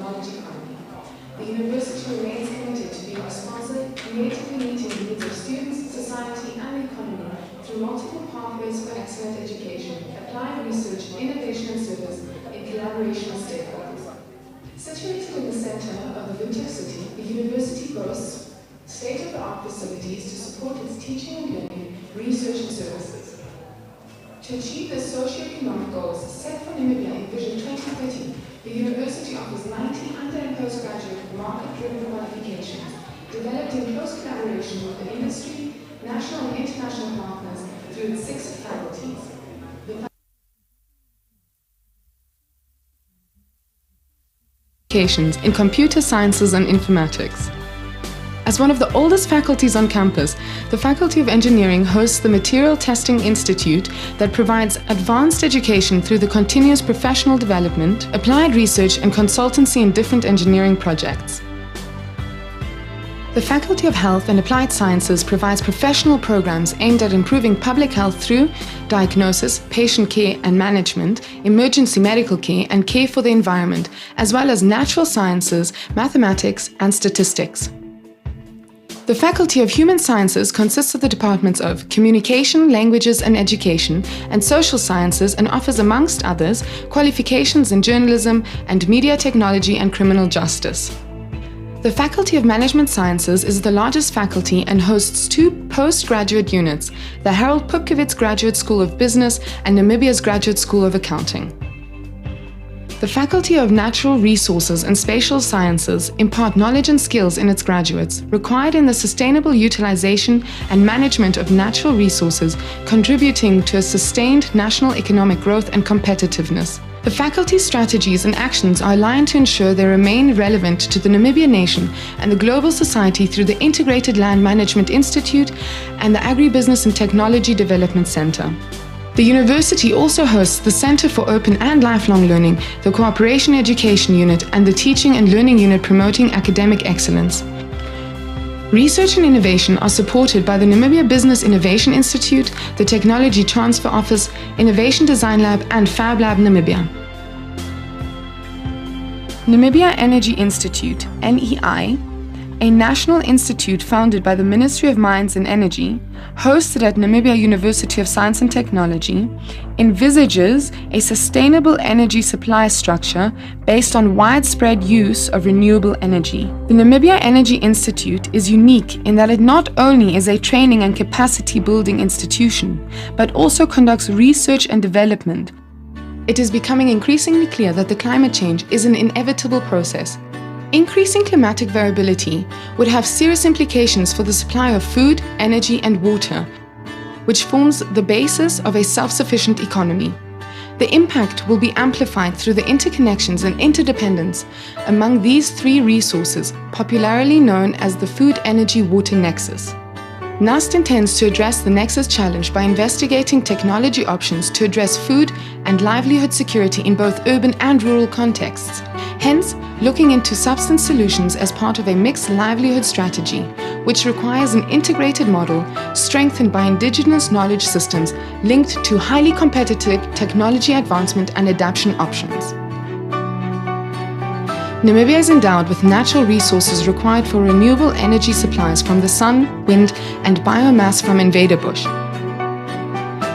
knowledge economy. The university remains committed to being a sponsor, creatively meeting the needs of students, society, and the economy through multiple pathways for excellent education, applied research, innovation, and service in collaboration with stakeholders. Situated in the center of the Vintage City, the university boasts state-of-the-art facilities to support its teaching and learning, research, and services. To achieve the socio-economic goals set for Namibia in Vision 2030, the university offers 90 under- and postgraduate market-driven qualifications, developed in close collaboration with the industry, national and international partners through its 6 faculties. In computer sciences and informatics. As one of the oldest faculties on campus, the Faculty of Engineering hosts the Material Testing Institute that provides advanced education through the continuous professional development, applied research, and consultancy in different engineering projects. The Faculty of Health and Applied Sciences provides professional programs aimed at improving public health through diagnosis, patient care and management, emergency medical care, and care for the environment, as well as natural sciences, mathematics, and statistics. The Faculty of Human Sciences consists of the departments of Communication, Languages and Education, and Social Sciences, and offers, amongst others, qualifications in journalism and media technology and criminal justice. The Faculty of Management Sciences is the largest faculty and hosts 2 postgraduate units, the Harold Pupkewitz Graduate School of Business and Namibia's Graduate School of Accounting. The Faculty of Natural Resources and Spatial Sciences impart knowledge and skills in its graduates required in the sustainable utilization and management of natural resources, contributing to a sustained national economic growth and competitiveness. The faculty's strategies and actions are aligned to ensure they remain relevant to the Namibian nation and the global society through the Integrated Land Management Institute and the Agribusiness and Technology Development Center. The university also hosts the Center for Open and Lifelong Learning, the Cooperation Education Unit, and the Teaching and Learning Unit promoting academic excellence. Research and innovation are supported by the Namibia Business Innovation Institute, the Technology Transfer Office, Innovation Design Lab, and Fab Lab Namibia. Namibia Energy Institute, NEI, a national institute founded by the Ministry of Mines and Energy, hosted at Namibia University of Science and Technology, envisages a sustainable energy supply structure based on widespread use of renewable energy. The Namibia Energy Institute is unique in that it not only is a training and capacity building institution, but also conducts research and development. It is becoming increasingly clear that the climate change is an inevitable process. Increasing climatic variability would have serious implications for the supply of food, energy, and water, which forms the basis of a self-sufficient economy. The impact will be amplified through the interconnections and interdependence among these 3 resources, popularly known as the food-energy-water nexus. NUST intends to address the nexus challenge by investigating technology options to address food and livelihood security in both urban and rural contexts. Hence, looking into substance solutions as part of a mixed livelihood strategy, which requires an integrated model strengthened by indigenous knowledge systems linked to highly competitive technology advancement and adaptation options. Namibia is endowed with natural resources required for renewable energy supplies from the sun, wind, and biomass from invader bush.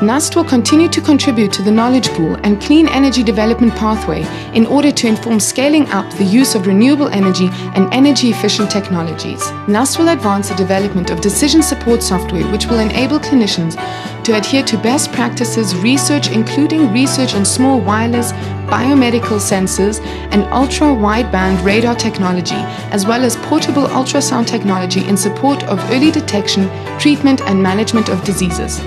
NUST will continue to contribute to the knowledge pool and clean energy development pathway in order to inform scaling up the use of renewable energy and energy-efficient technologies. NUST will advance the development of decision support software which will enable clinicians to adhere to best practices research, including research on small wireless, biomedical sensors, and ultra-wideband radar technology, as well as portable ultrasound technology in support of early detection, treatment, and management of diseases.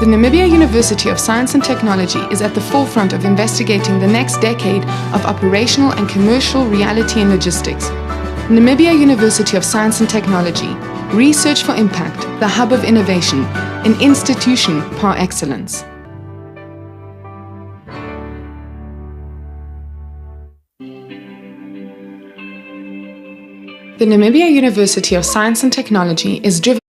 The Namibia University of Science and Technology is at the forefront of investigating the next decade of operational and commercial reality in logistics. Namibia University of Science and Technology, Research for Impact, the hub of innovation, an institution par excellence. The Namibia University of Science and Technology is driven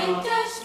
Winter's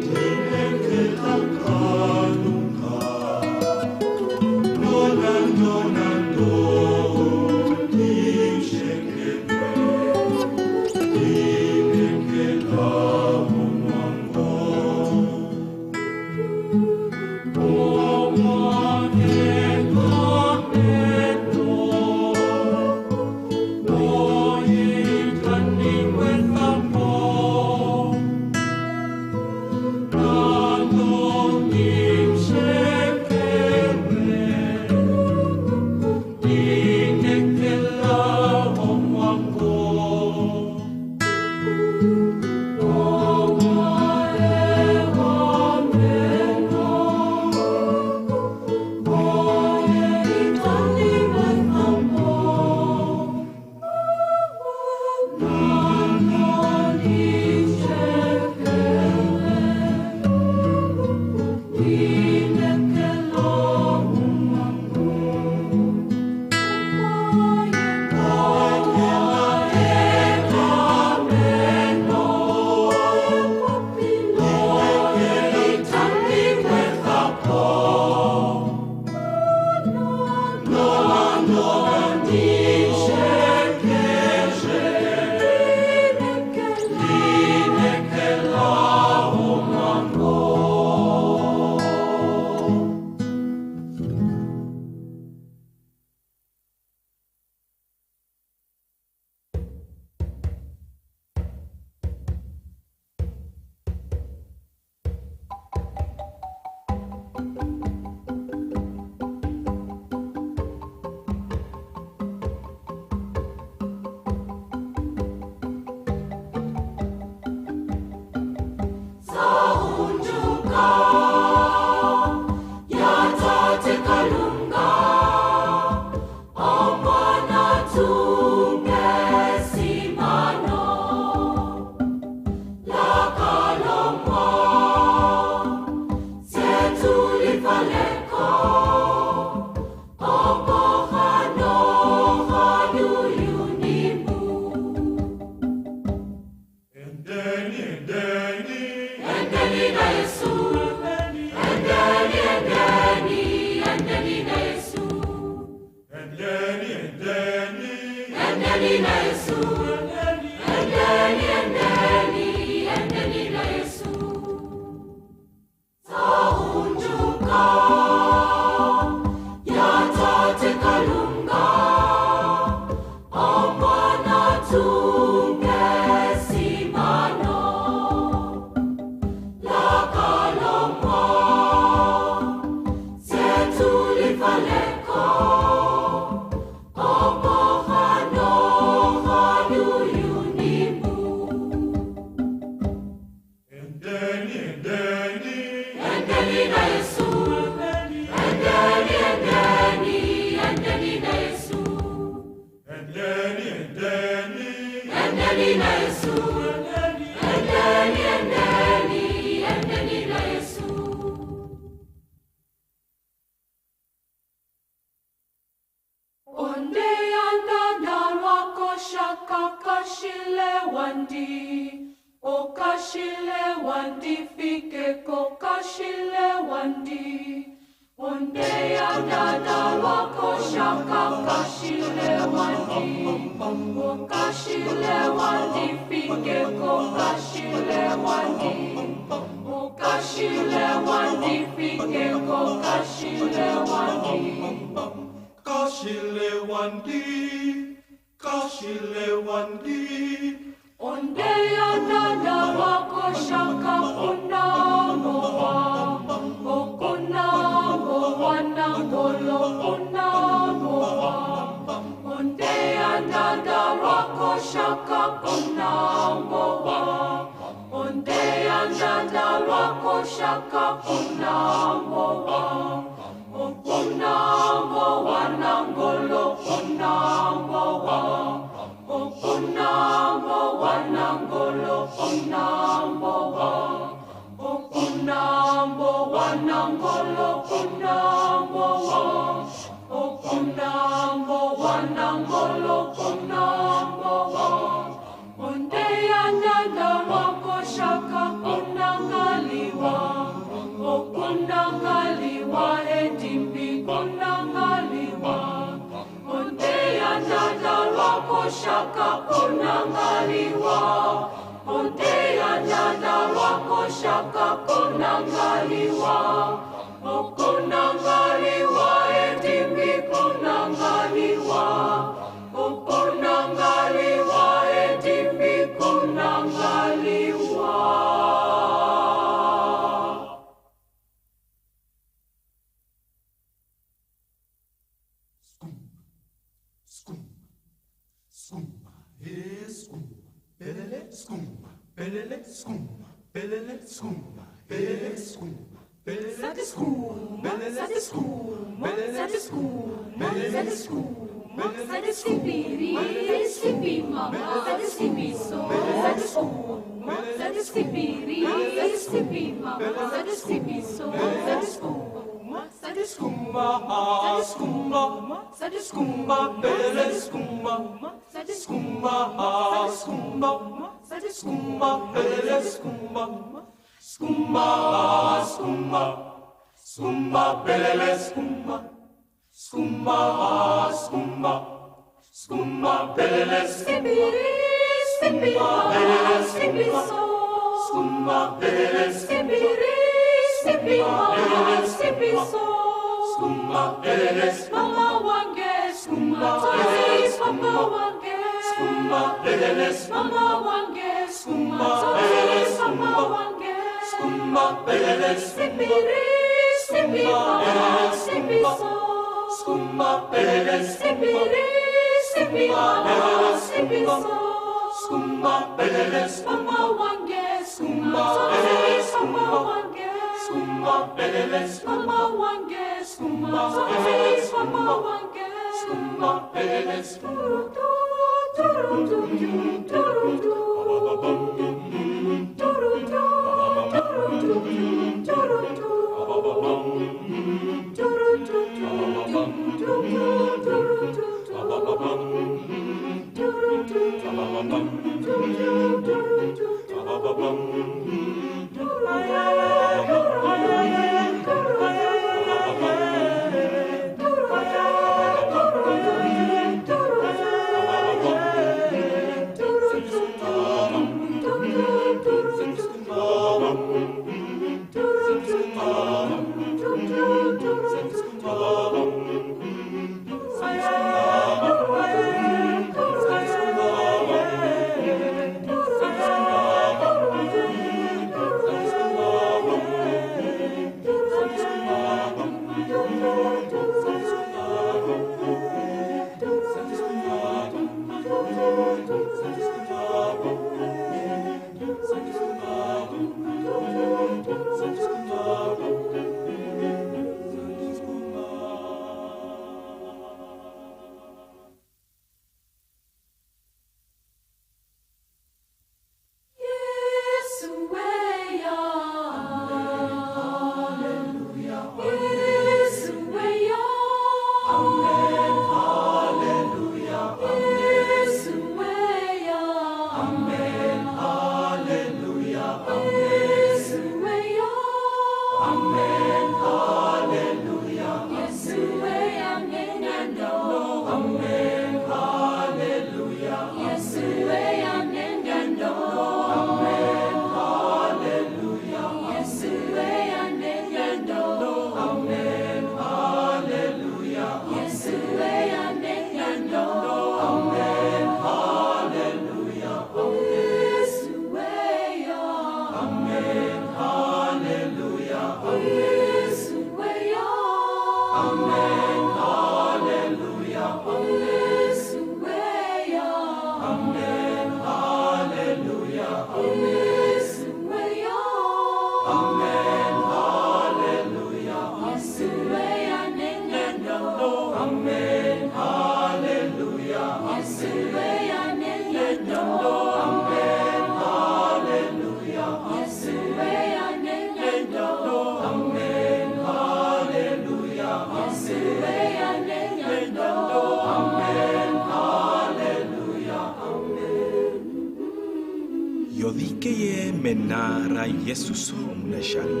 Yodhikeye menara Jesus omnashari.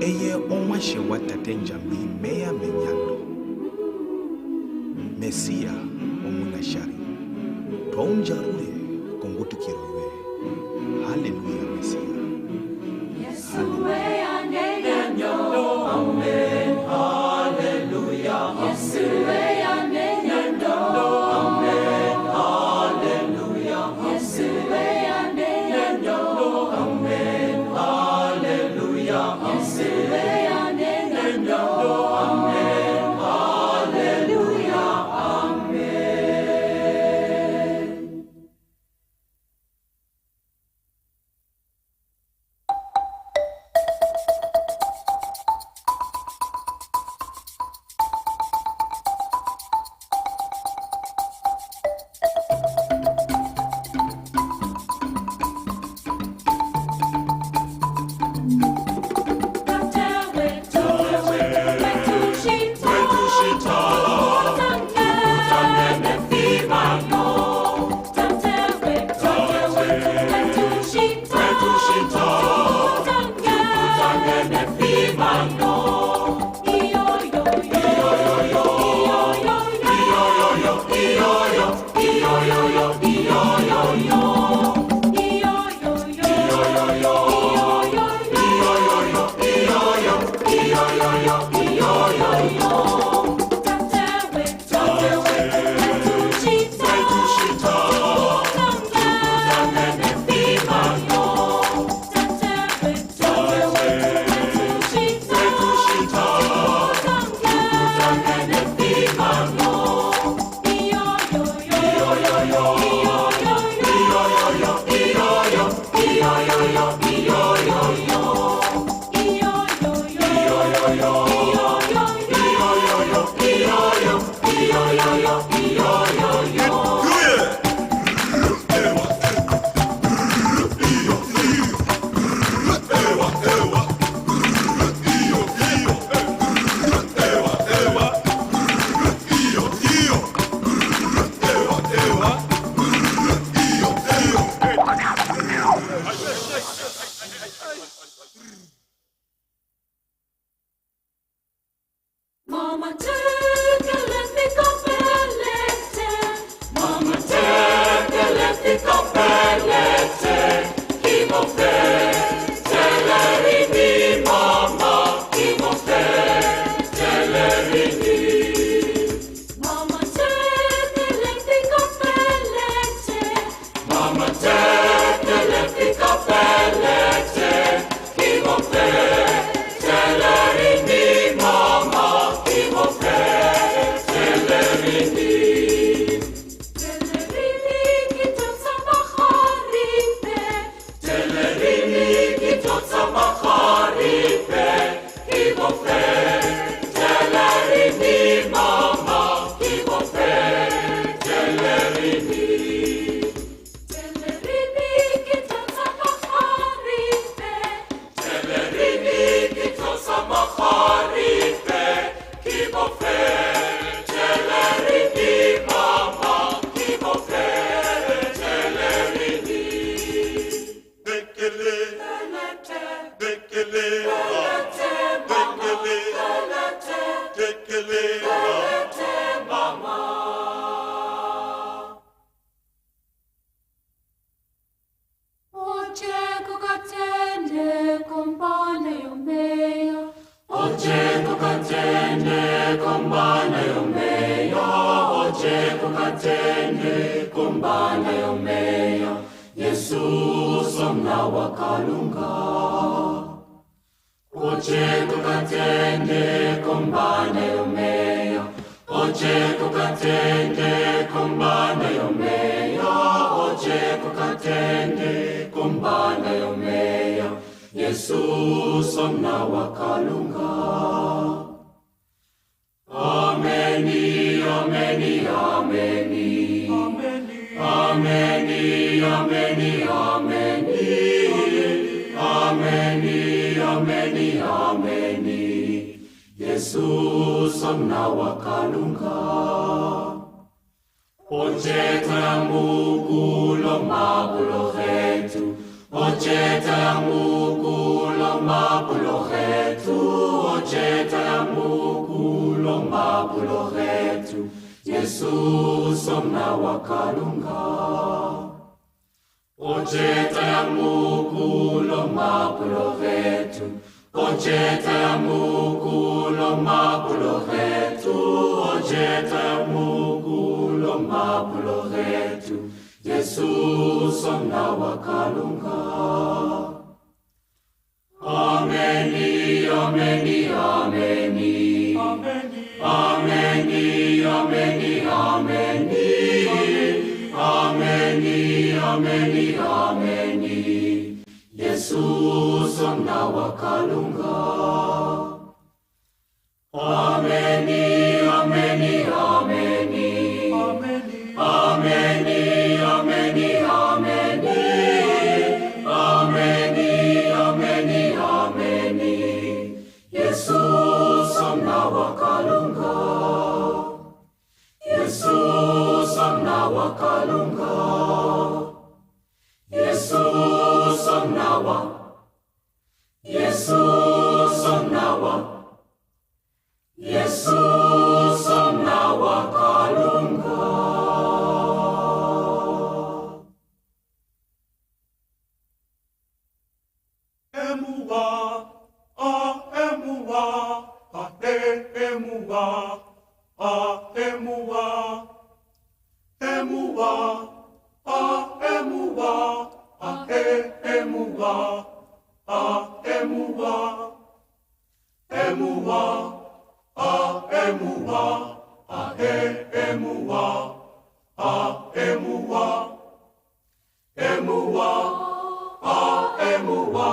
Eye omwashe watatenjambi meya menyando. Mesia omunashari. Twaunjarure kongutukirowe. Hallelujah Mesia. Hallelujah. Amen. Hallelujah. Hallelujah. Yesu somna wakalunga Oche kukatende kombana yomeya. Oche kukatende kombana yomeya. Oche kukatende kombana yomeya. Yesu somna wakalunga. Ameni, ameni, ameni. Ameni, ameni, ameni. Ameni, ameni, ameni. Yesu somna wakalunga. Ojeta ya Mungu lo mabulo getu. Ojeta ya Mungu lo mabulo getu. Ojeta ya Mungu lo mabulo getu. Yesu somna wakalunga. Ojeta ya Mungu lo mabulo getu. Ojeta ya Mungu lo mabulo getu. Ojeta ya Mungu lo mabulo getu. Yesu somna wakalunga. Ameni, ameni, ameni. Ameni, ameni, ameni. Ameni, ameni, ameni. Yesu somna wakalunga. Ameni, ameni, ameni. Ameni, ameni, ameni. Ameni, ameni, ameni. Yesu somna wakalunga. Yesu somna wakalunga. Yesu somna wa. Yesu somna wa. Yesu somna wakalunga. Emuwa, emuwa, emuwa, emuwa, emuwa, emuwa, emuwa, emuwa, emuwa, emuwa, emuwa,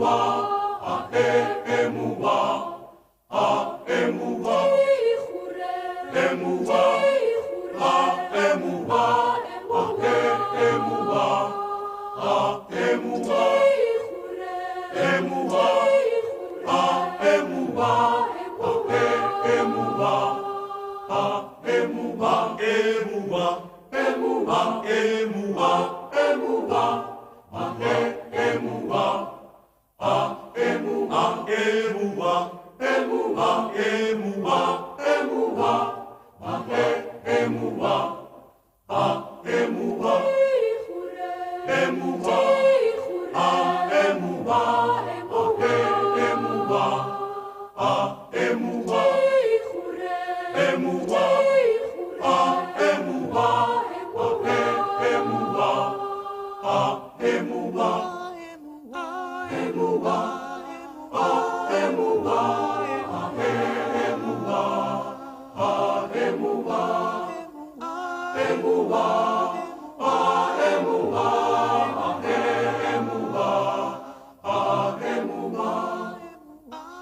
emuwa, emuwa, emuwa,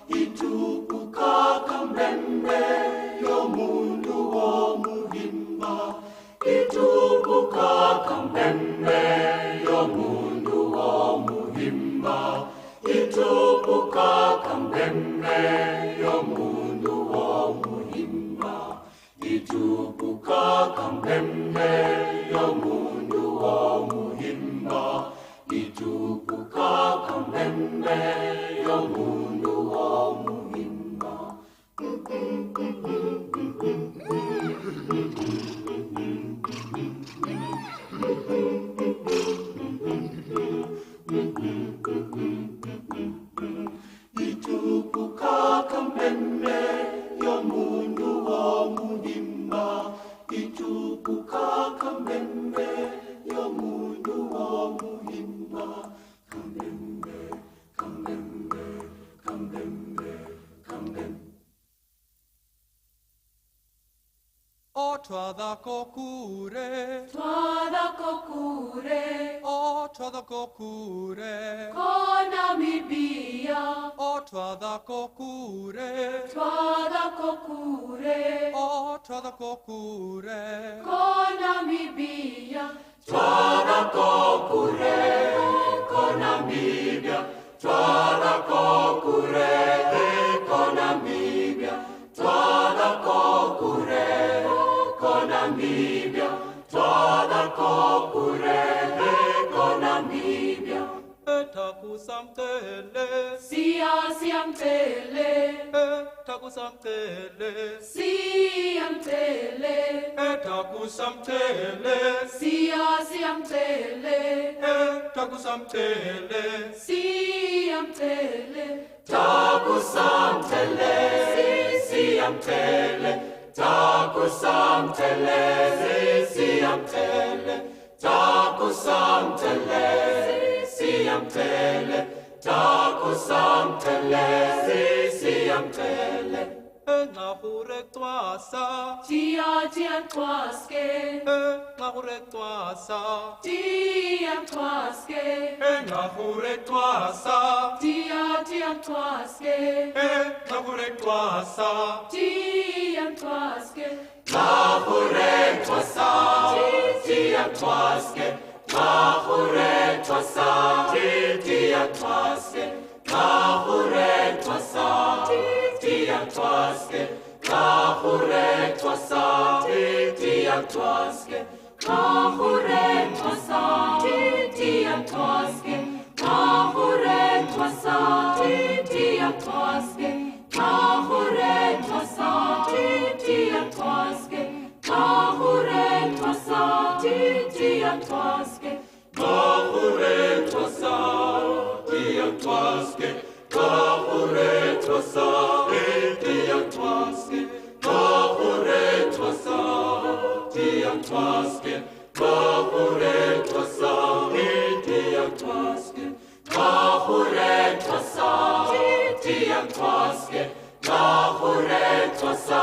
itupuka kamembe yomundu womuhimba, itupuka kamembe yomundu womuhimba, itupuka kamembe yomundu womuhimba, itupuka kamembe yomundu womuhimba, itupuka kamembe yomundu womuhimba. Itupuka kamembe yomundu womuhimba, itupuka kamembe yomundu womuhimba, kamembe, kamembe, kamembe, kamembe. O twatha kokure, o twatha kokure, Kona mibia, o twatha kokure, o twatha kokure, Kona mibia, Twada kokure, Kona mibia, Twada kokure, Kona mibia, Twada kokure, Kona mibia, Twada kokure, Kona mibia. etakusamtele, Siam tele, etakusamtele, siam tele, etakusamtele, siam tele, etakusamtele, siam tele, takusam tele, siam tele, takusam tele, siam tele, takusam tele, siam tele, takusam tele, siam tele. ngahurek twasa, Tiam twaske, ngahurek twasa, tiam twaske, ngahurek twasa, tiam twaske, ngahurek twasa, tiam twaske, Mahure twasa, tiam twaske, Mahure twasa, tiam twaske, Mahure twasa, tiam twaske, Mahure twasa, tiam twaske, Mahure twasa, tiam twaske, Mahure twasa, tiam twaske, Mahure twasa, tiam twaske, Mahure twasa, tiam twaske, Mahure twasa, tiam twaske, Mahure twasa, tiam twaske, Mahure twasa, tiam twaske, Mahure twasa, tiam twaske, Mahure twasa, tiam twaske, Mahure twasa,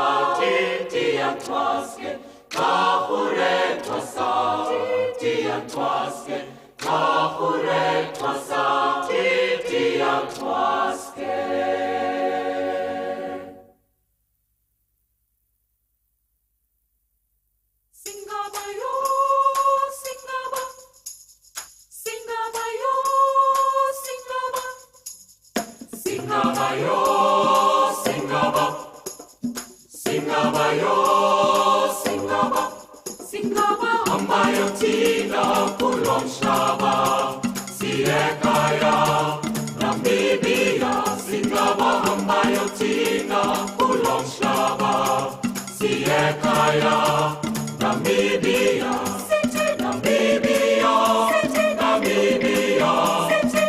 tiam twaske, Mahure twasa, tiam twaske, Mahure twasa, tiam twaske. Singabayo, singaba, singabayo, singaba, singabayo, singaba, singabayo, singaba, singaba, ambayo tina kulomshaba, siekaya, Namibia, singaba, ambayo tina kulomshaba, siekaya, Namibia, Namibia, Namibia,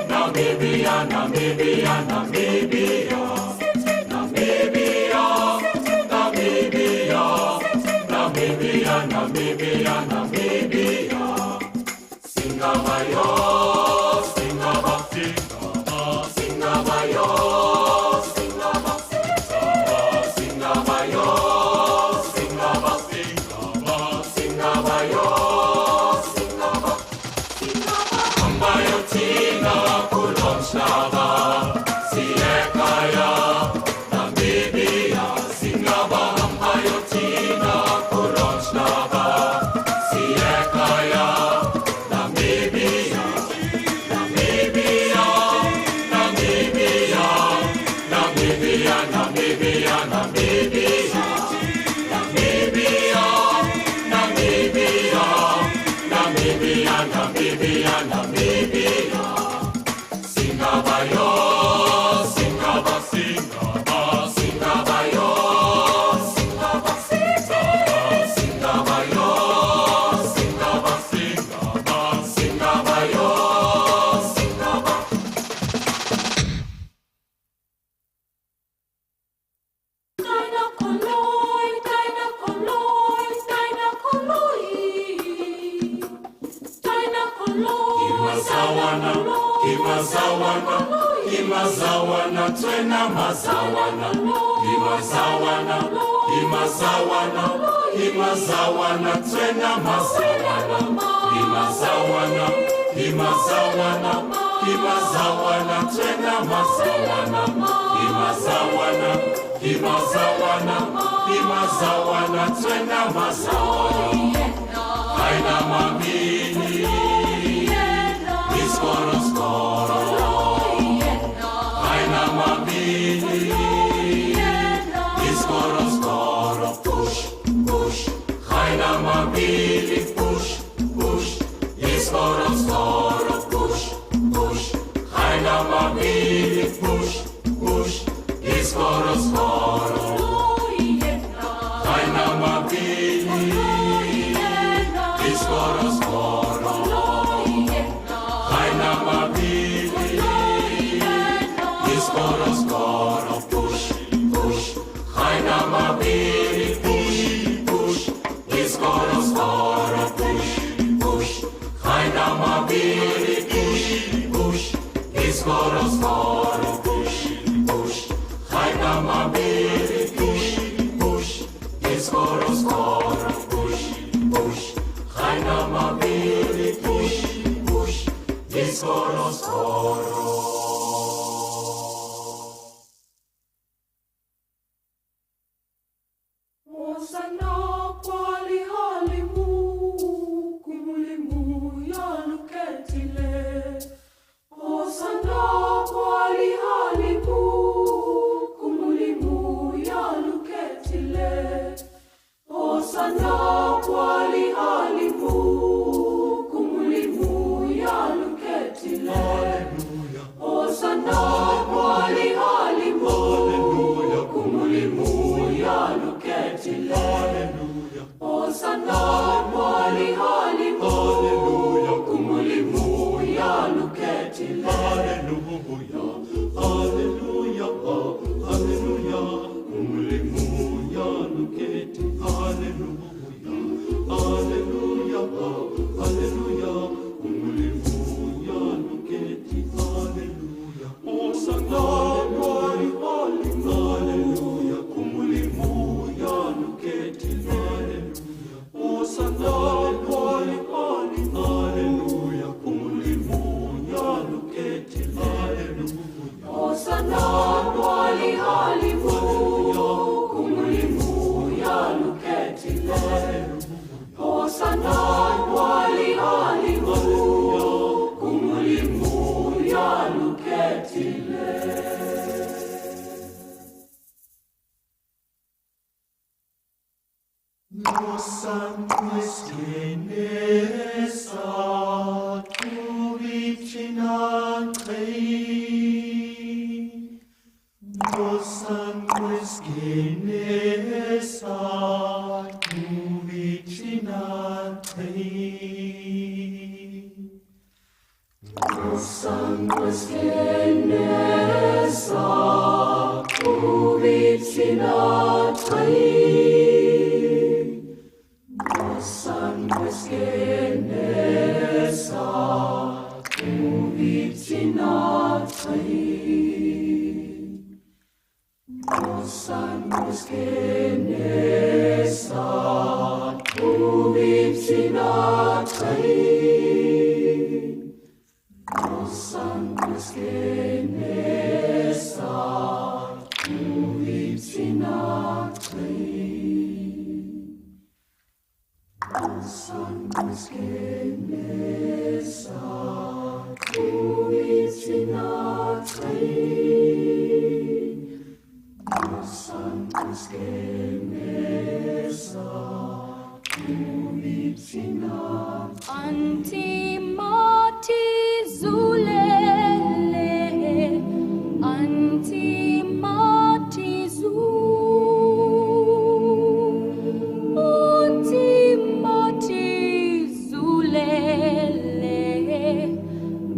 Namibia, Namibia, Namibia, Namibia, Namibia, Namibia, Namibia, Namibia, Singabayo, Singaba, Singabayo, Singaba, Singabayo, Singaba, Singabayo, Singaba, Ambayo tina kulomshaba, siekaya, Kimazawana, Kimazawana, Kimazawana, Twena Mazawana, Kimazawana, Kimazawana, Kimazawana, Twena Mazawana, Kimazawana, Kimazawana, Kimazawana, Twena Mazawana, Kimazawana, Kimazawana, Kimazawana, Twena Mazawana, Haina Mamini, Iskoro Skoro, Haina Mamini, Iskoro Skoro, push, push, Haina Mamini, push, push, Iskoro Skoro, push, push, Haina Mamini, push, push, Iskoro Skoro, Haina Mamini, Iskoro Skoro, Haina Mamini, Iskoro Skoro, push, push, Haina Mamini, push, push, Iskoro Skoro, push, push, Haina Mamini, push, push, Iskoro Skoro, push, push, Haina Mamini, push, push, Iskoro Skoro, push, push, Haina Mamini, push, push, Iskoro Skoro. Osana kwali halimu, kumulimu ya luketile. Osana kwali halimu, kumulimu ya luketile. Osana kwali halimu, kumulimu ya luketile. Osana kwali halimu, kumulimu ya luketile. Osana kwali halimu, kumulimu ya luketile. Hallelujah, hallelujah, kumulimu ya luketi. Hallelujah, hallelujah, hallelujah, kumulimu ya luketi. Hallelujah, Osana kwali halimu, hallelujah, kumulimu ya luketi. Hallelujah, Osana kwali halimu, hallelujah, kumulimu ya luketi. Hallelujah, Osana kwali halimu, kumulimu ya luketile. Osana kwali halimu, kumulimu ya luketile. Nosanqueskenesa tu vicinatrei. Nosanqueskenesa tu vicinatrei. Nosanqueskenesa tu vicinatrei. Nosanqueskenesa tu vicinatrei. Nosanqueskenesa tu vicinatrei. Nosanqueskenesa tu vicinatrei. Nosanqueskenesa tu vicinatrei. Nosanqueskenesa tu vicinatrei. Antimati zulele, antimati antimati zulele,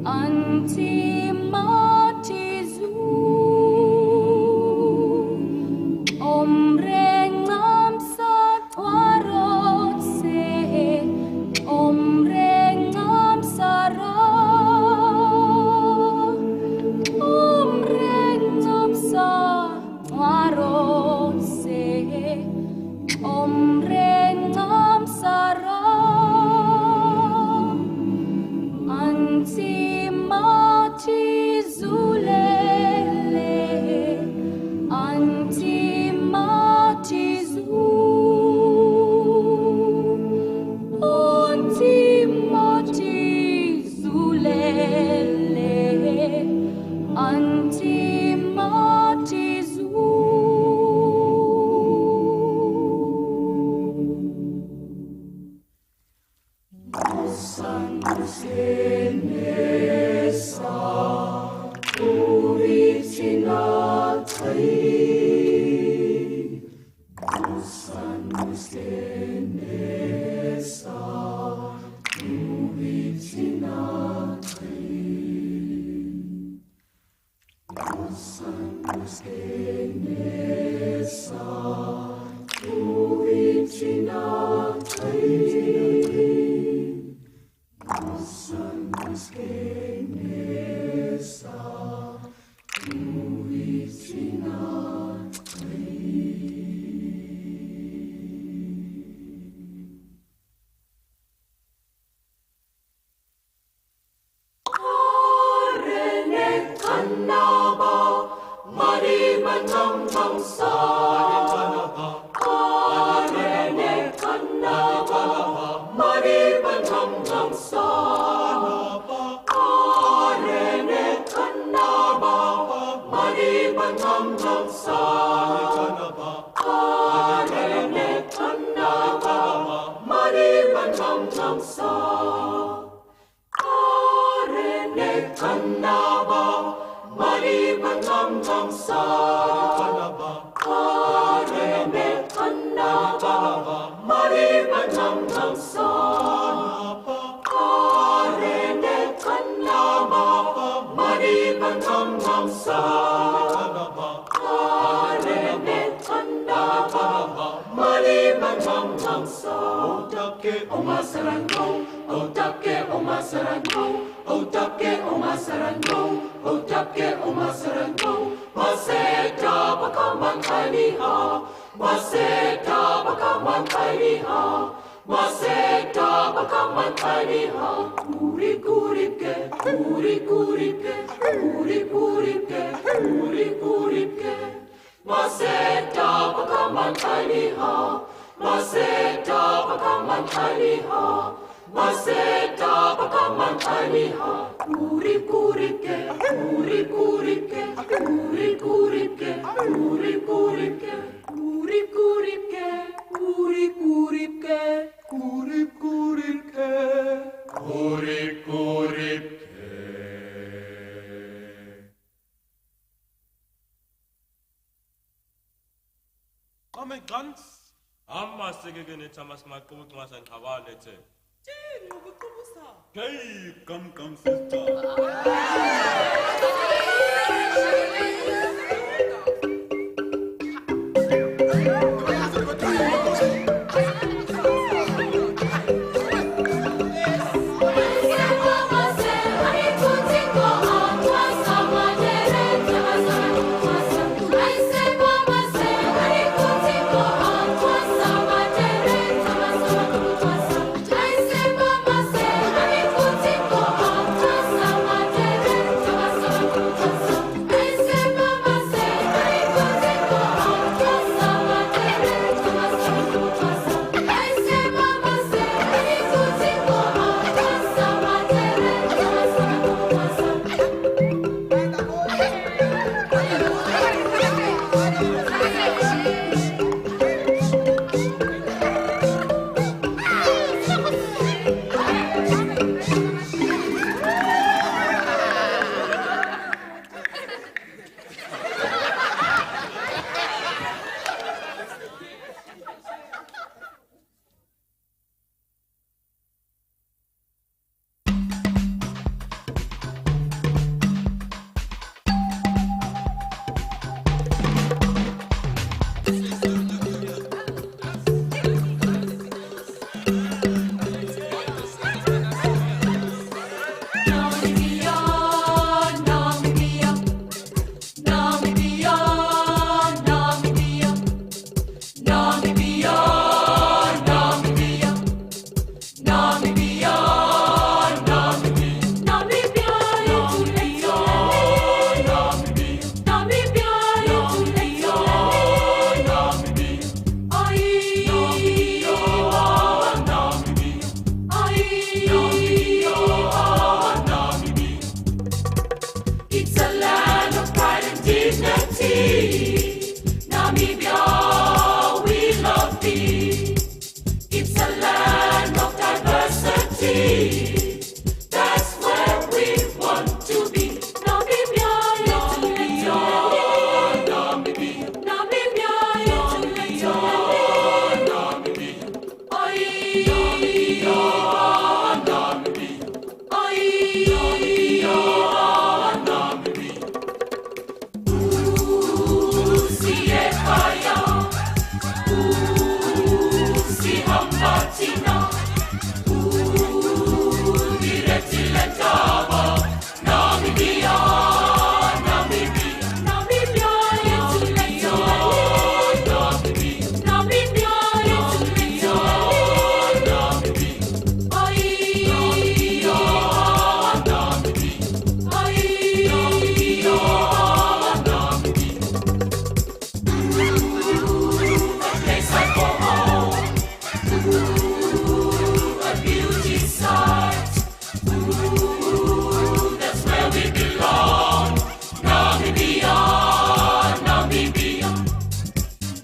antimati omre ngamsa twarotse, omre ngamsa Come, sister.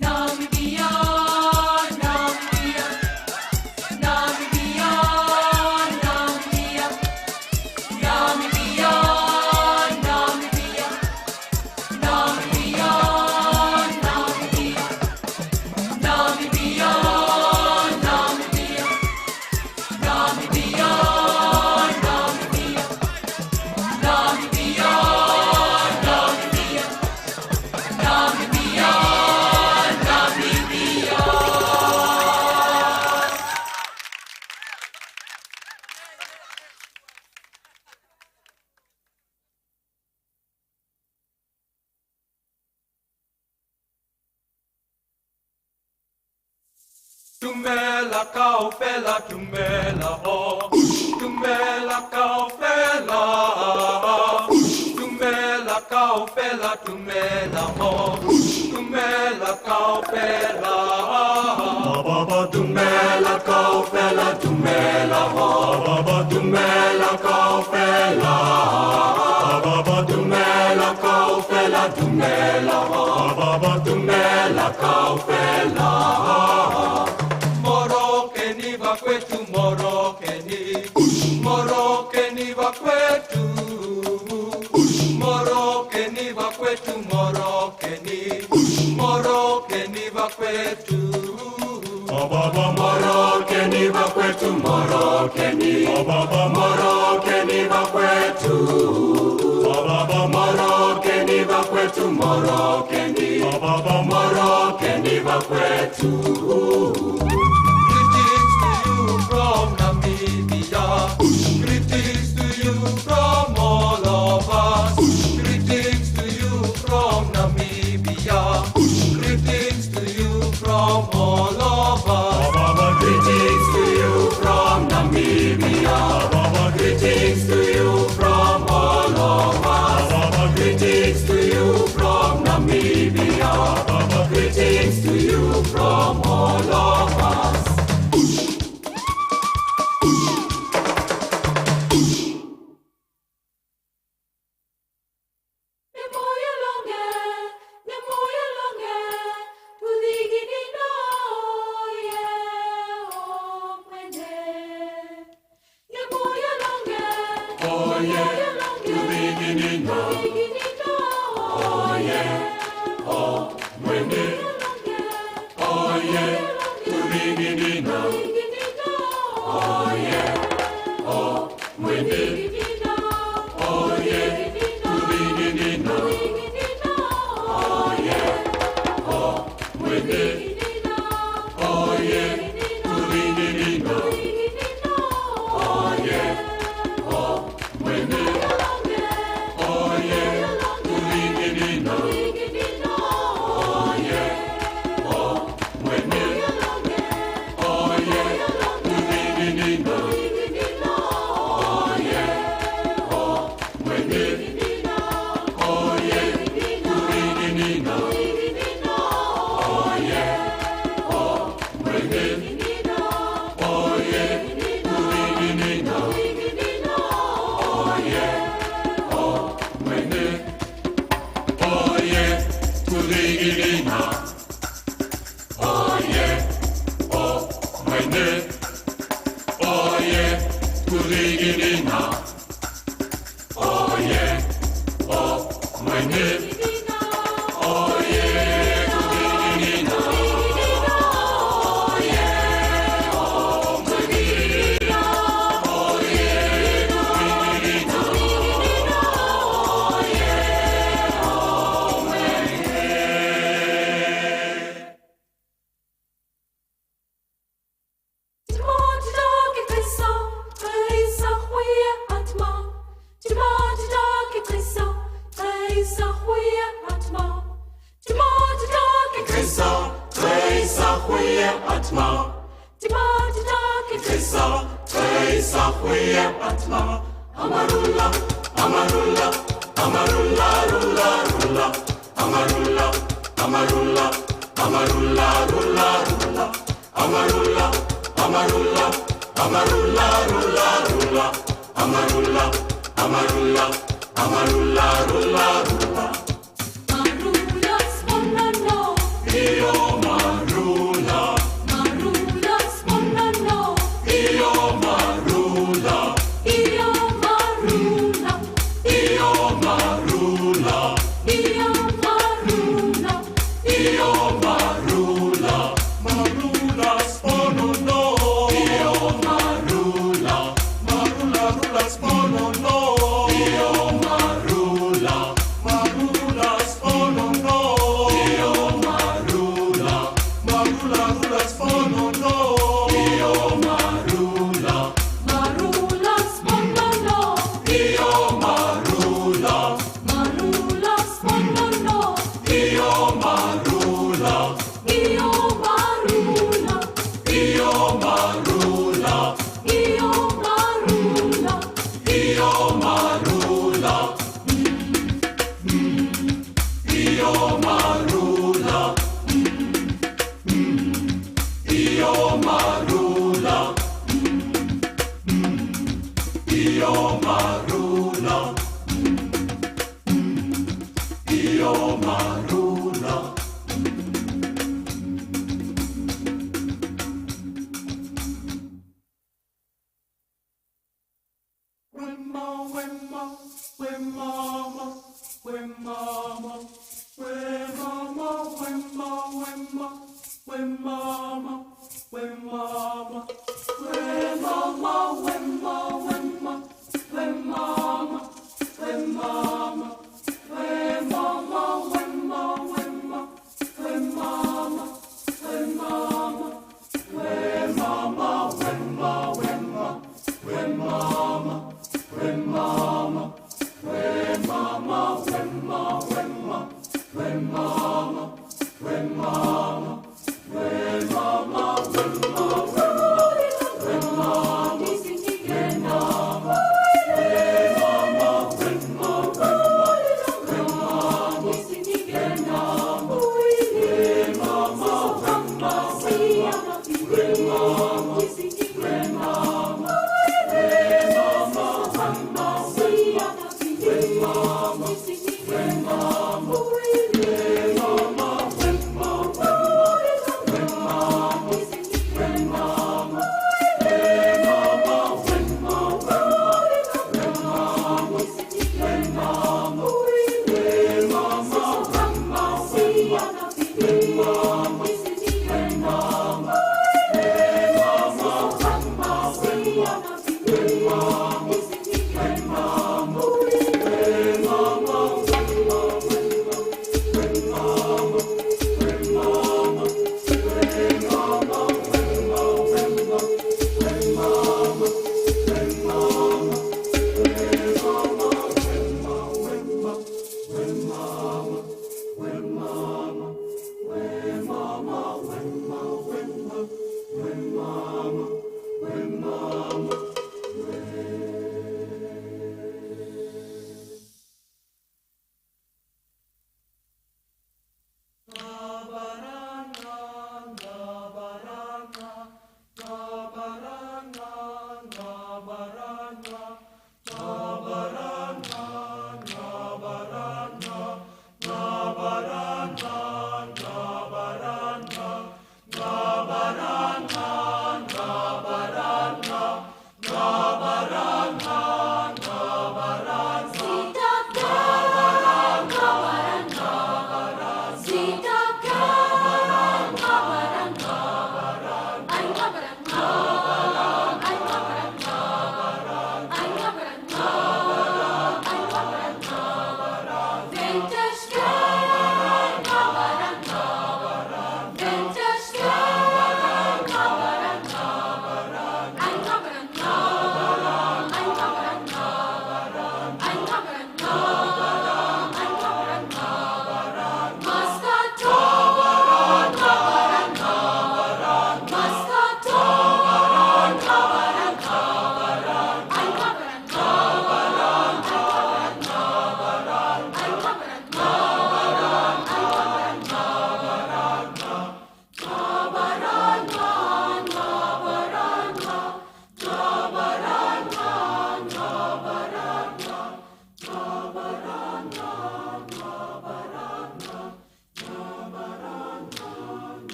Namibia, Namibia, Namibia, Namibia, Namibia, Namibia, Namibia, Namibia, Namibia, Namibia, Namibia, Namibia, Namibia, Namibia, Namibia. Tumela kaofela, tumela ho. Tumela kaofela. Tumela kaofela, tumela ho. Tumela kaofela. Tumela kaofela, tumela ho. Tumela kaofela. Tumela kaofela, tumela ho. Tumela kaofela. Morokeni vakwetu, morokeni, morokeni vakwetu, morokeni vakwetu, morokeni, morokeni vakwetu, morokeni vakwetu, morokeni, morokeni vakwetu, morokeni vakwetu, morokeni, morokeni vakwetu. Greetings to you from Namibia. Greetings to you from all of us. Greetings to you from Namibia. Greetings to you from all of us. Greetings to you from Namibia. Greetings to you from all of us. Greetings to you from Namibia. Greetings to you from all of us. Oh yeah, to the beginning now. Oh yeah, oh when it. Oh yeah, to the beginning now. Oh yeah, oh when it. Oh yeah, to the beginning now. Oh yeah, oh when it. Oh yeah, to the beginning now. Oh yeah, oh when it. Oh yeah, to the beginning now. Oh yeah, oh when it. Oh yeah, to the beginning now. Oh yeah, oh when it. Oh yeah, to the beginning now. Oh yeah, oh when it. Oh yeah, to the beginning now. Oh yeah, oh when it. Oh yeah, to the beginning now. Oh yeah, oh when it. Oh yeah, to the beginning now. Oh yeah, oh when it. Oh yeah, to the beginning now. Oh yeah, oh when it. Oh yeah, to the beginning now. Oh yeah, oh when it. Amarula, amarula, amarula, rula, rula, amarula, amarula, amarula, rula, rula, amarula, amarula, amarula, rula, rula, amarula, amarula, amarula, rula, rula. Marulas on the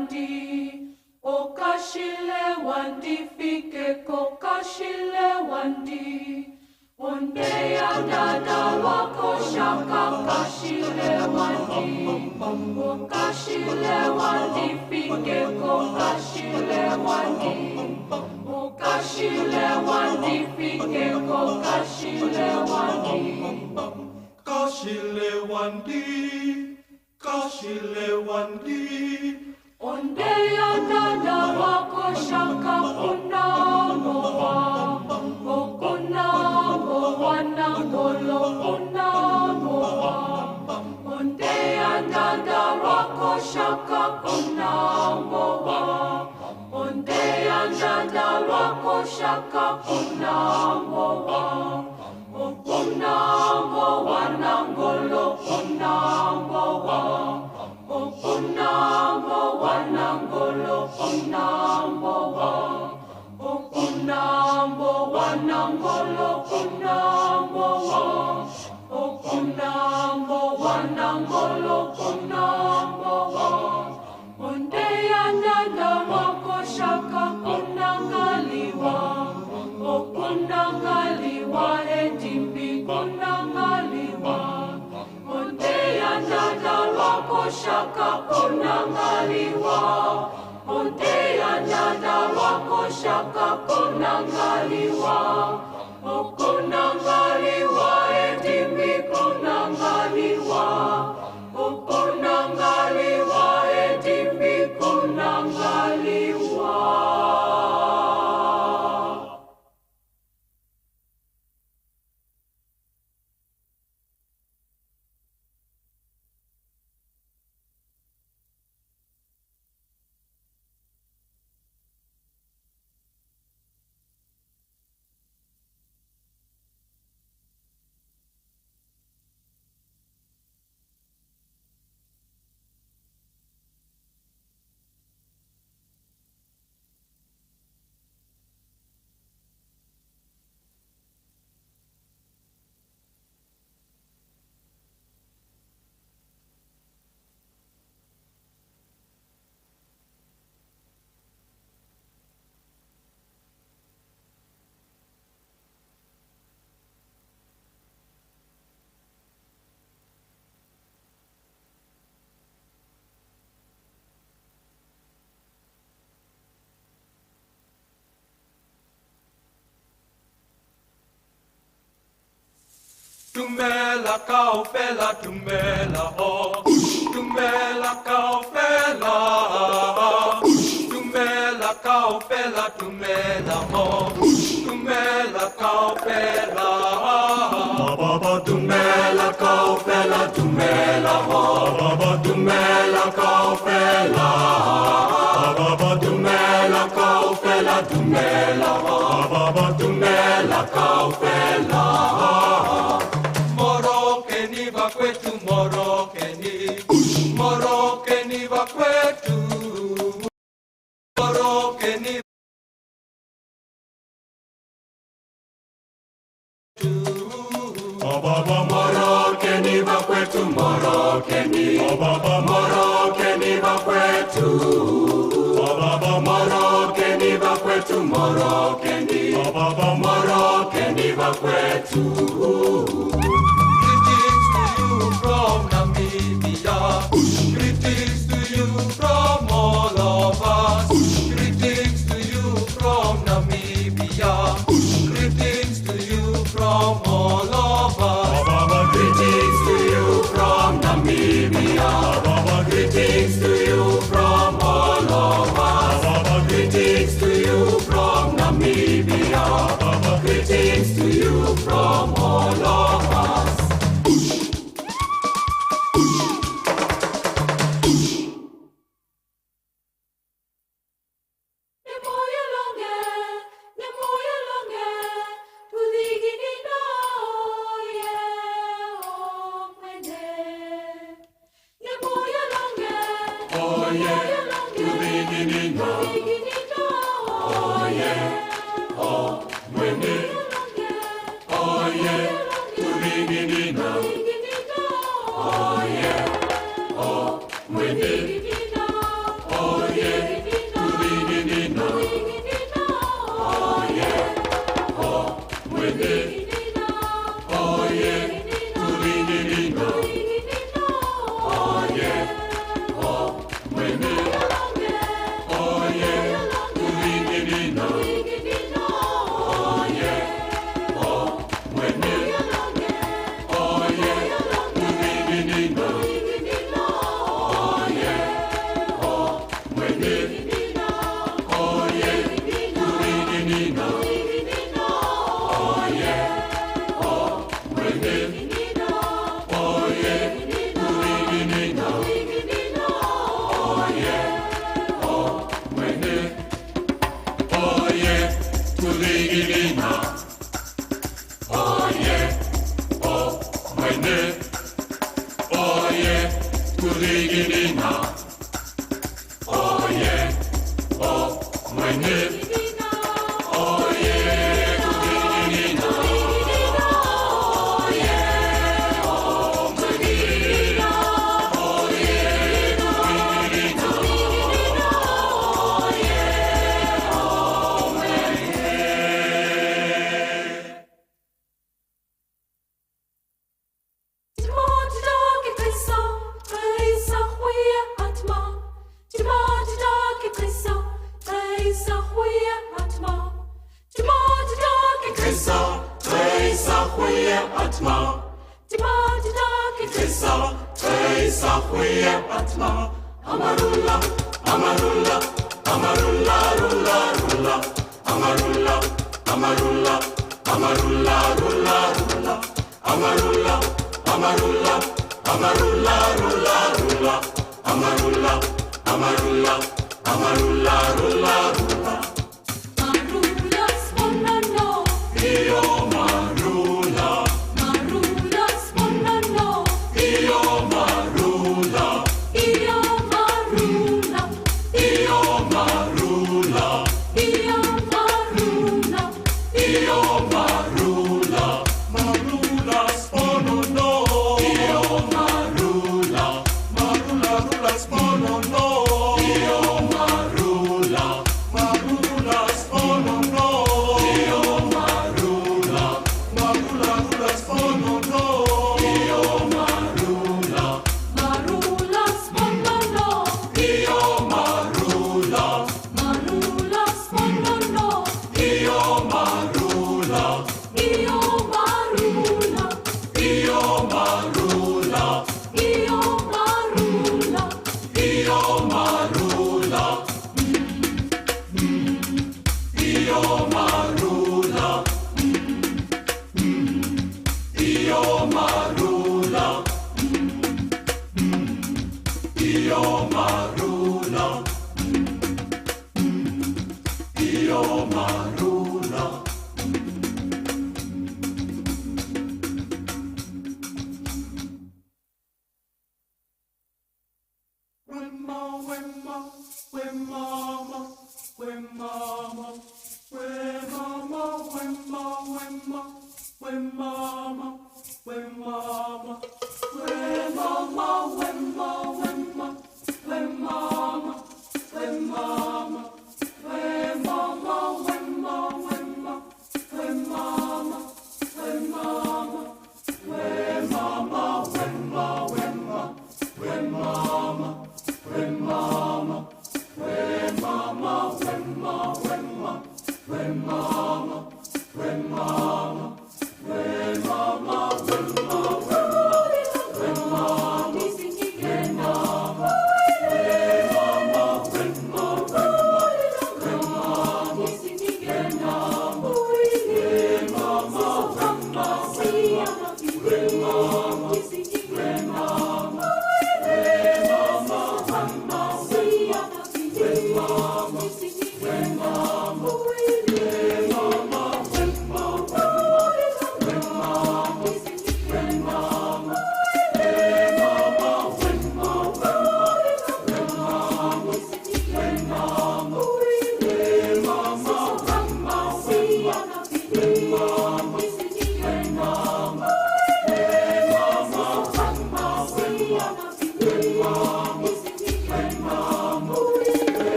wandi, okashile wandi, fike kokashile wandi. Onde ya dada wako shaka kashile wandi, okashile wandi, fike kokashile wandi. Okashile wandi, fike kokashile wandi. Kashile wandi, kashile wandi. Onde ya dada wako shaka kuna moa, okuna moa na ngolo kuna moa. Onde ya dada wako shaka kuna moa, onde ya dada wako shaka kuna moa. Okuna moa na ngolo kuna moa. Okuna moa na ngolo kuna moa. Okuna moa na ngolo kuna moa. Okuna moa na ngolo kuna moa. Onde ya dada wako shaka kuna ngaliwa. Okuna ngaliwa etimbi kuna ngaliwa. Onde ya dada wako shaka kuna ngaliwa. Onde ya dada wako shaka kuna ngaliwa. Okuna ngaliwa etimbi kuna ngaliwa. Okuna ngaliwa etimbi kuna ngaliwa. Tumela kaufela, tumela ho. Tumela kaufela. Tumela kaufela, tumela ho. Tumela kaufela. Tumela kaufela, tumela ho. Tumela kaufela. Tumela kaufela, tumela ho. Tumela kaufela. Morokeni va kwetu, morokeni. Morokeni va kwetu. Morokeni morokeni va kwetu, morokeni. Morokeni va kwetu. Morokeni va kwetu, morokeni. Morokeni va kwetu. Greetings to you from Namibia. Greetings to you from all of us. Greetings to you from Namibia. Greetings to you from all of us. Greetings to you from Namibia. Greetings to you from all of us. Greetings to you from Namibia. Greetings to you from all of us.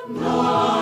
No.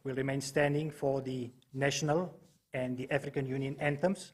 We'll remain standing for the national and the African Union anthems.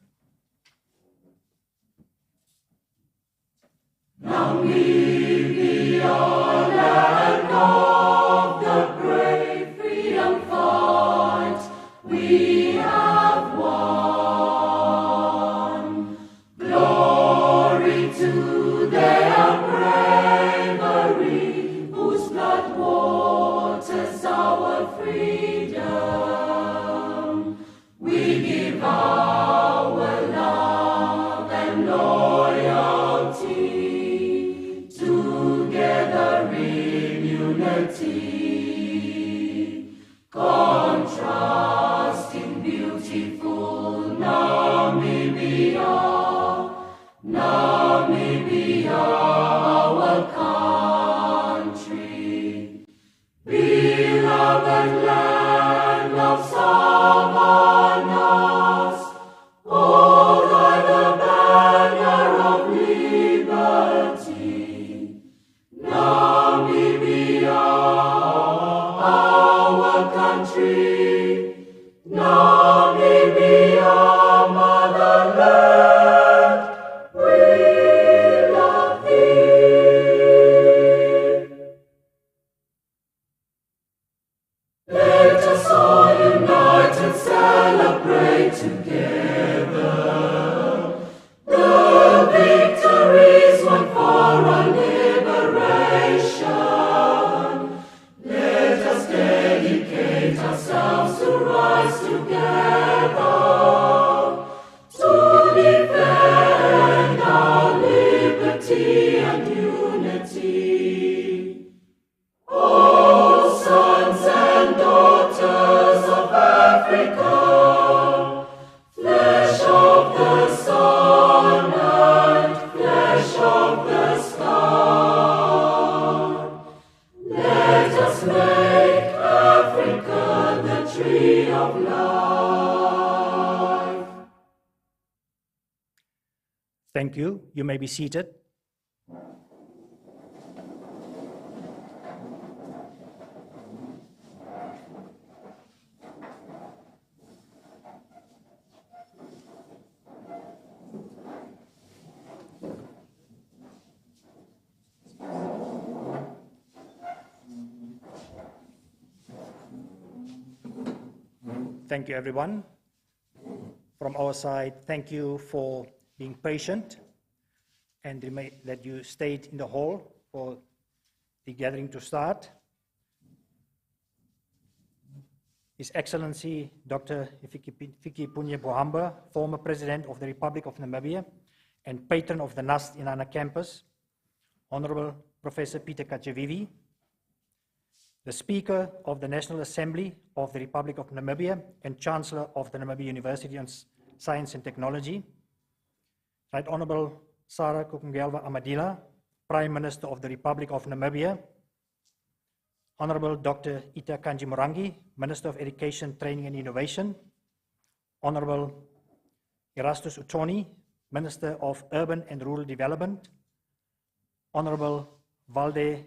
Thank you. You may be seated. Thank you, everyone. From our side, thank you for being patient and that you stayed in the hall for the gathering to start. His Excellency Dr. Hifikepunye Pohamba, former President of the Republic of Namibia and patron of the NUST Eenhana campus, Honorable Professor Peter Kachevivi, the Speaker of the National Assembly of the Republic of Namibia and Chancellor of the Namibia University of Science and Technology, Right Honorable Sarah Kukungelwa Amadila, Prime Minister of the Republic of Namibia, Honorable Dr. Ita Kanji Morangi, Minister of Education, Training and Innovation, Honorable Erastus Utoni, Minister of Urban and Rural Development, Honorable Valde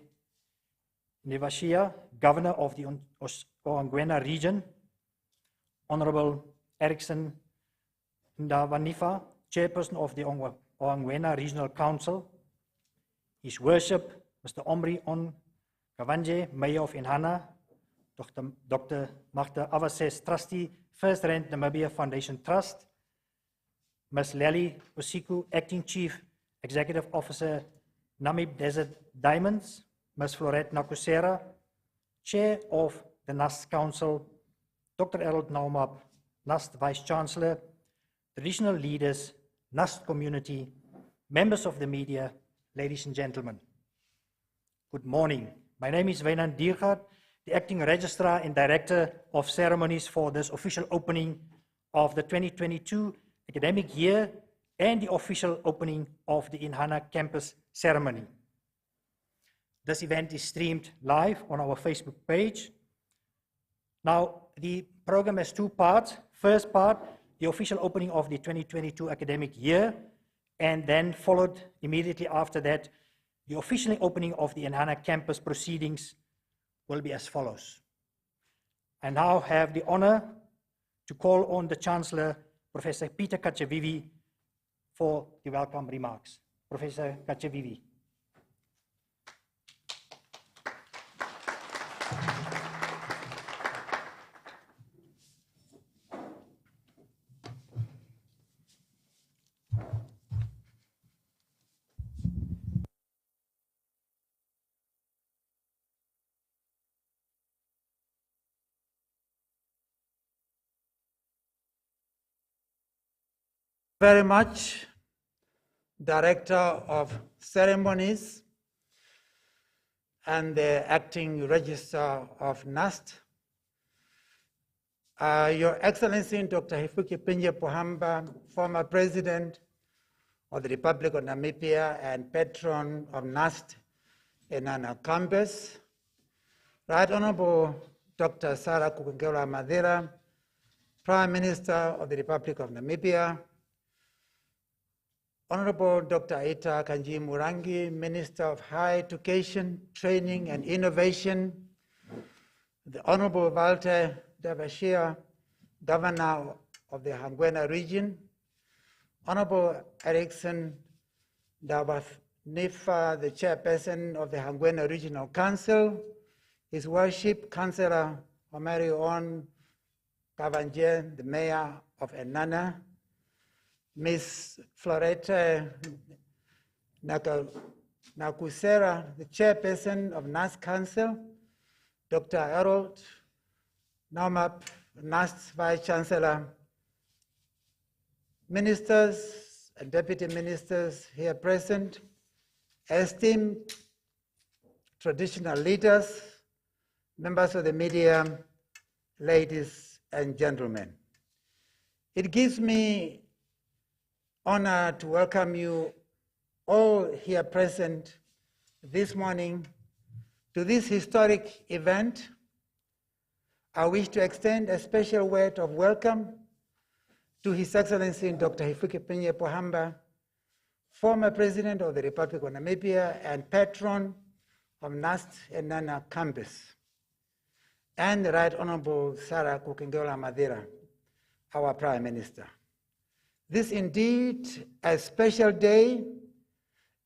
Nevashia, Governor of the Oangwena region, Honorable Erickson Ndavanifa, Chairperson of the Oangwena Regional Council, His Worship, Mr. Omri On Kavanje, Mayor of Eenhana, Dr. Magda Avases, Trustee, First Rand Namibia Foundation Trust, Ms. Lely Osiku, Acting Chief Executive Officer, Namib Desert Diamonds, Ms. Florette Nakusera, Chair of the NUST Council, Dr. Harold Naumap, NUST Vice Chancellor, traditional leaders, NUST community, members of the media, ladies and gentlemen. Good morning. My name is Wynand Diergaard, the Acting Registrar and Director of Ceremonies for this official opening of the 2022 academic year and the official opening of the Eenhana campus ceremony. This event is streamed live on our Facebook page. Now, the program has two parts. First part, the official opening of the 2022 academic year, and then followed immediately after that, the official opening of the Eenhana campus proceedings will be as follows. I now have the honor to call on the Chancellor, Professor Peter Kachevivi, for the welcome remarks. Professor Kachevivi. Very much, Director of Ceremonies and the Acting Registrar of NUST, Your Excellency Dr. Hifikepunye Pohamba, former President of the Republic of Namibia and Patron of NUST Eenhana campus, Right Honorable Dr. Sarah Kukungela Madera, Prime Minister of the Republic of Namibia, Honorable Dr. Aita Kanji Murangi, Minister of Higher Education, Training and Innovation, the Honorable Walter Davashia, Governor of the Hangwena region, Honorable Erickson Dawatnifa, the Chairperson of the Hangwena Regional Council, His Worship Chancellor Omarion Kavanje, the Mayor of Eenhana, Ms. Floretta Nakusera, the Chairperson of NUST Council, Dr. Harold Naumap, NUST Vice Chancellor, Ministers and Deputy Ministers here present, esteemed traditional leaders, members of the media, ladies and gentlemen. It gives me honor to welcome you all here present this morning to this historic event. I wish to extend a special word of welcome to His Excellency Dr. Hifikepunye Pohamba, former President of the Republic of Namibia and Patron of NUST Eenhana campus, and the Right Honorable Sarah Kukungela Madera, our Prime Minister. This indeed a special day,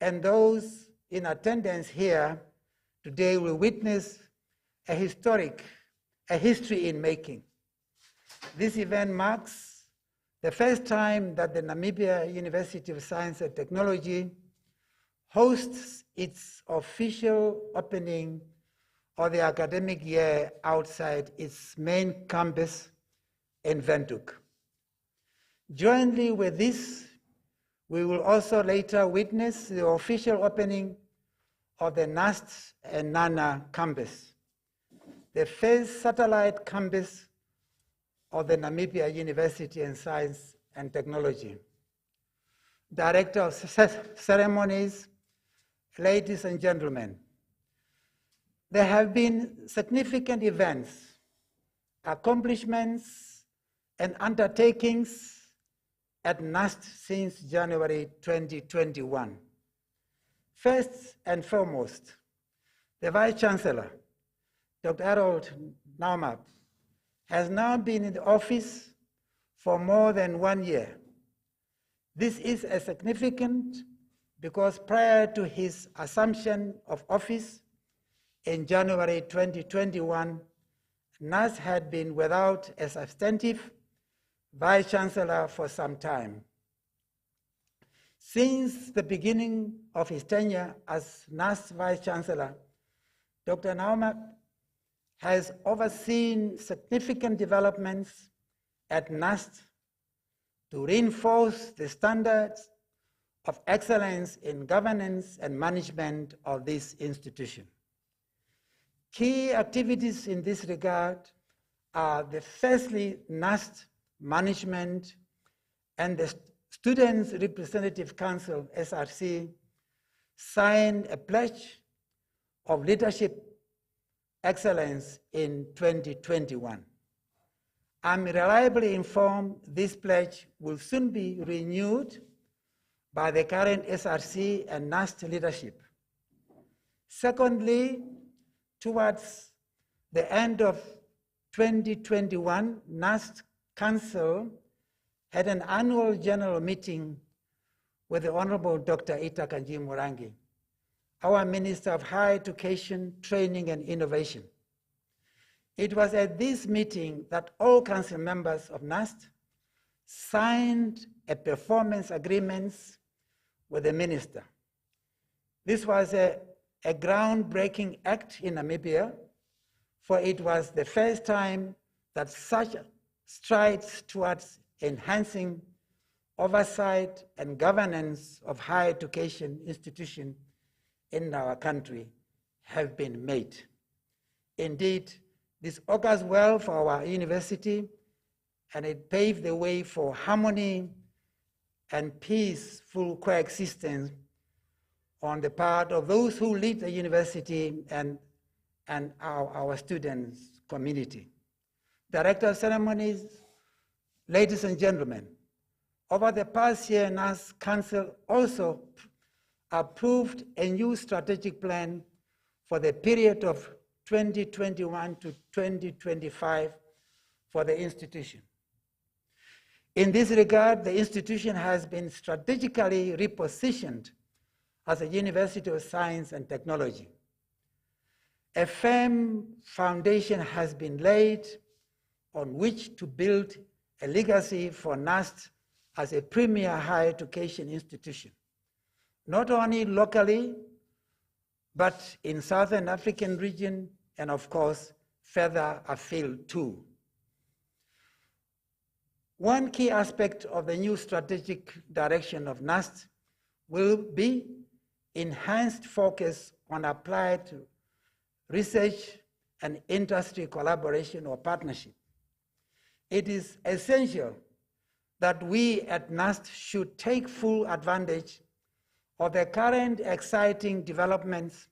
and those in attendance here today will witness a history in making. This event marks the first time that the Namibia University of Science and Technology hosts its official opening of the academic year outside its main campus in Windhoek. Jointly with this, we will also later witness the official opening of the NUST Eenhana campus, the first satellite campus of the Namibia University of Science and Technology. Director of Ceremonies, ladies and gentlemen, there have been significant events, accomplishments, and undertakings at NUST since January 2021. First and foremost, the Vice Chancellor, Dr. Harold Naumap, has now been in the office for more than 1 year. This is a significant because prior to his assumption of office in January 2021, NUST had been without a substantive Vice Chancellor for some time. Since the beginning of his tenure as NUST Vice Chancellor, Dr. Naumap has overseen significant developments at NUST to reinforce the standards of excellence in governance and management of this institution. Key activities in this regard are the firstly, NUST management and the Students' Representative Council, SRC, signed a pledge of Leadership Excellence in 2021. I'm reliably informed this pledge will soon be renewed by the current SRC and NUST leadership. Secondly, towards the end of 2021, NUST Council had an annual general meeting with the Honorable Dr. Ita Kanji-Murangi, our Minister of Higher Education, Training and Innovation. It was at this meeting that all council members of NUST signed a performance agreement with the minister. This was a groundbreaking act in Namibia, for it was the first time that such strides towards enhancing oversight and governance of higher education institutions in our country have been made. Indeed, this augurs well for our university, and it paved the way for harmony and peaceful coexistence on the part of those who lead the university and our students' community. Director of Ceremonies, ladies and gentlemen, over the past year, NUST Council also approved a new strategic plan for the period of 2021 to 2025 for the institution. In this regard, the institution has been strategically repositioned as a University of Science and Technology. A firm foundation has been laid on which to build a legacy for NUST as a premier higher education institution, not only locally, but in Southern African region, and of course, further afield too. One key aspect of the new strategic direction of NUST will be enhanced focus on applied research and industry collaboration or partnership. It is essential that we at NUST should take full advantage of the current exciting developments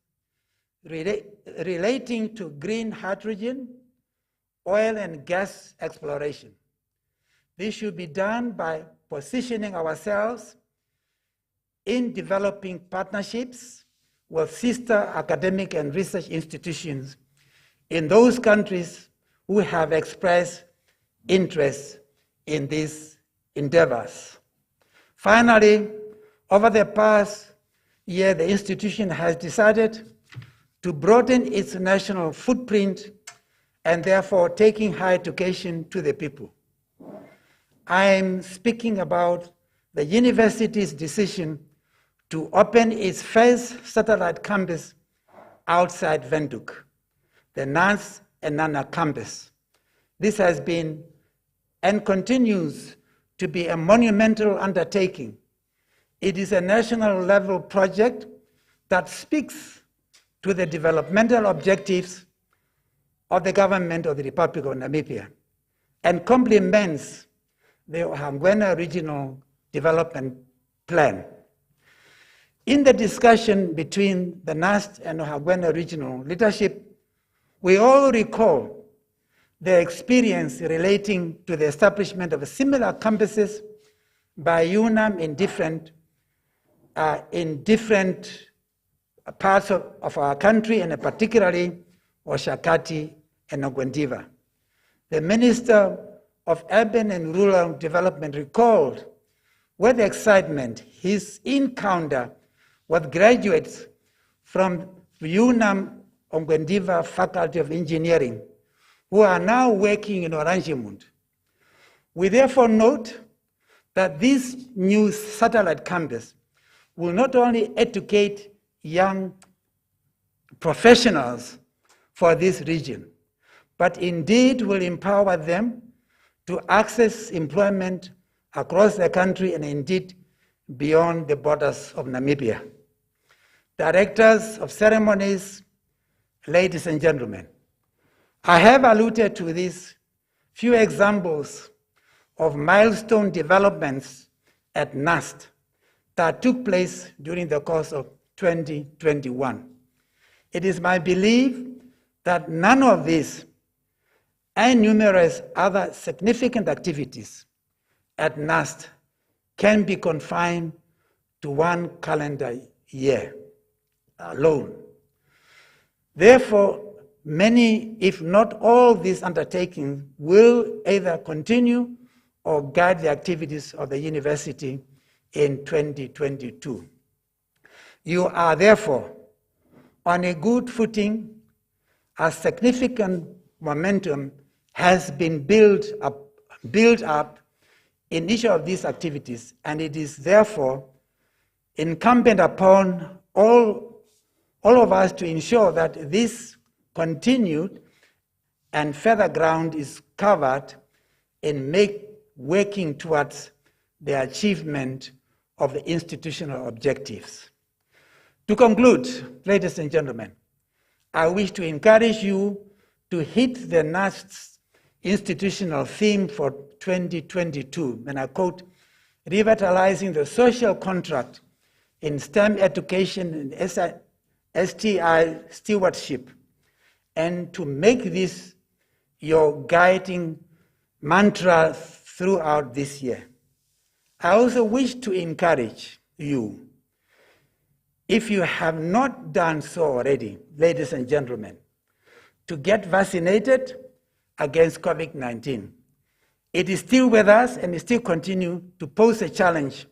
relating to green hydrogen, oil and gas exploration. This should be done by positioning ourselves in developing partnerships with sister academic and research institutions in those countries who have expressed interest in these endeavors. Finally, over the past year, the institution has decided to broaden its national footprint and therefore taking higher education to the people. I'm speaking about the university's decision to open its first satellite campus outside Windhoek, the NUST Eenhana campus. This has been and continues to be a monumental undertaking. It is a national level project that speaks to the developmental objectives of the government of the Republic of Namibia and complements the Ohangwena Regional Development Plan. In the discussion between the NUST and Ohangwena Regional leadership, we all recall the experience relating to the establishment of similar campuses by UNAM in different parts of our country, and particularly Oshakati and Ogwendiva. The Minister of Urban and Rural Development recalled with excitement his encounter with graduates from UNAM Ogwendiva Faculty of Engineering who are now working in Oranjemund. We therefore note that this new satellite campus will not only educate young professionals for this region, but indeed will empower them to access employment across the country and indeed beyond the borders of Namibia. Directors of ceremonies, ladies and gentlemen, I have alluded to these few examples of milestone developments at NUST that took place during the course of 2021. It is my belief that none of these and numerous other significant activities at NUST can be confined to one calendar year alone. Therefore, many, if not all, these undertakings will either continue or guide the activities of the university in 2022. You are therefore on a good footing as significant momentum has been built up in each of these activities, and it is therefore incumbent upon all of us to ensure that this continued and further ground is covered in working towards the achievement of the institutional objectives. To conclude, ladies and gentlemen, I wish to encourage you to hit the NUST's institutional theme for 2022, and I quote, revitalizing the social contract in STEM education and STI stewardship, and to make this your guiding mantra throughout this year. I also wish to encourage you, if you have not done so already, ladies and gentlemen, to get vaccinated against COVID-19. It is still with us and it still continues to pose a challenge,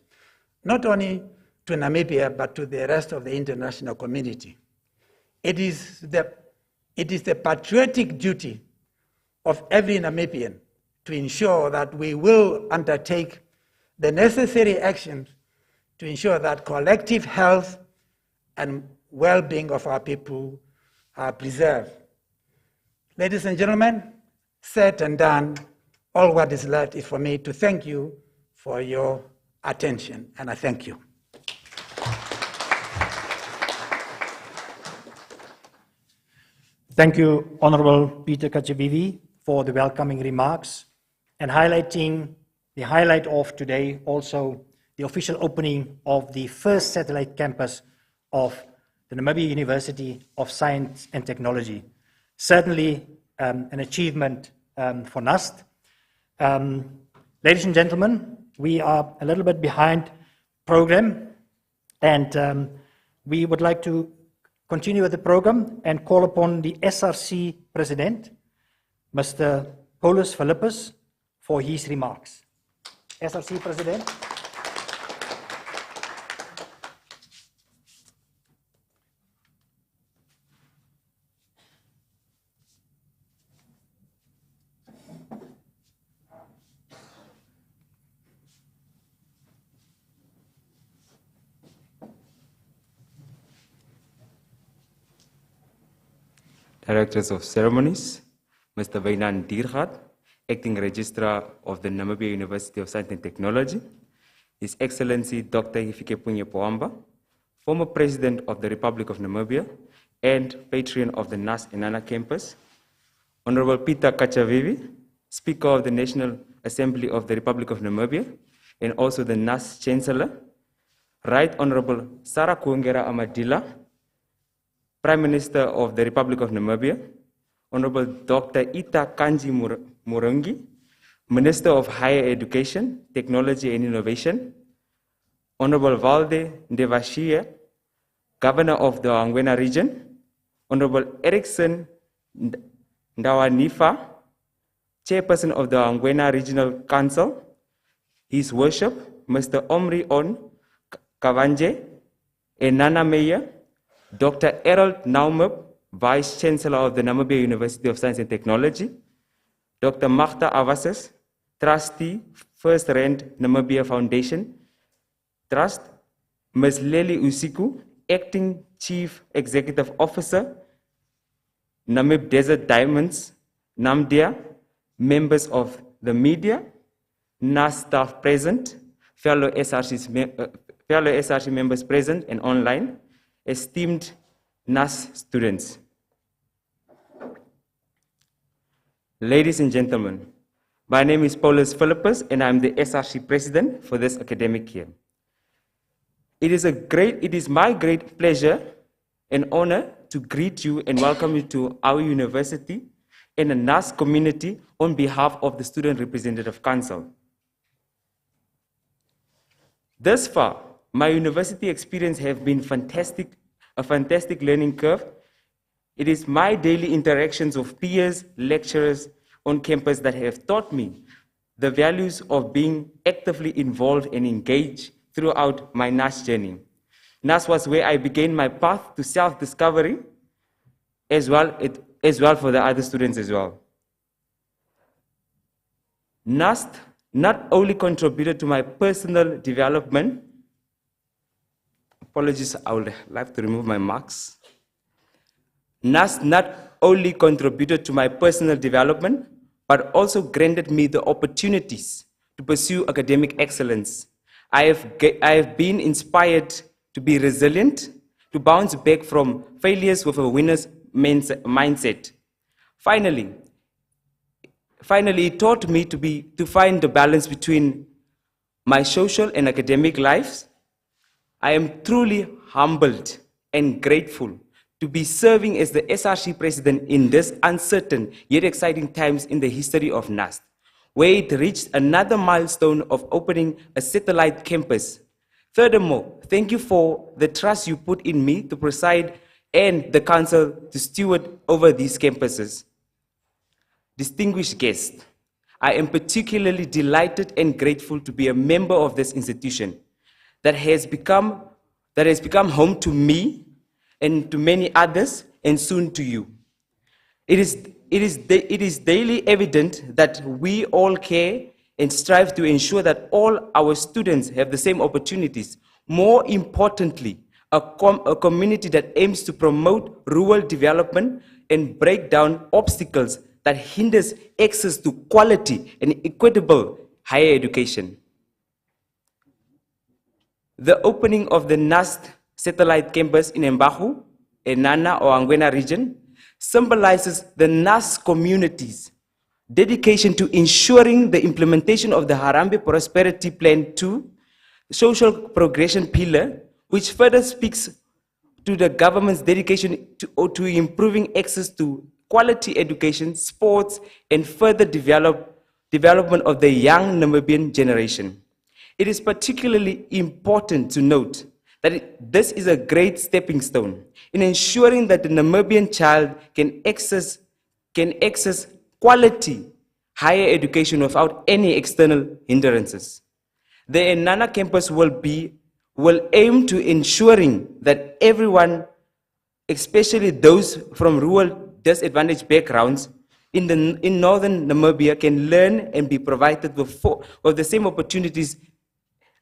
not only to Namibia, but to the rest of the international community. It is the patriotic duty of every Namibian to ensure that we will undertake the necessary actions to ensure that collective health and well-being of our people are preserved. Ladies and gentlemen, said and done, all what is left is for me to thank you for your attention, and I thank you. Thank you, Honorable Peter Kachavivi, for the welcoming remarks and highlighting the highlight of today, also the official opening of the first satellite campus of the Namibia University of Science and Technology. Certainly an achievement for NUST. Ladies and gentlemen, we are a little bit behind program, and we would like to continue with the program and call upon the SRC President, Mr. Paulus Philippus, for his remarks. SRC President. Directors of Ceremonies, Mr. Wynand Diergaard, Acting Registrar of the Namibia University of Science and Technology, His Excellency Dr. Hifikepunye Pohamba, former President of the Republic of Namibia and patron of the NUST Eenhana campus, Honorable Peter Kachavivi, Speaker of the National Assembly of the Republic of Namibia and also the NUST Chancellor, Right Honorable Sarah Kuongera Amadila, Prime Minister of the Republic of Namibia, Honorable Dr. Ita Kanji Murungi, Minister of Higher Education, Technology and Innovation, Honorable Valde Ndevashia, Governor of the Angwena region, Honorable Erickson Ndawanifa, Chairperson of the Angwena Regional Council, His Worship, Mr. Omri On Kavanje, Eenhana Mayor, Dr. Errol Naumub, Vice Chancellor of the Namibia University of Science and Technology, Dr. Magda Avases, Trustee, First Rand Namibia Foundation Trust, Ms. Leli Usiku, Acting Chief Executive Officer, Namib Desert Diamonds, NAMDIA, members of the media, NUST staff present, fellow SRC members present and online, esteemed NUST students. Ladies and gentlemen, my name is Paulus Philippus and I'm the SRC president for this academic year. It is my great pleasure and honor to greet you and welcome you to our university and the NUST community on behalf of the Student Representative Council. Thus far, my university experience has been a fantastic learning curve. It is my daily interactions with peers, lecturers on campus that have taught me the values of being actively involved and engaged throughout my NUST journey. NUST was where I began my path to self-discovery, as well for the other students as well. NUST not only contributed to my personal development, apologies, I would like to remove my marks. NUST not only contributed to my personal development, but also granted me the opportunities to pursue academic excellence. I have been inspired to be resilient, to bounce back from failures with a winner's mindset. Finally, it taught me to find the balance between my social and academic lives. I am truly humbled and grateful to be serving as the SRC president in this uncertain yet exciting times in the history of NUST, where it reached another milestone of opening a satellite campus. Furthermore, thank you for the trust you put in me to preside and the council to steward over these campuses. Distinguished guests, I am particularly delighted and grateful to be a member of this institution that has become home to me and to many others, and soon to you. It is daily evident that we all care and strive to ensure that all our students have the same opportunities. More importantly, a community that aims to promote rural development and break down obstacles that hinders access to quality and equitable higher education. The opening of the NUST satellite campus in Mbahu, Eenhana or Angwena region symbolizes the NUST community's dedication to ensuring the implementation of the Harambee Prosperity Plan 2 social progression pillar, which further speaks to the government's dedication to improving access to quality education, sports, and further development of the young Namibian generation. It is particularly important to note that this is a great stepping stone in ensuring that the Namibian child can access quality higher education without any external hindrances. The Eenhana campus will aim to ensuring that everyone, especially those from rural disadvantaged backgrounds in northern Namibia, can learn and be provided with the same opportunities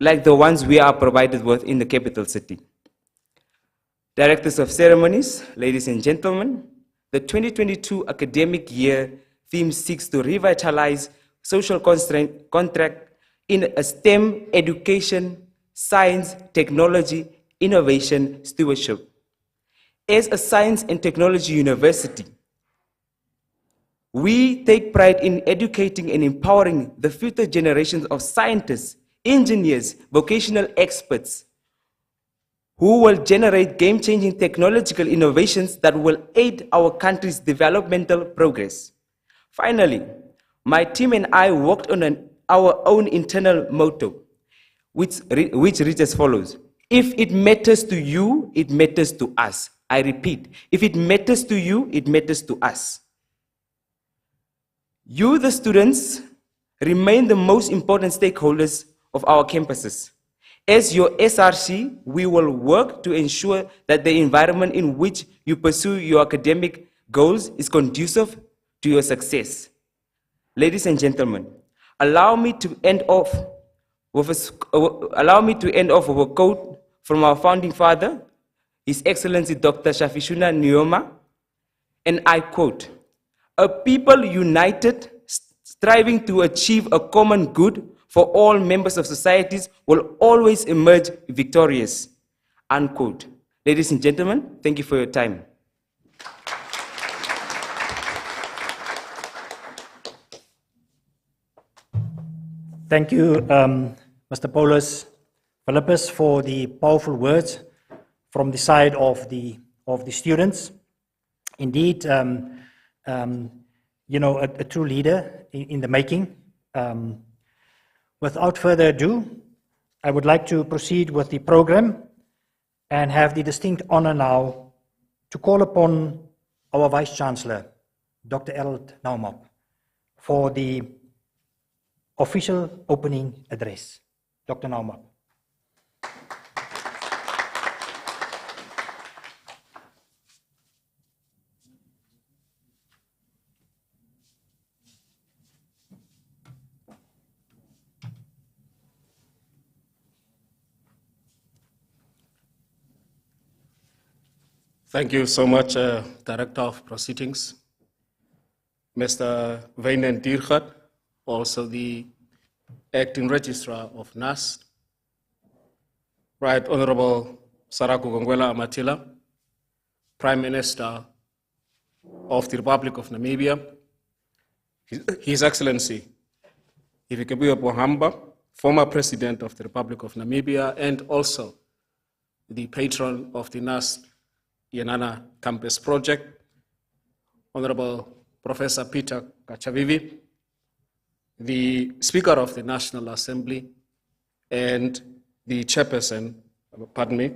like the ones we are provided with in the capital city. Directors of ceremonies, ladies and gentlemen, the 2022 academic year theme seeks to revitalize social contract in a STEM education, science, technology, innovation, stewardship. As a science and technology university, we take pride in educating and empowering the future generations of scientists, engineers, vocational experts who will generate game-changing technological innovations that will aid our country's developmental progress. Finally, my team and I worked on our own internal motto, which reads as follows: if it matters to you, it matters to us. I repeat, if it matters to you, it matters to us. You, the students, remain the most important stakeholders of our campuses. As your SRC, we will work to ensure that the environment in which you pursue your academic goals is conducive to your success. Ladies and gentlemen, allow me to end off with a quote from our founding father, His Excellency Dr. Shafishuna Nyoma, and I quote, "A people united, striving to achieve a common good for all members of societies will always emerge victorious," unquote. Ladies and gentlemen, thank you for your time. Thank you, Mr. Paulus Philippus, for the powerful words from the side of the of the students. Indeed, you know, a true leader in the making. Without further ado, I would like to proceed with the program and have the distinct honor now to call upon our Vice Chancellor, Dr. Harold Naumap, for the official opening address. Dr. Naumap. Thank you so much, Director of Proceedings, Mr. Wynand Diergaard, also the Acting Registrar of NUST, Right Honorable Saraku Gongwela Amatila, Prime Minister of the Republic of Namibia, His Excellency Hifike Pohamba, former President of the Republic of Namibia, and also the patron of the NUST Eenhana Campus Project, Honorable Professor Peter Kachavivi, the Speaker of the National Assembly, and the Chairperson, pardon me,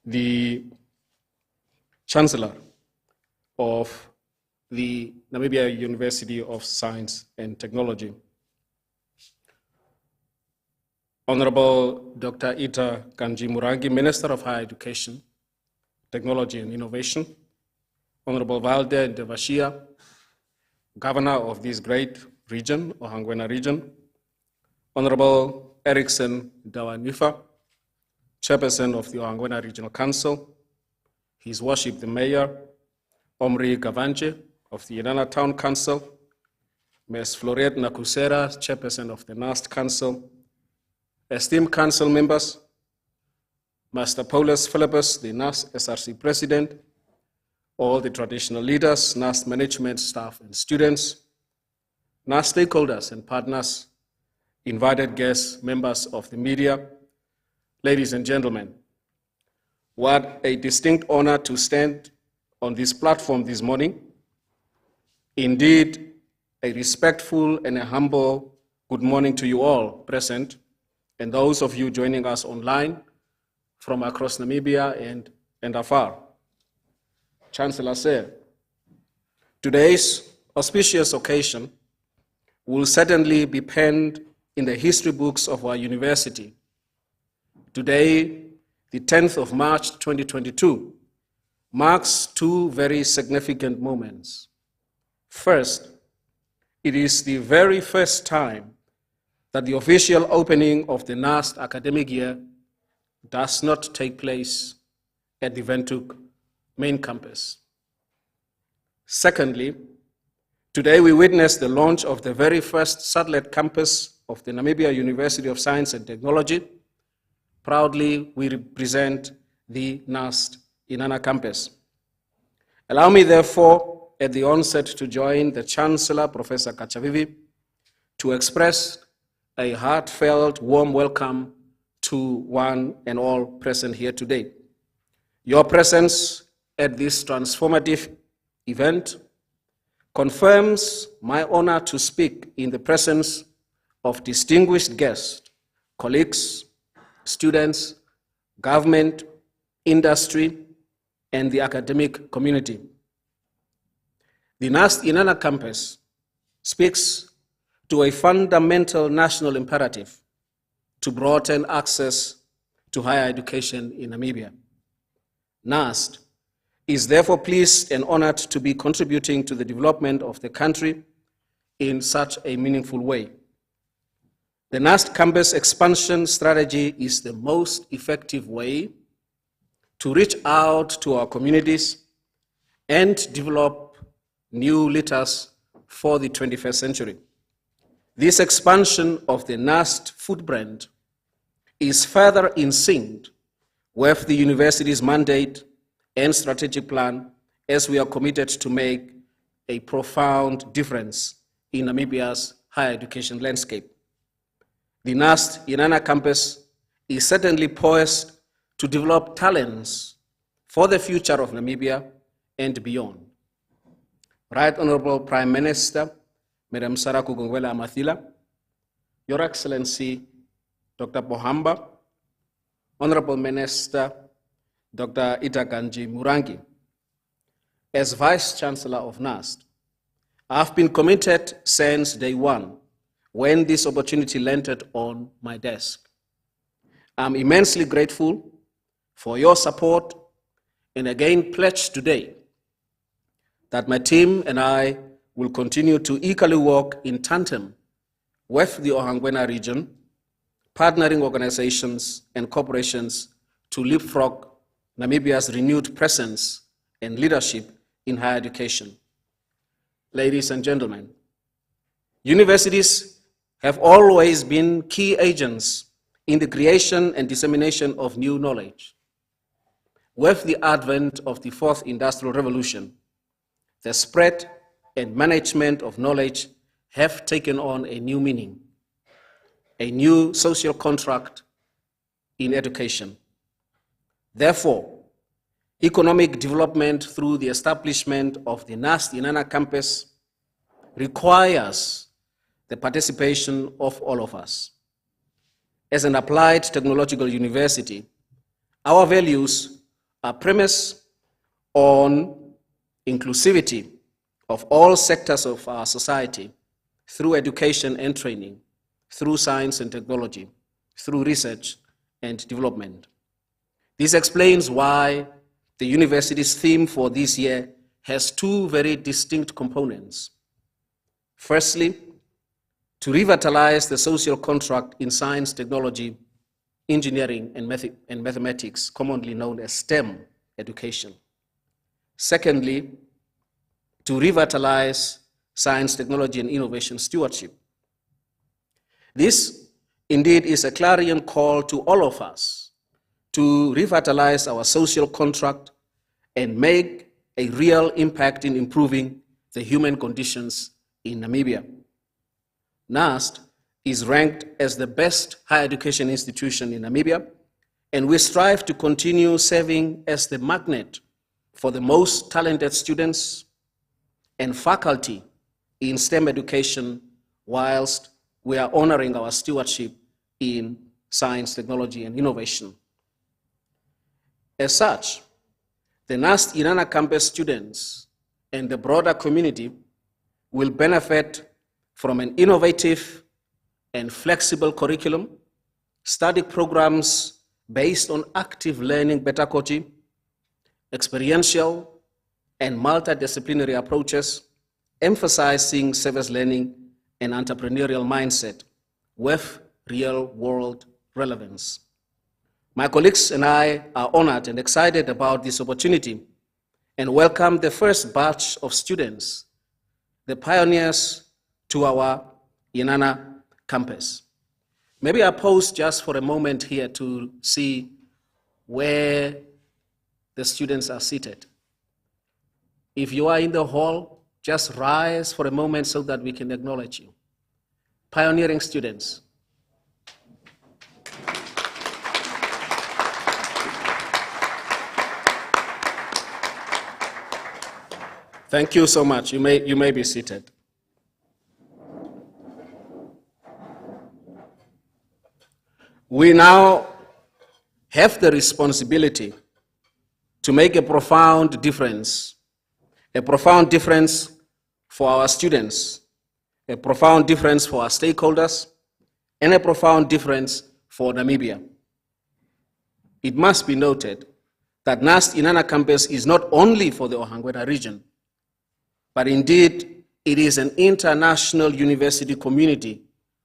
the Chancellor of the Namibia University of Science and Technology, Honorable Dr. Ita Kanji Murangi, Minister of Higher Education, Technology and Innovation, Honorable Valde Devashia, Governor of this great region, Ohangwena region, Honorable Erickson Dawanifa, Chairperson of the Ohangwena Regional Council, His Worship the Mayor, Omri Gavanje of the Eenhana Town Council, Ms. Florette Nakusera, Chairperson of the NUST Council, esteemed council members, Master Paulus Philippus, the NUST SRC President, all the traditional leaders, NUST management staff and students, NUST stakeholders and partners, invited guests, members of the media, ladies and gentlemen, what a distinct honor to stand on this platform this morning. Indeed, a respectful and a humble good morning to you all present, and those of you joining us online from across Namibia and afar. Chancellor said, today's auspicious occasion will certainly be penned in the history books of our university. Today, the 10th of March 2022, marks two very significant moments. First, it is the very first time that the official opening of the NUST academic year does not take place at the Windhoek main campus. Secondly, today we witness the launch of the very first satellite campus of the Namibia University of Science and Technology. Proudly, we represent the NUST Eenhana campus. Allow me, therefore, at the onset to join the Chancellor, Professor Kachavivi, to express a heartfelt, warm welcome to one and all present here today. Your presence at this transformative event confirms my honor to speak in the presence of distinguished guests, colleagues, students, government, industry, and the academic community. The NUST Eenhana campus speaks to a fundamental national imperative to broaden access to higher education in Namibia. NUST is therefore pleased and honored to be contributing to the development of the country in such a meaningful way. The NUST campus expansion strategy is the most effective way to reach out to our communities and develop new leaders for the 21st century. This expansion of the NUST footprint is further in sync with the university's mandate and strategic plan, as we are committed to make a profound difference in Namibia's higher education landscape. The NUST Eenhana campus is certainly poised to develop talents for the future of Namibia and beyond. Right Honorable Prime Minister, Madam Saraku Gongwela Amathila, Your Excellency, Dr. Pohamba, Honorable Minister, Dr. Itakanji Murangi, as Vice Chancellor of NUST, I've been committed since day one when this opportunity landed on my desk. I'm immensely grateful for your support and again pledge today that my team and I will continue to equally work in tandem with the Ohangwena region, partnering organizations and corporations to leapfrog Namibia's renewed presence and leadership in higher education. Ladies and gentlemen, universities have always been key agents in the creation and dissemination of new knowledge. With the advent of the Fourth Industrial Revolution, the spread and management of knowledge have taken on a new meaning, a new social contract in education. Therefore, economic development through the establishment of the NUST Eenhana campus requires the participation of all of us. As an applied technological university, our values are premised on inclusivity of all sectors of our society through education and training, through science and technology, through research and development. This explains why the university's theme for this year has two very distinct components. Firstly, to revitalize the social contract in science, technology, engineering, and mathematics, commonly known as STEM education. Secondly, to revitalize science, technology, and innovation stewardship. This indeed is a clarion call to all of us to revitalize our social contract and make a real impact in improving the human conditions in Namibia. NUST is ranked as the best higher education institution in Namibia, and we strive to continue serving as the magnet for the most talented students and faculty in STEM education, whilst we are honoring our stewardship in science, technology, and innovation. As such, the NUST Eenhana campus students and the broader community will benefit from an innovative and flexible curriculum, study programs based on active learning pedagogy, experiential and multidisciplinary approaches, emphasizing service learning and entrepreneurial mindset with real-world relevance. My colleagues and I are honored and excited about this opportunity and welcome the first batch of students, the pioneers, to our Eenhana campus. Maybe I pause just for a moment here to see where the students are seated. If you are in the hall, just rise for a moment so that we can acknowledge you. Pioneering students. Thank you so much. You may be seated. We now have the responsibility to make a profound difference for our students, a profound difference for our stakeholders, and a profound difference for Namibia. It must be noted that NUST Eenhana campus is not only for the Ohangwena region, but indeed it is an international university community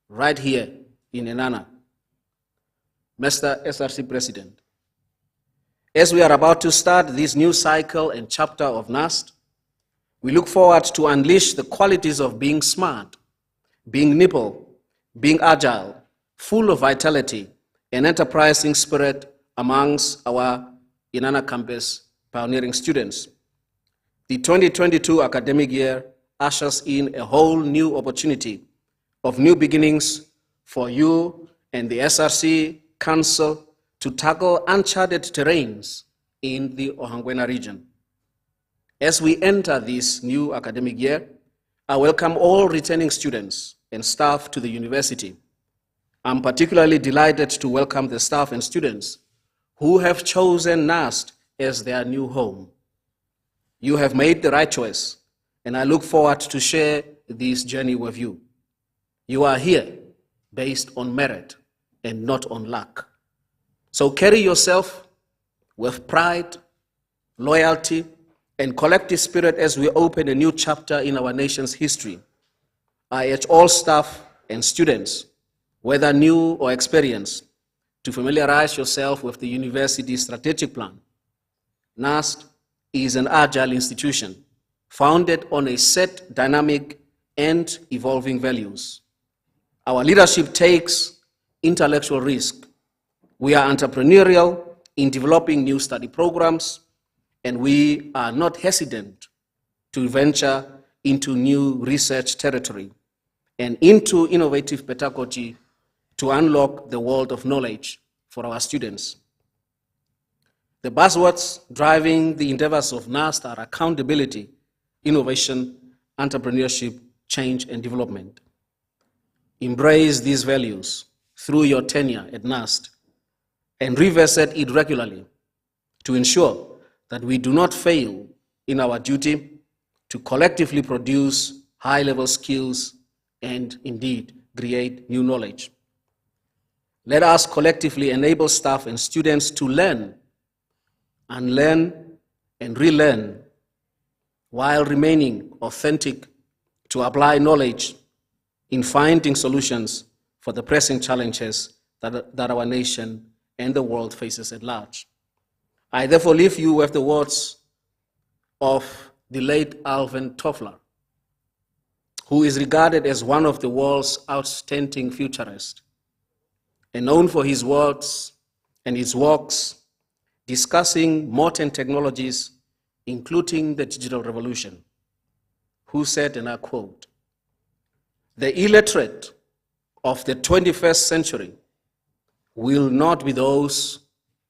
right here in Eenhana. Mr. SRC President, as we are about to start this new cycle and chapter of NUST, we look forward to unleash the qualities of being smart, being nimble, being agile, full of vitality and enterprising spirit amongst our Eenhana campus pioneering students. The 2022 academic year ushers in a whole new opportunity of new beginnings for you and the SRC Council to tackle uncharted terrains in the Ohangwena region. As we enter this new academic year, I welcome all returning students and staff to the university. I'm particularly delighted to welcome the staff and students who have chosen NUST as their new home. You have made the right choice, and I look forward to share this journey with you. You are here based on merit and not on luck. So carry yourself with pride, loyalty, and collective spirit as we open a new chapter in our nation's history. I urge all staff and students, whether new or experienced, to familiarize yourself with the university's strategic plan. NUST is an agile institution founded on a set, dynamic, and evolving values. Our leadership takes intellectual risk. We are entrepreneurial in developing new study programs, and we are not hesitant to venture into new research territory and into innovative pedagogy to unlock the world of knowledge for our students. The buzzwords driving the endeavors of NUST are accountability, innovation, entrepreneurship, change, and development. Embrace these values through your tenure at NUST and revisit it regularly to ensure that we do not fail in our duty to collectively produce high-level skills and indeed create new knowledge. Let us collectively enable staff and students to learn, unlearn, and relearn while remaining authentic to apply knowledge in finding solutions for the pressing challenges that our nation and the world faces at large. I therefore leave you with the words of the late Alvin Toffler, who is regarded as one of the world's outstanding futurists, and known for his words and his works discussing modern technologies, including the digital revolution, who said, and I quote, "The illiterate of the 21st century will not be those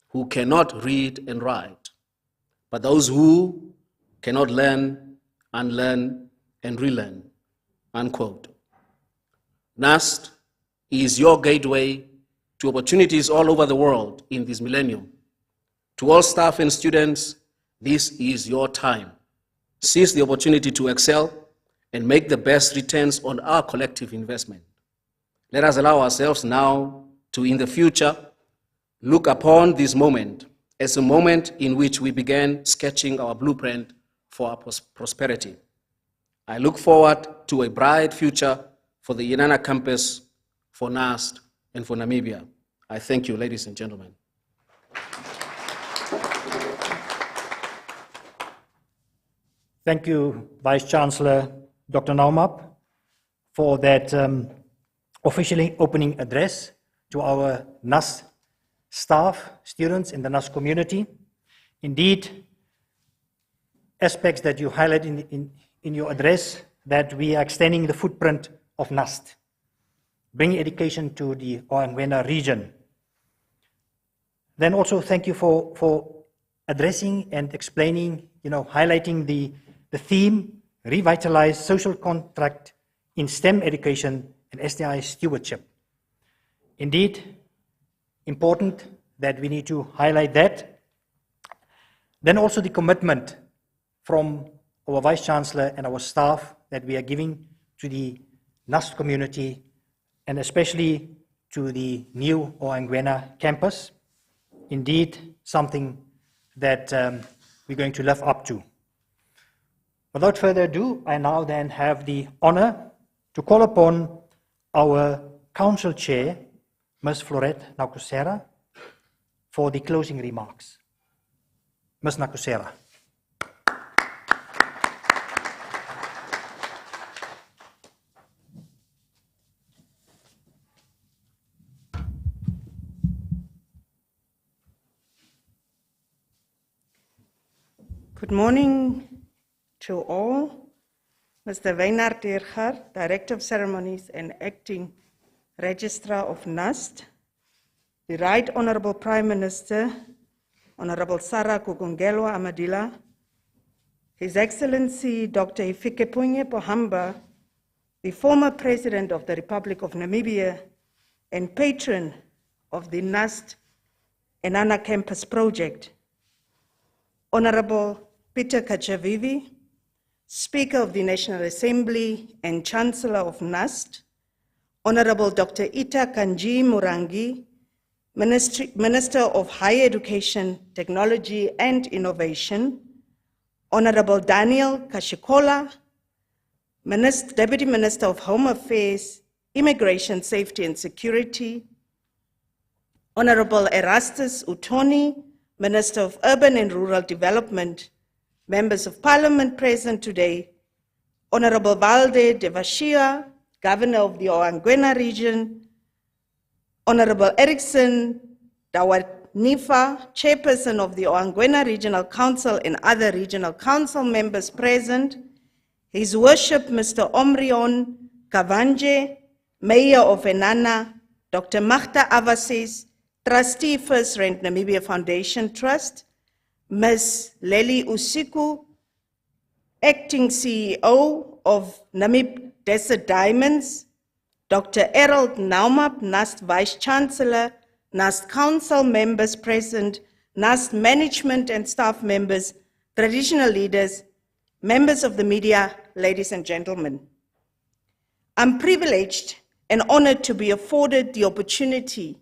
who cannot read and write, but those who cannot learn, unlearn, and relearn," unquote. NUST is your gateway to opportunities all over the world in this millennium. To all staff and students, this is your time. Seize the opportunity to excel and make the best returns on our collective investment. Let us allow ourselves now to, in the future, look upon this moment as a moment in which we began sketching our blueprint for our prosperity. I look forward to a bright future for the Eenhana campus, for NUST, and for Namibia. I thank you, ladies and gentlemen. Thank you, Vice Chancellor Dr. Naumap, for that officially opening address to our NUST staff, students, and the NUST community. Indeed, aspects that you highlight in your address, that we are extending the footprint of NUST, bringing education to the Ohangwena region. Then also thank you for addressing and explaining, highlighting the theme, revitalize social contract in STEM education and STI stewardship. Indeed, important that we need to highlight that. Then also the commitment from our Vice Chancellor and our staff that we are giving to the NUST community, and especially to the new Ohangwena campus. Indeed, something that we're going to live up to. Without further ado, I now then have the honor to call upon our Council Chair, Ms. Florette Nakusera, for the closing remarks. Ms. Nakusera. Good morning to all. Mr. Wynand Diergaard, Director of Ceremonies and Acting Registrar of NUST, the Right Honourable Prime Minister, Honorable Sarah Kukungelwa Amadila, His Excellency Dr. Hifikepunye Pohamba, the former President of the Republic of Namibia and patron of the NUST Eenhana Campus Project, Honorable Peter Kachavivi, Speaker of the National Assembly and Chancellor of NUST, Honorable Dr. Ita Kanji Murangi, Minister of Higher Education, Technology and Innovation, Honorable Daniel Kashikola, Deputy Minister of Home Affairs, Immigration, Safety and Security, Honorable Erastus Utoni, Minister of Urban and Rural Development, Members of Parliament present today, Honorable Valde Devashia, Governor of the Oangwena region, Honorable Erickson Dawanifa, Chairperson of the Oangwena Regional Council and other regional council members present, His Worship Mr. Omrion Kavanje, Mayor of Eenhana, Dr. Magda Avasis, Trustee First Rand Namibia Foundation Trust, Ms. Leli Usiku, Acting CEO of Namib Desert Diamonds, Dr. Errol Naumap, NUST Vice Chancellor, NUST Council members present, NUST management and staff members, traditional leaders, members of the media, ladies and gentlemen. I'm privileged and honored to be afforded the opportunity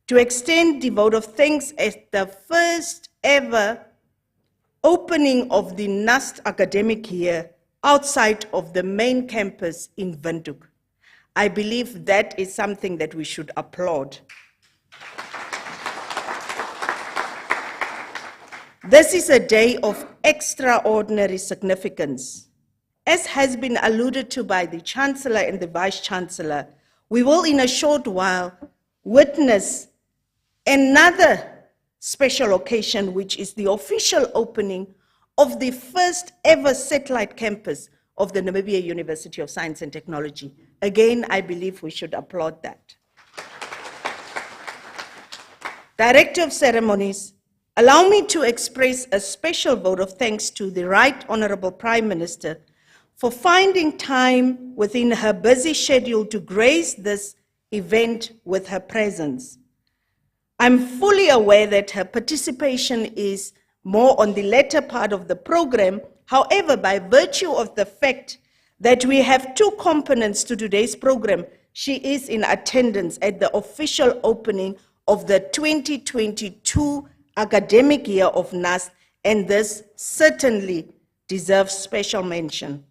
to extend the vote of thanks at the first ever opening of the NUST academic year outside of the main campus in Windhoek. I believe that is something that we should applaud. This is a day of extraordinary significance. As has been alluded to by the Chancellor and the Vice Chancellor, we will in a short while witness another special occasion, which is the official opening of the first ever satellite campus of the Namibia University of Science and Technology. Again, I believe we should applaud that. Director of Ceremonies, allow me to express a special vote of thanks to the Right Honorable Prime Minister for finding time within her busy schedule to grace this event with her presence. I'm fully aware that her participation is more on the latter part of the program. However, by virtue of the fact that we have two components to today's program, she is in attendance at the official opening of the 2022 academic year of NUST, and this certainly deserves special mention.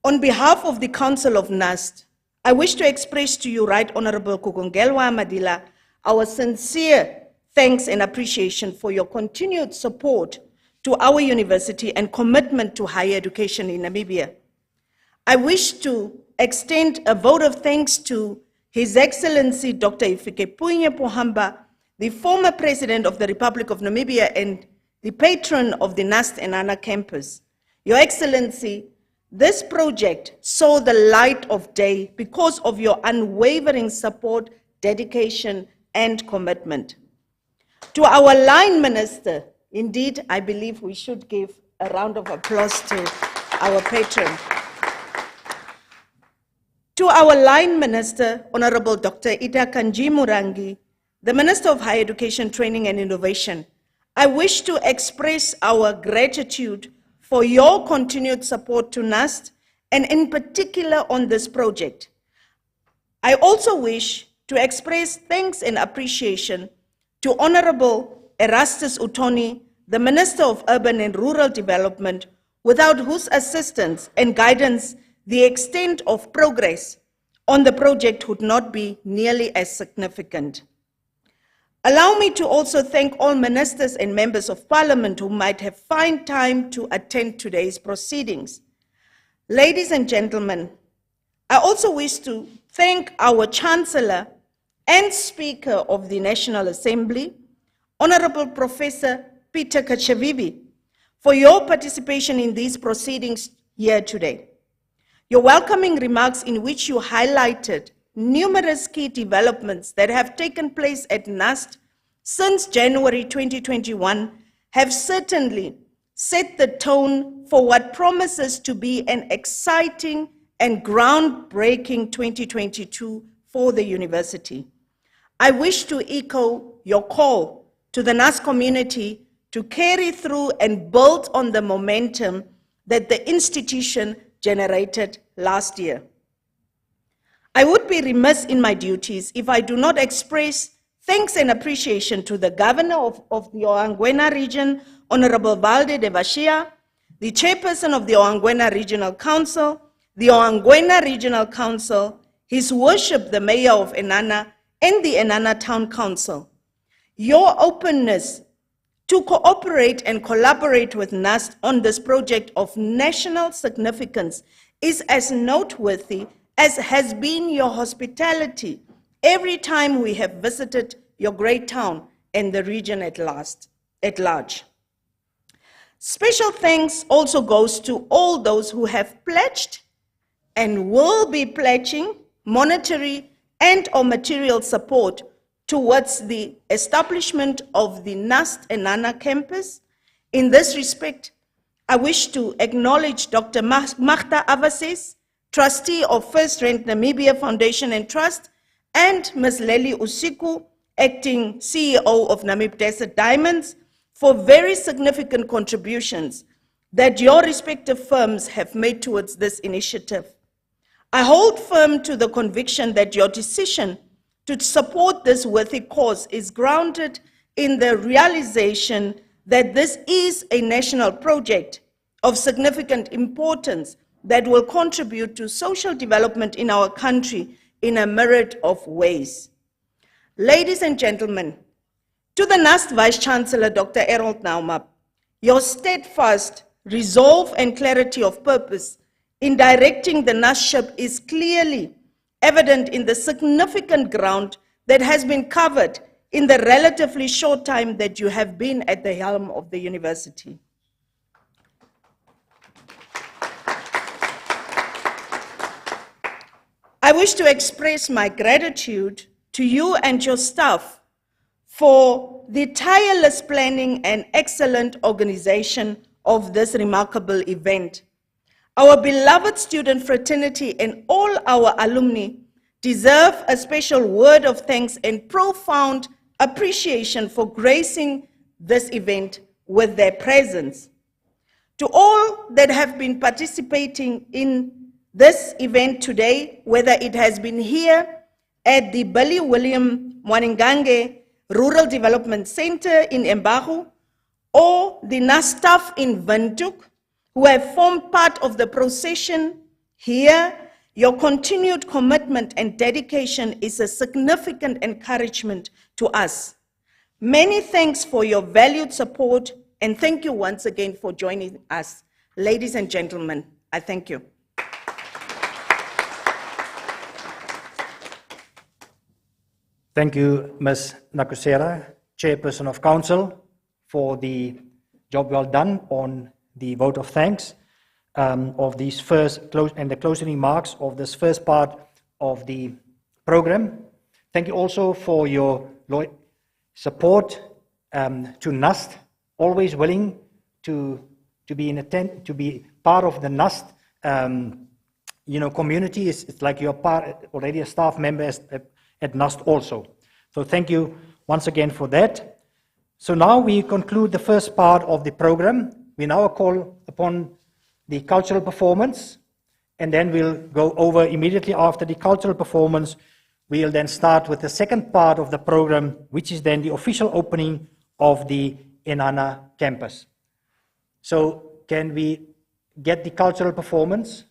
On behalf of the Council of NUST, I wish to express to you, Right Honorable Kukungelwa Amadila, our sincere thanks and appreciation for your continued support to our university and commitment to higher education in Namibia. I wish to extend a vote of thanks to His Excellency Dr. Hifikepunye Pohamba, the former President of the Republic of Namibia and the patron of the NUST Eenhana campus. Your Excellency, this project saw the light of day because of your unwavering support, dedication, and commitment. To our line minister, indeed, I believe we should give a round of applause to our patron. To our line minister, Honorable Dr. Ita Kanji Murangi, the Minister of Higher Education, Training and Innovation, I wish to express our gratitude for your continued support to NUST, and in particular on this project. I also wish to express thanks and appreciation to Honorable Erastus Utoni, the Minister of Urban and Rural Development, without whose assistance and guidance the extent of progress on the project would not be nearly as significant. Allow me to also thank all ministers and members of Parliament who might have found time to attend today's proceedings. Ladies and gentlemen, I also wish to thank our Chancellor and Speaker of the National Assembly, Honorable Professor Peter Kachavivi, for your participation in these proceedings here today. Your welcoming remarks, in which you highlighted numerous key developments that have taken place at NUST since January 2021 have certainly set the tone for what promises to be an exciting and groundbreaking 2022 for the university. I wish to echo your call to the NUST community to carry through and build on the momentum that the institution generated last year. I would be remiss in my duties if I do not express thanks and appreciation to the Governor of the Oangwena region, Honorable Valde de Vashia, the Chairperson of the Oangwena Regional Council, the Oangwena Regional Council, His Worship the Mayor of Eenhana, and the Eenhana Town Council. Your openness to cooperate and collaborate with NUST on this project of national significance is as noteworthy as has been your hospitality every time we have visited your great town and the region at large. Special thanks also goes to all those who have pledged and will be pledging monetary and or material support towards the establishment of the NUST Eenhana campus. In this respect, I wish to acknowledge Dr. Magda Avases, trustee of First Rent Namibia Foundation and Trust, and Ms. Leli Usiku, acting CEO of Namib Desert Diamonds, for very significant contributions that your respective firms have made towards this initiative. I hold firm to the conviction that your decision to support this worthy cause is grounded in the realization that this is a national project of significant importance that will contribute to social development in our country in a myriad of ways. Ladies and gentlemen, to the NUST Vice-Chancellor, Dr. Errol Naumap, your steadfast resolve and clarity of purpose in directing the NUST ship is clearly evident in the significant ground that has been covered in the relatively short time that you have been at the helm of the university. I wish to express my gratitude to you and your staff for the tireless planning and excellent organization of this remarkable event. Our beloved student fraternity and all our alumni deserve a special word of thanks and profound appreciation for gracing this event with their presence. To all that have been participating in this event today, whether it has been here at the Billy William Mwanengange Rural Development Center in Embahu, or the NUST staff in Windhoek, who have formed part of the procession here, your continued commitment and dedication is a significant encouragement to us. Many thanks for your valued support, and thank you once again for joining us. Ladies and gentlemen, I thank you. Thank you, Ms. Nakusera, Chairperson of Council, for the job well done on the vote of thanks of these and the closing remarks of this first part of the program. Thank you also for your support to NUST, always willing to be part of the NUST community. It's like you're already a staff member at NUST also. So thank you once again for that. So now we conclude the first part of the program. We now call upon the cultural performance, and then we'll go over immediately after the cultural performance. We'll then start with the second part of the program, which is then the official opening of the Eenhana campus. So can we get the cultural performance?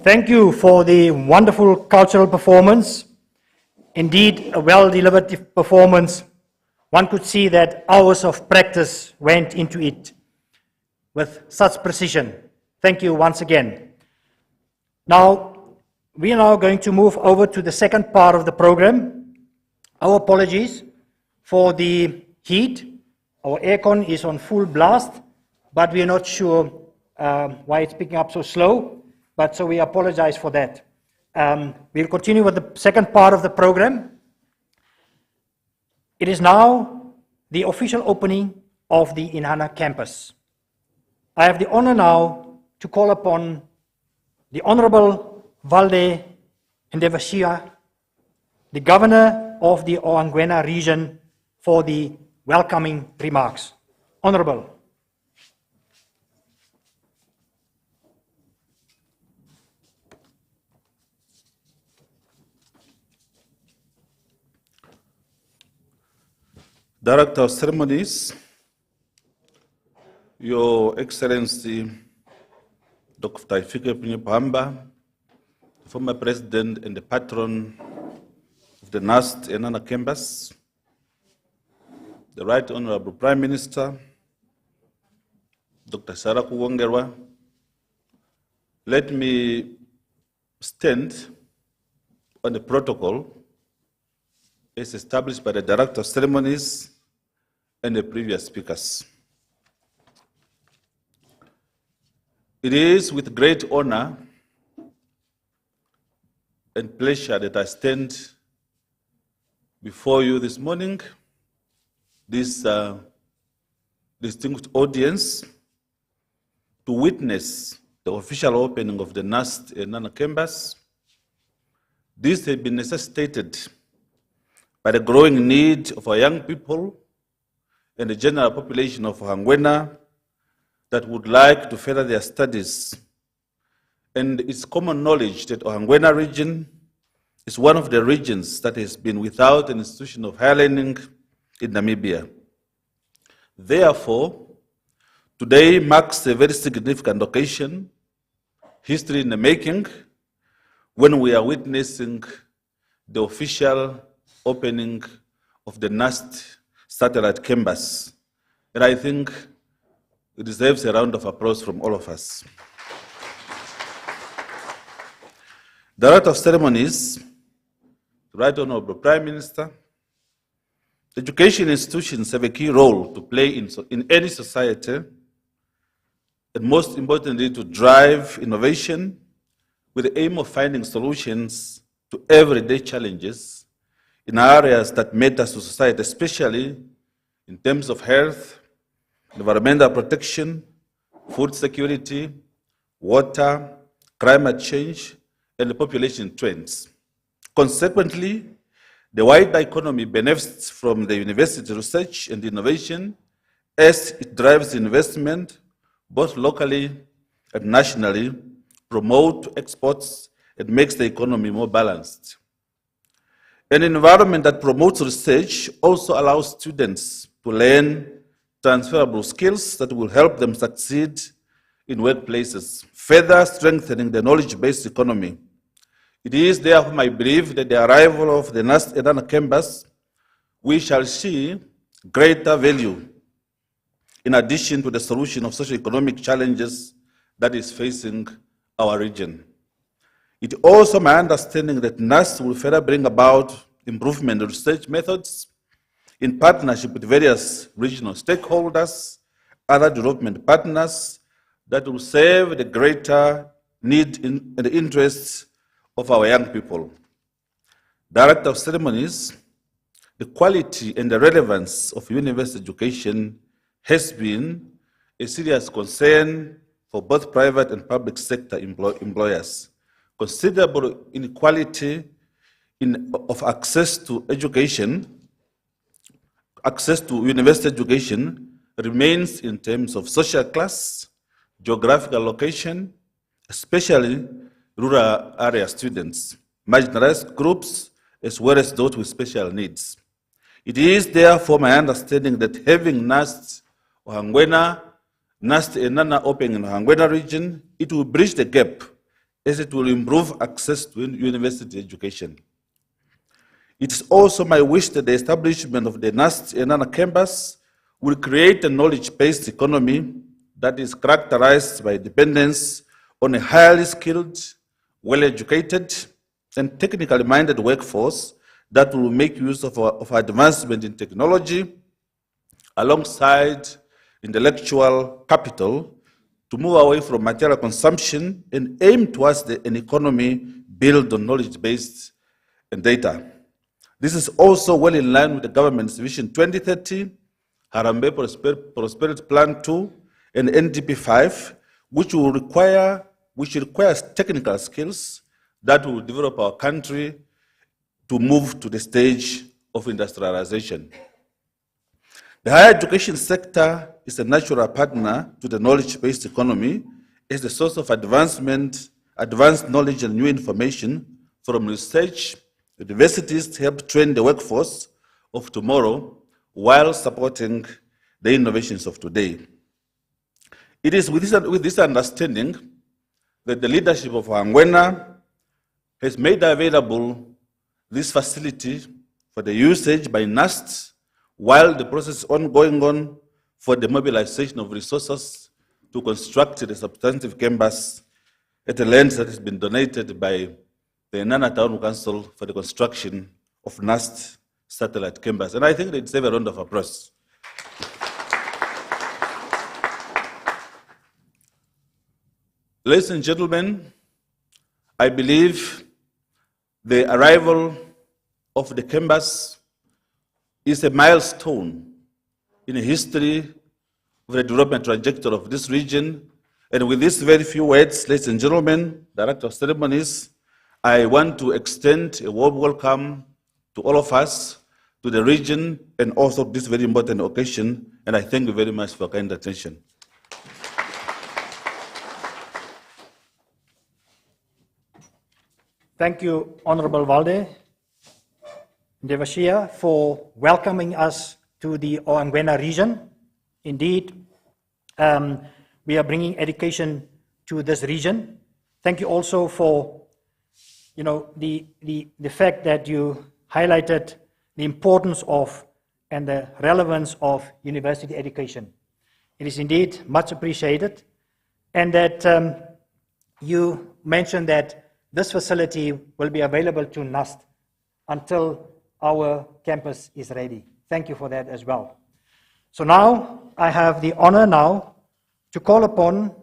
Thank you for the wonderful cultural performance. Indeed, a well-delivered performance. One could see that hours of practice went into it with such precision. Thank you once again. Now, we are now going to move over to the second part of the program. Our apologies for the heat. Our aircon is on full blast, but we are not sure why it's picking up so slow, but so we apologize for that. We'll continue with the second part of the program. It is now the official opening of the Eenhana campus. I have the honor now to call upon the Honorable Valde Ndevashia, the Governor of the Oangwena region, for the welcoming remarks. Honorable. Director of Ceremonies, Your Excellency Dr. Ifike Punye, the former President and the patron of the NUST Eenhana campus, the Right Honorable Prime Minister, Dr. Saraku Wongerwa, let me stand on the protocol as established by the Director of Ceremonies and the previous speakers. It is with great honor and pleasure that I stand before you this morning, this distinguished audience, to witness the official opening of the NUST Eenhana campus. This has been necessitated by the growing need of our young people and the general population of Oangwena that would like to further their studies. And it's common knowledge that Oangwena region is one of the regions that has been without an institution of higher learning in Namibia. Therefore, today marks a very significant occasion, history in the making, when we are witnessing the official opening of the NUST satellite campus. And I think it deserves a round of applause from all of us. The Director of Ceremonies, the Right Honorable Prime Minister, education institutions have a key role to play in any society, and most importantly, to drive innovation with the aim of finding solutions to everyday challenges in areas that matter to society, especially in terms of health, environmental protection, food security, water, climate change, and the population trends. Consequently, the wider economy benefits from the university research and innovation as it drives investment both locally and nationally, promote exports, and makes the economy more balanced. An environment that promotes research also allows students to learn transferable skills that will help them succeed in workplaces, further strengthening the knowledge-based economy. It is therefore my belief that the arrival of the NUST Eenhana campus, we shall see greater value in addition to the solution of socio-economic challenges that is facing our region. It is also my understanding that NUST will further bring about improvement in research methods in partnership with various regional stakeholders, other development partners that will serve the greater need and the interests of our young people. Director of Ceremonies, the quality and the relevance of university education has been a serious concern for both private and public sector employers. Considerable inequality of access to education, access to university education remains in terms of social class, geographical location, especially rural area students, marginalized groups, as well as those with special needs. It is therefore my understanding that having NUST Oangwena, NUST Eenhana opening in Oangwena region, it will bridge the gap as it will improve access to university education. It is also my wish that the establishment of the NUST Eenhana campus will create a knowledge-based economy that is characterized by dependence on a highly skilled, well-educated, and technically minded workforce that will make use of advancement in technology alongside intellectual capital to move away from material consumption and aim towards an economy built on knowledge-based and data. This is also well in line with the government's Vision 2030, Harambee Prosperity Plan 2, and NDP 5, which requires technical skills that will develop our country to move to the stage of industrialization. The higher education sector is a natural partner to the knowledge-based economy as the source of advanced knowledge and new information from research. Universities help train the workforce of tomorrow while supporting the innovations of today. It is with this understanding that the leadership of Eenhana has made available this facility for the usage by NUST while the process is ongoing for the mobilization of resources to construct a substantive campus at a land that has been donated by the Eenhana Town Council for the construction of NUST satellite campus. And I think they deserve a round of applause. Ladies and gentlemen, I believe the arrival of the campus is a milestone in the history of the development trajectory of this region. And with these very few words, ladies and gentlemen, Director of Ceremonies, I want to extend a warm welcome to all of us, to the region, and also this very important occasion. And I thank you very much for your kind attention. Thank you, Honorable Valde Devashia, for welcoming us to the Eenhana region. Indeed, we are bringing education to this region. Thank you also for, the fact that you highlighted the importance of and the relevance of university education. It is indeed much appreciated, and that you mentioned that this facility will be available to NUST until our campus is ready. Thank you for that as well. So now, I have the honor now to call upon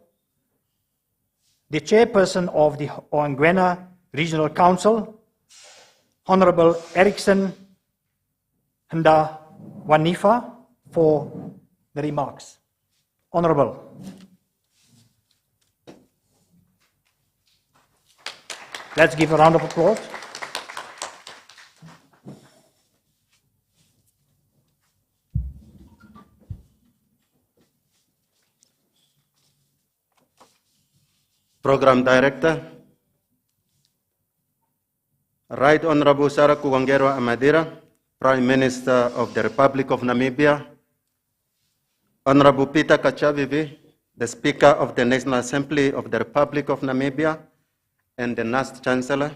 the chairperson of the Eenhana Regional Council, Honorable Erickson Handa Wanifa, for the remarks. Honorable. Let's give a round of applause. Program Director, Right Honorable Sarah Kuwangero Amadira, Prime Minister of the Republic of Namibia, Honorable Peter Kachavivi, the Speaker of the National Assembly of the Republic of Namibia, and the NUST Chancellor,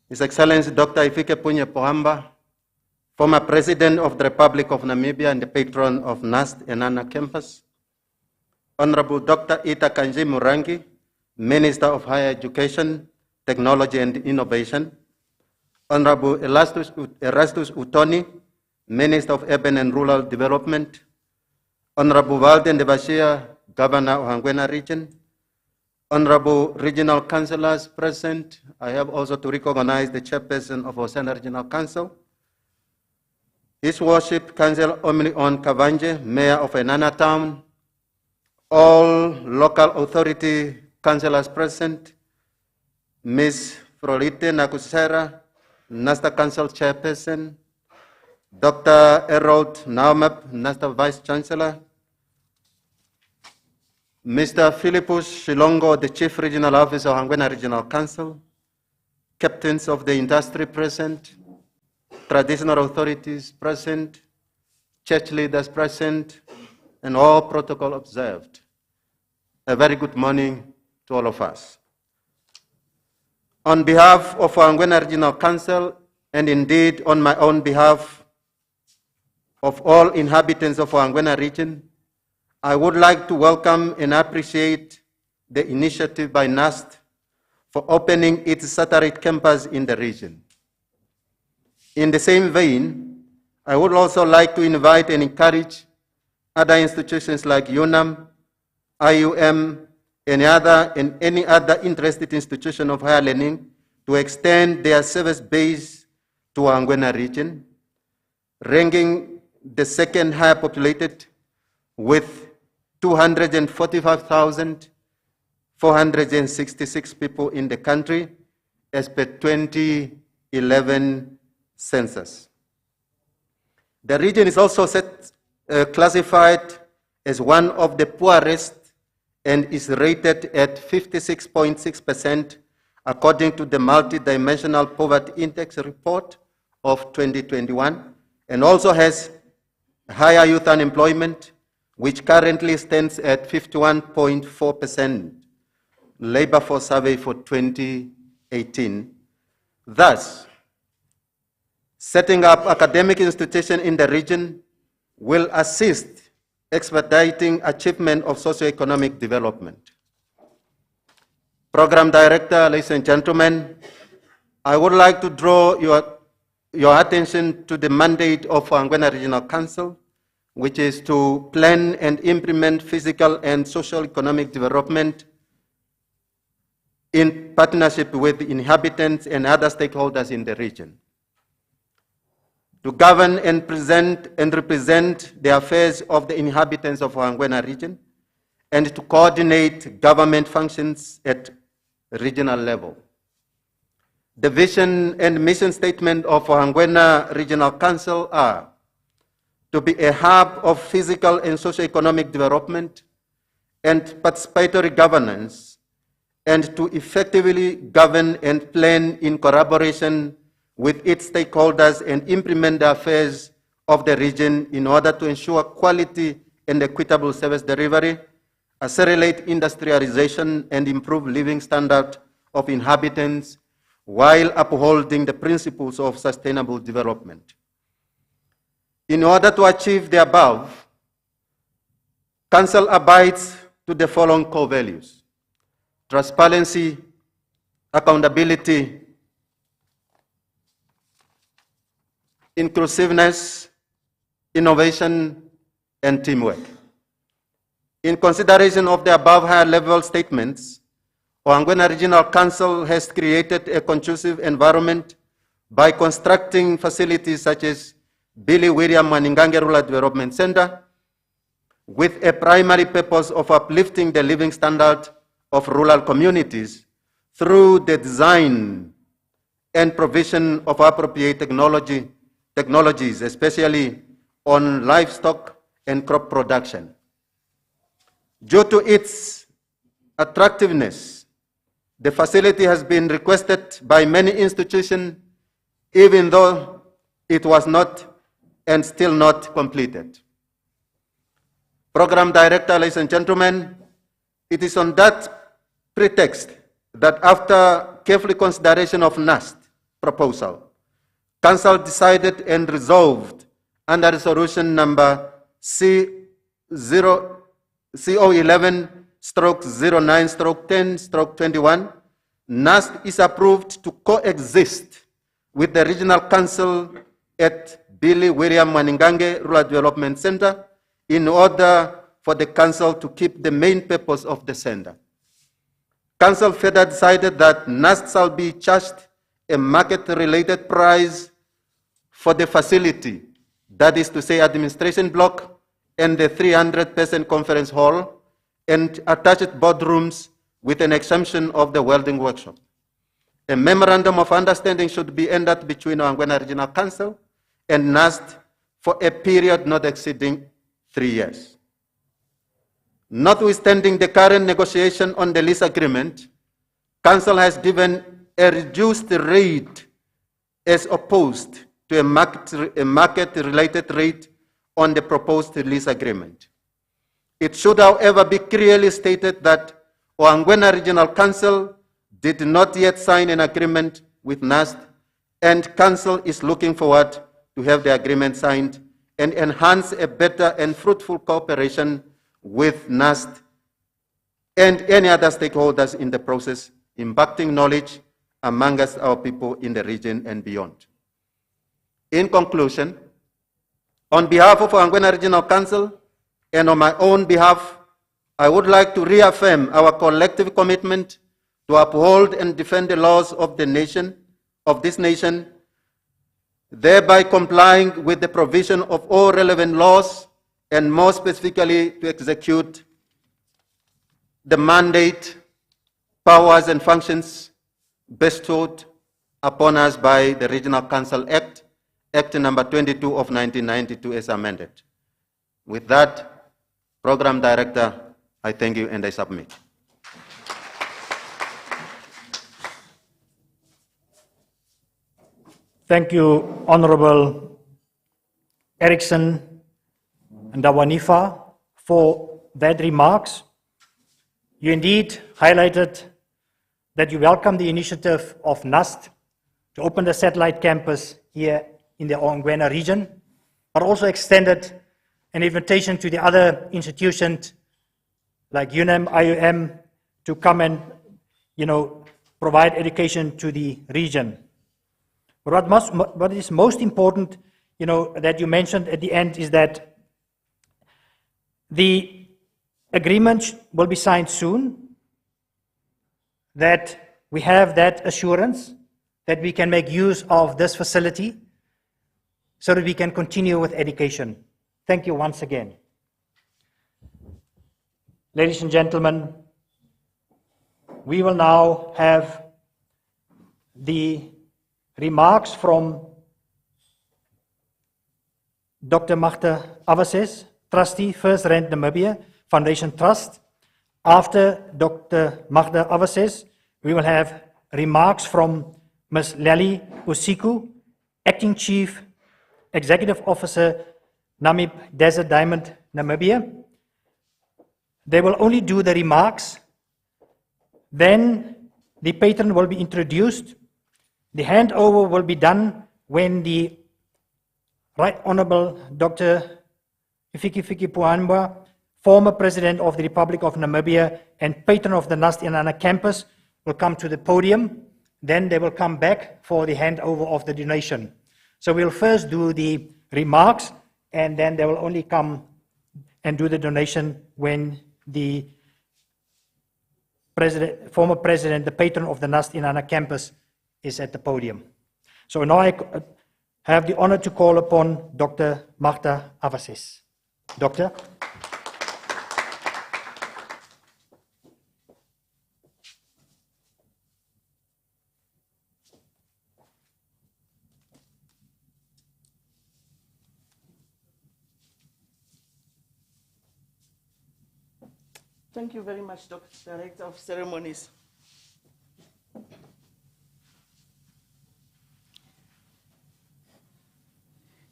His Excellency Dr. Hifikepunye Pohamba, former President of the Republic of Namibia and the patron of NUST Eenhana campus, Honorable Dr. Ita Kanji Murangi, Minister of Higher Education, Technology and Innovation, Honorable Erastus Utoni, Minister of Urban and Rural Development, Honorable Valden Devashia, Governor of Eenhana Region, Honorable Regional Councillors present. I have also to recognize the Chairperson of Eenhana Regional Council, His Worship Council Omnion Kavanje, Mayor of Eenhana Town, all local authority councillors present, Ms. Frolite Nakusera, NUST Council Chairperson, Dr. Errol Naumap, NUST Vice Chancellor, Mr. Philippus Shilongo, the Chief Regional Officer of Eenhana Regional Council, captains of the industry present, traditional authorities present, church leaders present, and all protocol observed. A very good morning to all of us. On behalf of Angwena Regional Council, and indeed on my own behalf of all inhabitants of Angwena region, I would like to welcome and appreciate the initiative by NUST for opening its satellite campus in the region. In the same vein, I would also like to invite and encourage other institutions like UNAM, IUM, and any other interested institution of higher learning to extend their service base to Angwena region, ranking the second higher populated with 245,466 people in the country as per 2011 census. The region is also classified as one of the poorest and is rated at 56.6% according to the Multidimensional Poverty Index report of 2021, and also has higher youth unemployment, which currently stands at 51.4%, labor force survey for 2018. Thus, setting up academic institutions in the region will assist expediting achievement of socioeconomic development. Program Director, ladies and gentlemen, I would like to draw your attention to the mandate of Angwena Regional Council, which is to plan and implement physical and social economic development in partnership with the inhabitants and other stakeholders in the region, to govern and represent the affairs of the inhabitants of Angwena region, and to coordinate government functions at regional level. The vision and mission statement of Angwena Regional Council are to be a hub of physical and socio-economic development and participatory governance, and to effectively govern and plan in collaboration with its stakeholders and implement the affairs of the region in order to ensure quality and equitable service delivery, accelerate industrialization, and improve living standard of inhabitants while upholding the principles of sustainable development. In order to achieve the above, Council abides to the following core values: transparency, accountability, inclusiveness, innovation, and teamwork. In consideration of the above higher-level statements, Angwena Regional Council has created a conducive environment by constructing facilities such as Billy William Maningange Rural Development Center, with a primary purpose of uplifting the living standard of rural communities through the design and provision of appropriate technologies, especially on livestock and crop production. Due to its attractiveness, the facility has been requested by many institutions, even though it was not and still not completed. Program Director, ladies and gentlemen, it is on that pretext that after careful consideration of NUST proposal, Council decided and resolved under resolution number CO11/09/10/21, NUST is approved to coexist with the Regional Council at Billy William Maningange Rural Development Center in order for the Council to keep the main purpose of the center. Council further decided that NUST shall be charged a market-related price for the facility, that is to say administration block and the 300-person conference hall, and attached boardrooms with an exemption of the welding workshop. A memorandum of understanding should be entered between Angwena Regional Council and NUST for a period not exceeding 3 years. Notwithstanding the current negotiation on the lease agreement, Council has given a reduced rate as opposed to a market-related rate on the proposed lease agreement. It should, however, be clearly stated that Angwena Regional Council did not yet sign an agreement with NUST, and Council is looking forward to have the agreement signed and enhance a better and fruitful cooperation with NUST and any other stakeholders in the process, impacting knowledge amongst our people in the region and beyond. In conclusion, on behalf of Angwena Regional Council and on my own behalf, I would like to reaffirm our collective commitment to uphold and defend the laws of the nation, of this nation, thereby complying with the provision of all relevant laws and more specifically to execute the mandate, powers and functions bestowed upon us by the Regional Council Act, Act number 22 of 1992 as amended. With that, Program Director, I thank you and I submit. Thank you, Honorable Erickson and Dawanifa, for that remarks. You indeed highlighted that you welcome the initiative of NUST to open the satellite campus here in the Ongwena region, but also extended an invitation to the other institutions like UNAM, IUM, to come and, provide education to the region. But what is most important, that you mentioned at the end is that the agreement will be signed soon, that we have that assurance that we can make use of this facility so that we can continue with education. Thank you once again. Ladies and gentlemen, we will now have the remarks from Dr. Magda Avases, Trustee, First Rand Namibia Foundation Trust. After Dr. Magda Avases, we will have remarks from Ms. Lali Usiku, Acting Chief Executive Officer, Namib Desert Diamond, Namibia. They will only do the remarks. Then the patron will be introduced. The handover will be done when the Right Honorable Dr. Hifikepunye Pohamba, former President of the Republic of Namibia and patron of the NUST Eenhana campus, will come to the podium. Then they will come back for the handover of the donation. So we'll first do the remarks, and then they will only come and do the donation when the former president, the patron of the NUST Eenhana campus, is at the podium. So now I have the honor to call upon Dr. Magda Avases. Doctor. Thank you very much, Dr. Director of Ceremonies.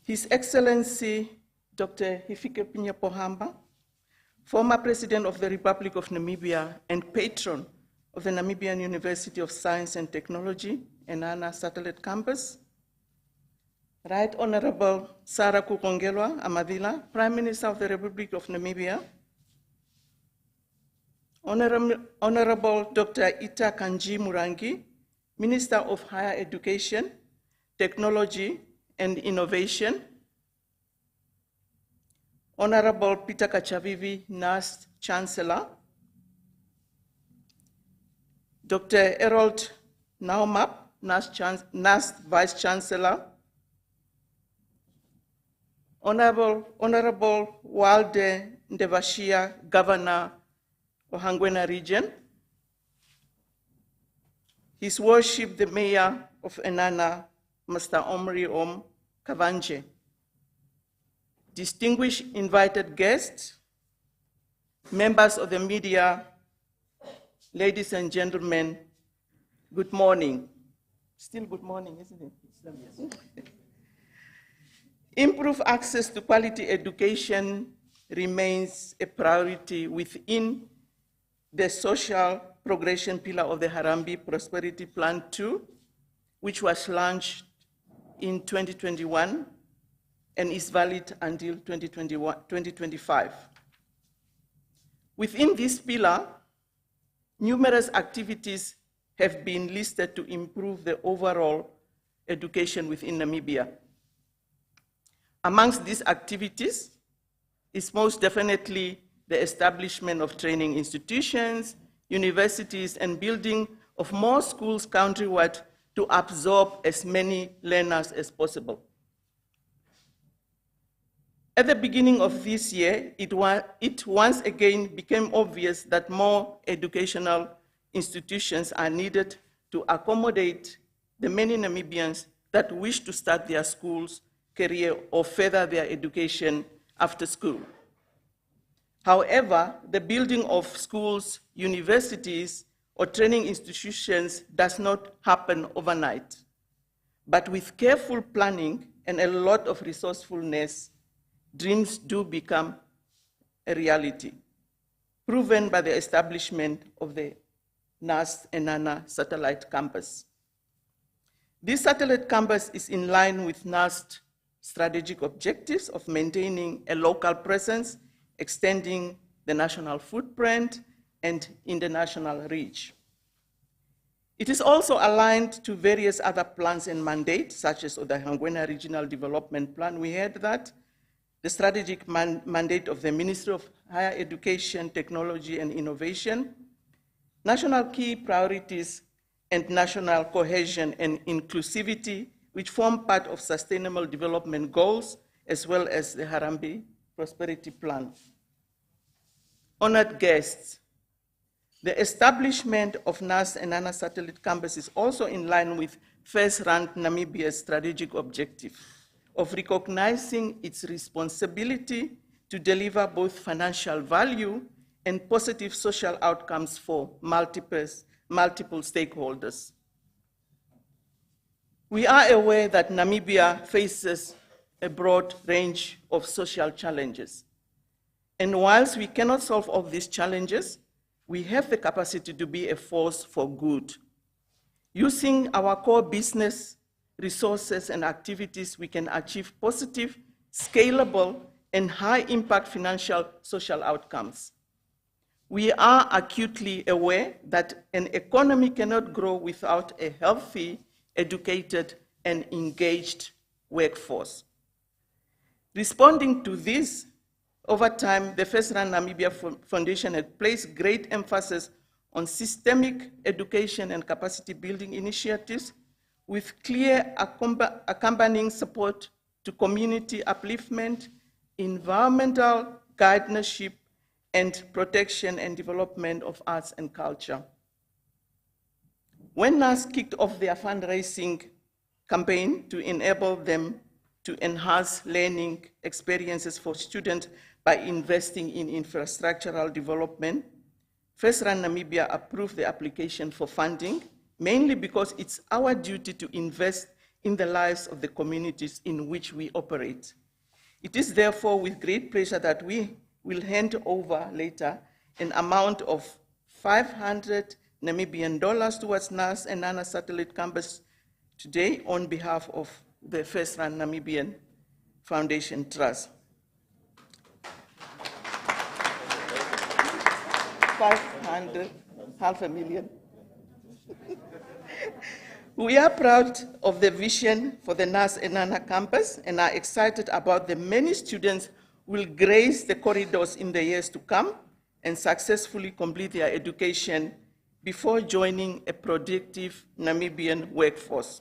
His Excellency, Dr. Hifikepunye Pohamba, former President of the Republic of Namibia and patron of the Namibian University of Science and Technology, Eenhana Satellite Campus, Right Honorable Sarah Kukongelwa Amadila, Prime Minister of the Republic of Namibia, Honorable Dr. Ita Kanji Murangi, Minister of Higher Education, Technology and Innovation, Honorable Peter Kachavivi, NUST Chancellor, Dr. Errol Naumap, NUST Vice Chancellor, Honorable Walde Ndevashia, Governor of Angwena Region, His Worship the Mayor of Eenhana, Mr. Omri Om Kavanje, distinguished invited guests, members of the media, ladies and gentlemen, good morning. Still good morning, isn't it? Yes. Improve access to quality education remains a priority within the social progression pillar of the Harambee Prosperity Plan 2, which was launched in 2021 and is valid until 2025. Within this pillar, numerous activities have been listed to improve the overall education within Namibia. Amongst these activities is most definitely the establishment of training institutions, universities, and building of more schools countrywide to absorb as many learners as possible. At the beginning of this year, it once again became obvious that more educational institutions are needed to accommodate the many Namibians that wish to start their schools, career, or further their education after school. However, the building of schools, universities, or training institutions does not happen overnight. But with careful planning and a lot of resourcefulness, dreams do become a reality, proven by the establishment of the NUST Eenhana satellite campus. This satellite campus is in line with NUST strategic objectives of maintaining a local presence, extending the national footprint, and international reach. It is also aligned to various other plans and mandates, such as the Hangwena Regional Development Plan. We heard that. The strategic mandate of the Ministry of Higher Education, Technology, and Innovation, national key priorities, and national cohesion and inclusivity, which form part of sustainable development goals, as well as the Harambee Prosperity Plan. Honored guests, the establishment of NUST Eenhana Satellite Campus is also in line with FirstRand Namibia's strategic objective of recognizing its responsibility to deliver both financial value and positive social outcomes for multiple stakeholders. We are aware that Namibia faces a broad range of social challenges. And whilst we cannot solve all these challenges, we have the capacity to be a force for good. Using our core business resources and activities, we can achieve positive, scalable, and high-impact financial social outcomes. We are acutely aware that an economy cannot grow without a healthy, educated, and engaged workforce. Responding to this, over time, the FirstRand Namibia Foundation has placed great emphasis on systemic education and capacity building initiatives with clear accompanying support to community upliftment, environmental guardianship, and protection and development of arts and culture. When NUST kicked off their fundraising campaign to enable them to enhance learning experiences for students by investing in infrastructural development, FirstRand Namibia approved the application for funding, mainly because it's our duty to invest in the lives of the communities in which we operate. It is therefore with great pleasure that we will hand over later an amount of 500 Namibian dollars towards NUST Eenhana Satellite Campus today on behalf of the FirstRand Namibian Foundation Trust. 500, $500,000. We are proud of the vision for the NUST Eenhana campus and are excited about the many students who will grace the corridors in the years to come and successfully complete their education before joining a productive Namibian workforce.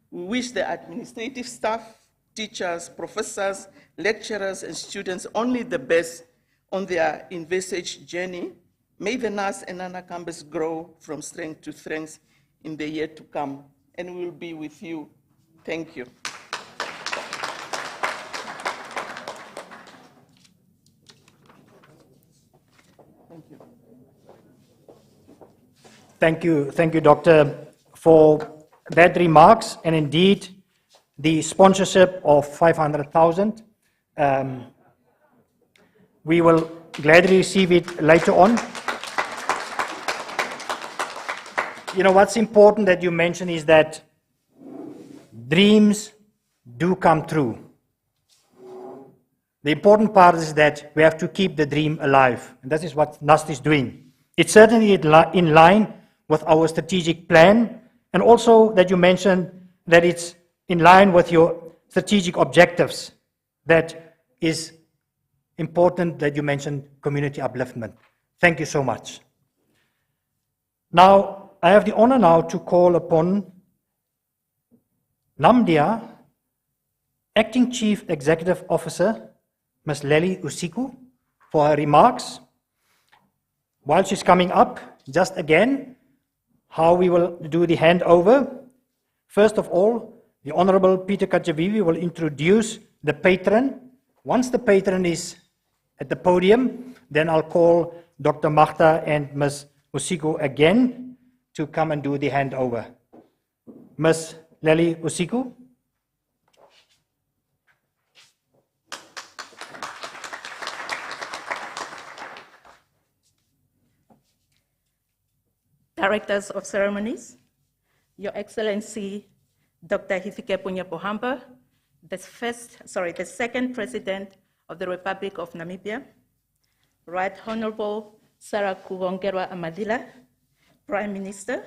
We wish the administrative staff, teachers, professors, lecturers, and students only the best on their envisaged journey. May the NUST Eenhana campus grow from strength to strength in the year to come, and we will be with you. Thank you. Thank you. Thank you, Doctor, for that remarks, and indeed the sponsorship of 500,000. We will gladly receive it later on. you know, what's important that you mentioned is that dreams do come true. The important part is that we have to keep the dream alive, and that is what NUST is doing. It's certainly in line with our strategic plan, and also that you mentioned that it's in line with your strategic objectives. That is important that you mentioned community upliftment. Thank you so much. Now, I have the honor now to call upon NAMDIA Acting Chief Executive Officer, Ms. Lely Usiku, for her remarks. While she's coming up, just again, how we will do the handover. First of all, the Honorable Peter Kachavivi will introduce the patron. Once the patron is at the podium, then I'll call Dr. Magda and Ms. Usiku again to come and do the handover. Ms. Lely Usiku. Directors of Ceremonies, Your Excellency, Dr. Hifikepunye Pohamba, the second President of the Republic of Namibia, Right Honorable Sarah Kugongerwa Amadila, Prime Minister,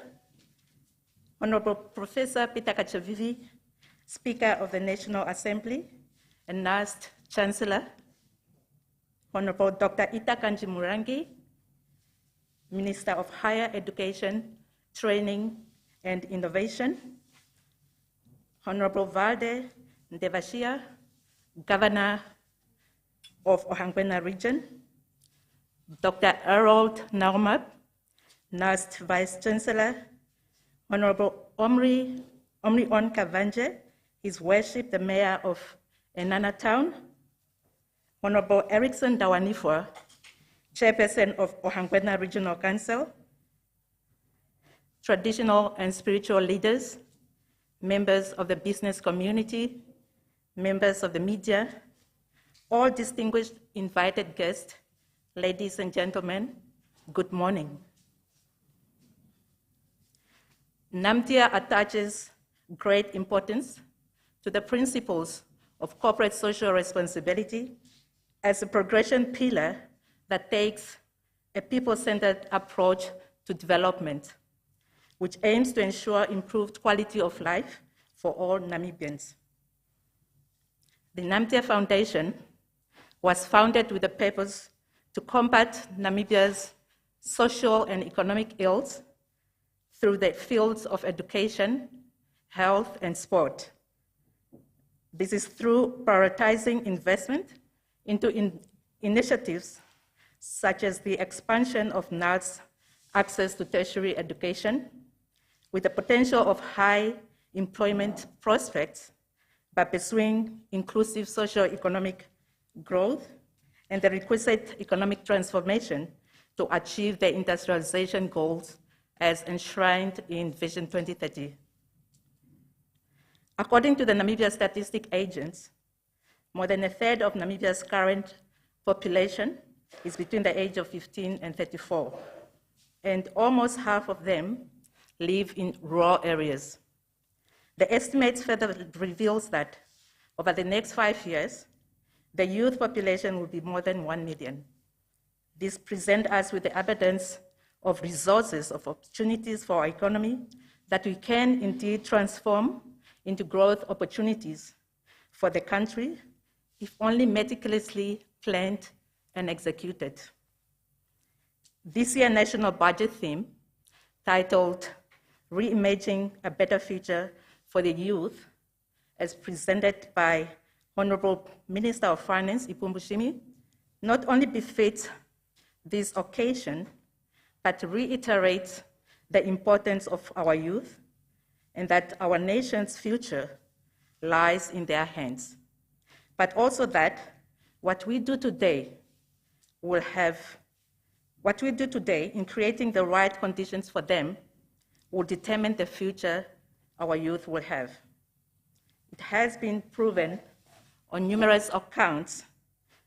Honorable Professor Peter Kachavivi, Speaker of the National Assembly, and NUST Chancellor, Honorable Dr. Ita Kanji Murangi, Minister of Higher Education, Training, and Innovation, Honorable Valde Ndevashia, Governor of Ohangwena Region, Dr. Harold Naumab, NUST Vice Chancellor, Honorable Omri On Kavanje, His Worship the Mayor of Eenhana Town, Honorable Erickson Dawanifwa, Chairperson of Ohangwena Regional Council, traditional and spiritual leaders, members of the business community, members of the media, all distinguished invited guests, ladies and gentlemen, good morning. NAMDIA attaches great importance to the principles of corporate social responsibility as a progression pillar that takes a people-centered approach to development, which aims to ensure improved quality of life for all Namibians. The NAMDIA Foundation was founded with the purpose to combat Namibia's social and economic ills through the fields of education, health, and sport. This is through prioritizing investment into initiatives such as the expansion of NUST's access to tertiary education, with the potential of high employment prospects by pursuing inclusive socio-economic growth and the requisite economic transformation to achieve the industrialization goals as enshrined in Vision 2030. According to the Namibia Statistic Agents, more than a third of Namibia's current population is between the age of 15 and 34, and almost half of them live in rural areas. The estimates further reveals that over the next 5 years, the youth population will be more than 1 million. This presents us with the abundance of resources, of opportunities for our economy that we can indeed transform into growth opportunities for the country if only meticulously planned and executed. This year's national budget theme, titled Reimagining a Better Future for the Youth, as presented by Honorable Minister of Finance, Ipumbushimi, not only befits this occasion, but reiterates the importance of our youth and that our nation's future lies in their hands, but also that what we do today in creating the right conditions for them will determine the future our youth will have. It has been proven on numerous accounts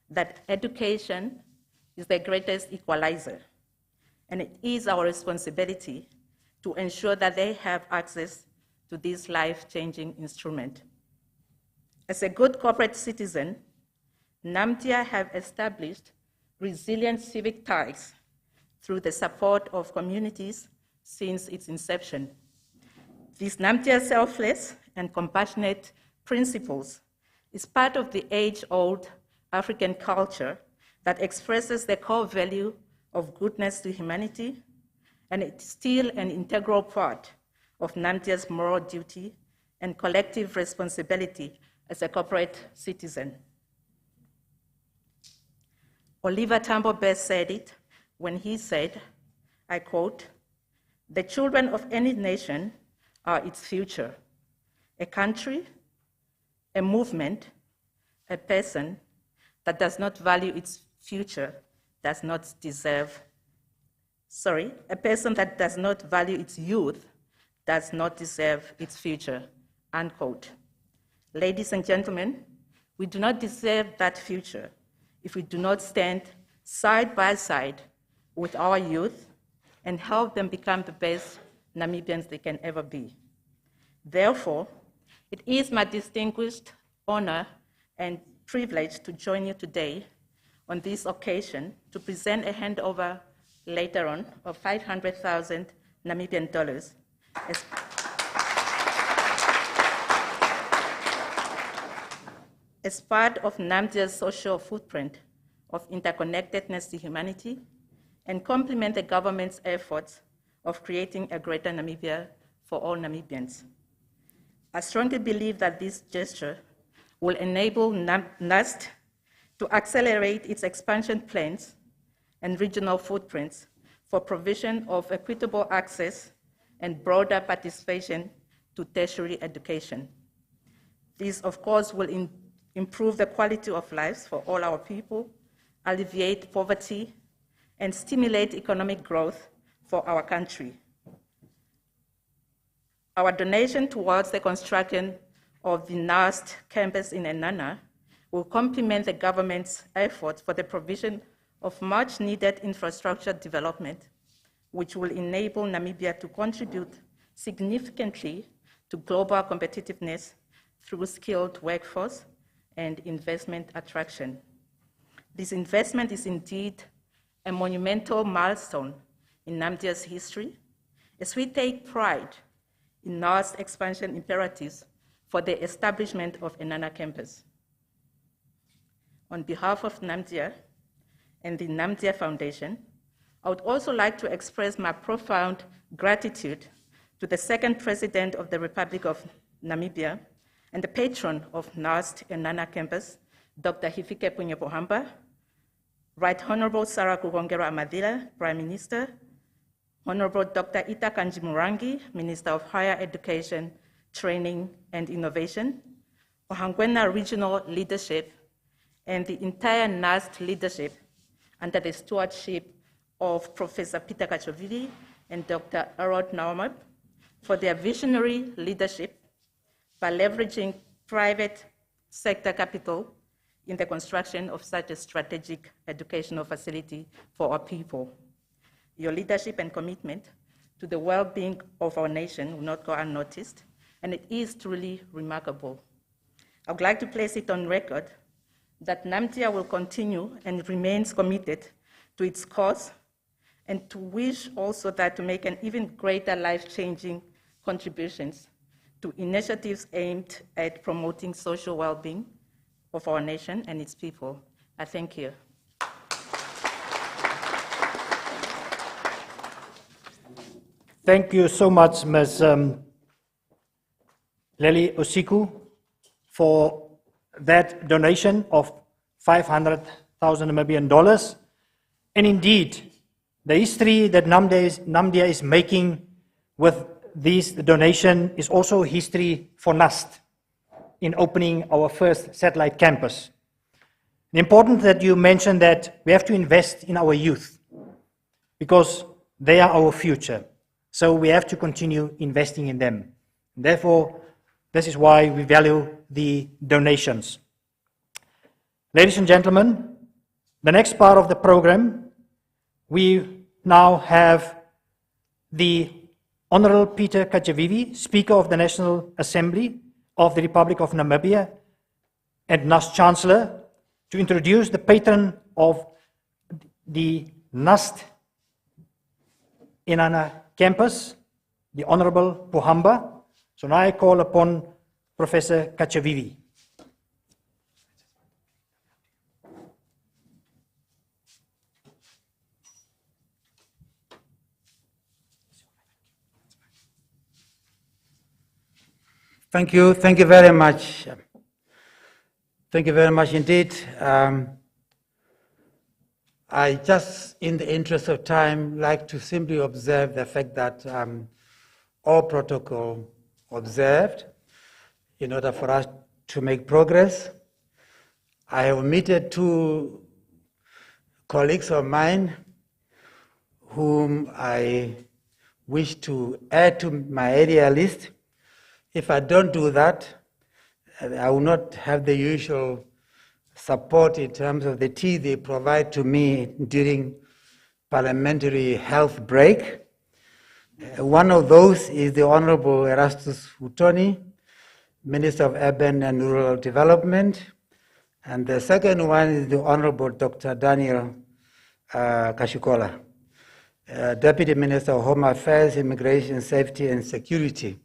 that education is the greatest equalizer, and it is our responsibility to ensure that they have access to this life-changing instrument. As a good corporate citizen, NAMDIA have established resilient civic ties through the support of communities since its inception. This NAMDIA selfless and compassionate principles is part of the age-old African culture that expresses the core value of goodness to humanity, and it's still an integral part of NAMDIA's moral duty and collective responsibility as a corporate citizen. Oliver Tambo best said it when he said, I quote, "The children of any nation are its future. A country, a movement, a person that does not value its future does not deserve, a person that does not value its youth does not deserve its future," unquote. Ladies and gentlemen, we do not deserve that future if we do not stand side by side with our youth and help them become the best Namibians they can ever be. Therefore, it is my distinguished honor and privilege to join you today on this occasion to present a handover later on of 500,000 Namibian dollars as part of NAMDIA's social footprint of interconnectedness to humanity and complement the government's efforts of creating a greater Namibia for all Namibians. I strongly believe that this gesture will enable NUST to accelerate its expansion plans and regional footprints for provision of equitable access and broader participation to tertiary education. This, of course, will improve the quality of lives for all our people, alleviate poverty, and stimulate economic growth for our country. Our donation towards the construction of the NUST campus in Eenhana will complement the government's efforts for the provision of much-needed infrastructure development, which will enable Namibia to contribute significantly to global competitiveness through skilled workforce and investment attraction. This investment is indeed a monumental milestone in Namibia's history, as we take pride in NUST expansion imperatives for the establishment of Eenhana campus. On behalf of Namibia and the Namibia Foundation, I would also like to express my profound gratitude to the second President of the Republic of Namibia and the patron of NUST Eenhana campus, Dr. Hifike Punye Pohamba, Right Honorable Sarah Kugongera Amadila, Prime Minister, Honorable Dr. Ita Kanji Murangi, Minister of Higher Education, Training and Innovation, Ohangwena Regional Leadership, and the entire NUST leadership under the stewardship of Professor Peter Kachovili and Dr. Arod Naumab for their visionary leadership by leveraging private sector capital in the construction of such a strategic educational facility for our people. Your leadership and commitment to the well-being of our nation will not go unnoticed, and it is truly remarkable. I would like to place it on record that Namibia will continue and remains committed to its cause, and to wish also that to make an even greater life-changing contributions to initiatives aimed at promoting social well-being of our nation and its people. I thank you. Thank you so much, Ms. Lely Osiku, for that donation of 500,000 Namibian dollars. And indeed, the history that Namibia is making with this donation is also history for NUST in opening our first satellite campus. Important that you mentioned that we have to invest in our youth because they are our future. So we have to continue investing in them. Therefore, this is why we value the donations. Ladies and gentlemen, the next part of the program, we now have the Honorable Peter Kachavivi, Speaker of the National Assembly of the Republic of Namibia and NUST Chancellor, to introduce the patron of the NUST Eenhana campus, the Honorable Pohamba. So now I call upon Professor Kachavivi. Thank you very much. Thank you very much indeed. I just, in the interest of time, like to simply observe the fact that all protocol observed in order for us to make progress. I have omitted two colleagues of mine whom I wish to add to my area list. If I don't do that, I will not have the usual support in terms of the tea they provide to me during parliamentary health break. One of those is the Honorable Erastus Utoni, Minister of Urban and Rural Development. And the second one is the Honorable Dr. Daniel Kashikola, Deputy Minister of Home Affairs, Immigration, Safety and Security.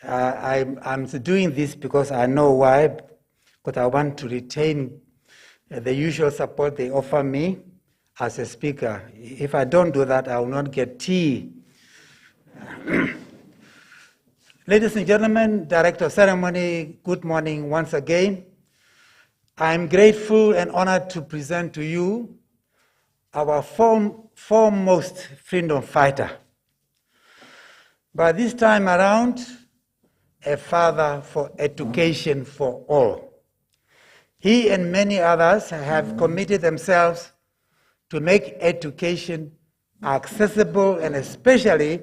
I'm doing this because I know why, because I want to retain the usual support they offer me as a speaker. If I don't do that, I will not get tea. Ladies and gentlemen, Director of Ceremony, good morning once again. I'm grateful and honored to present to you our foremost freedom fighter. By this time around, a father for education for all. He and many others have committed themselves to make education accessible and especially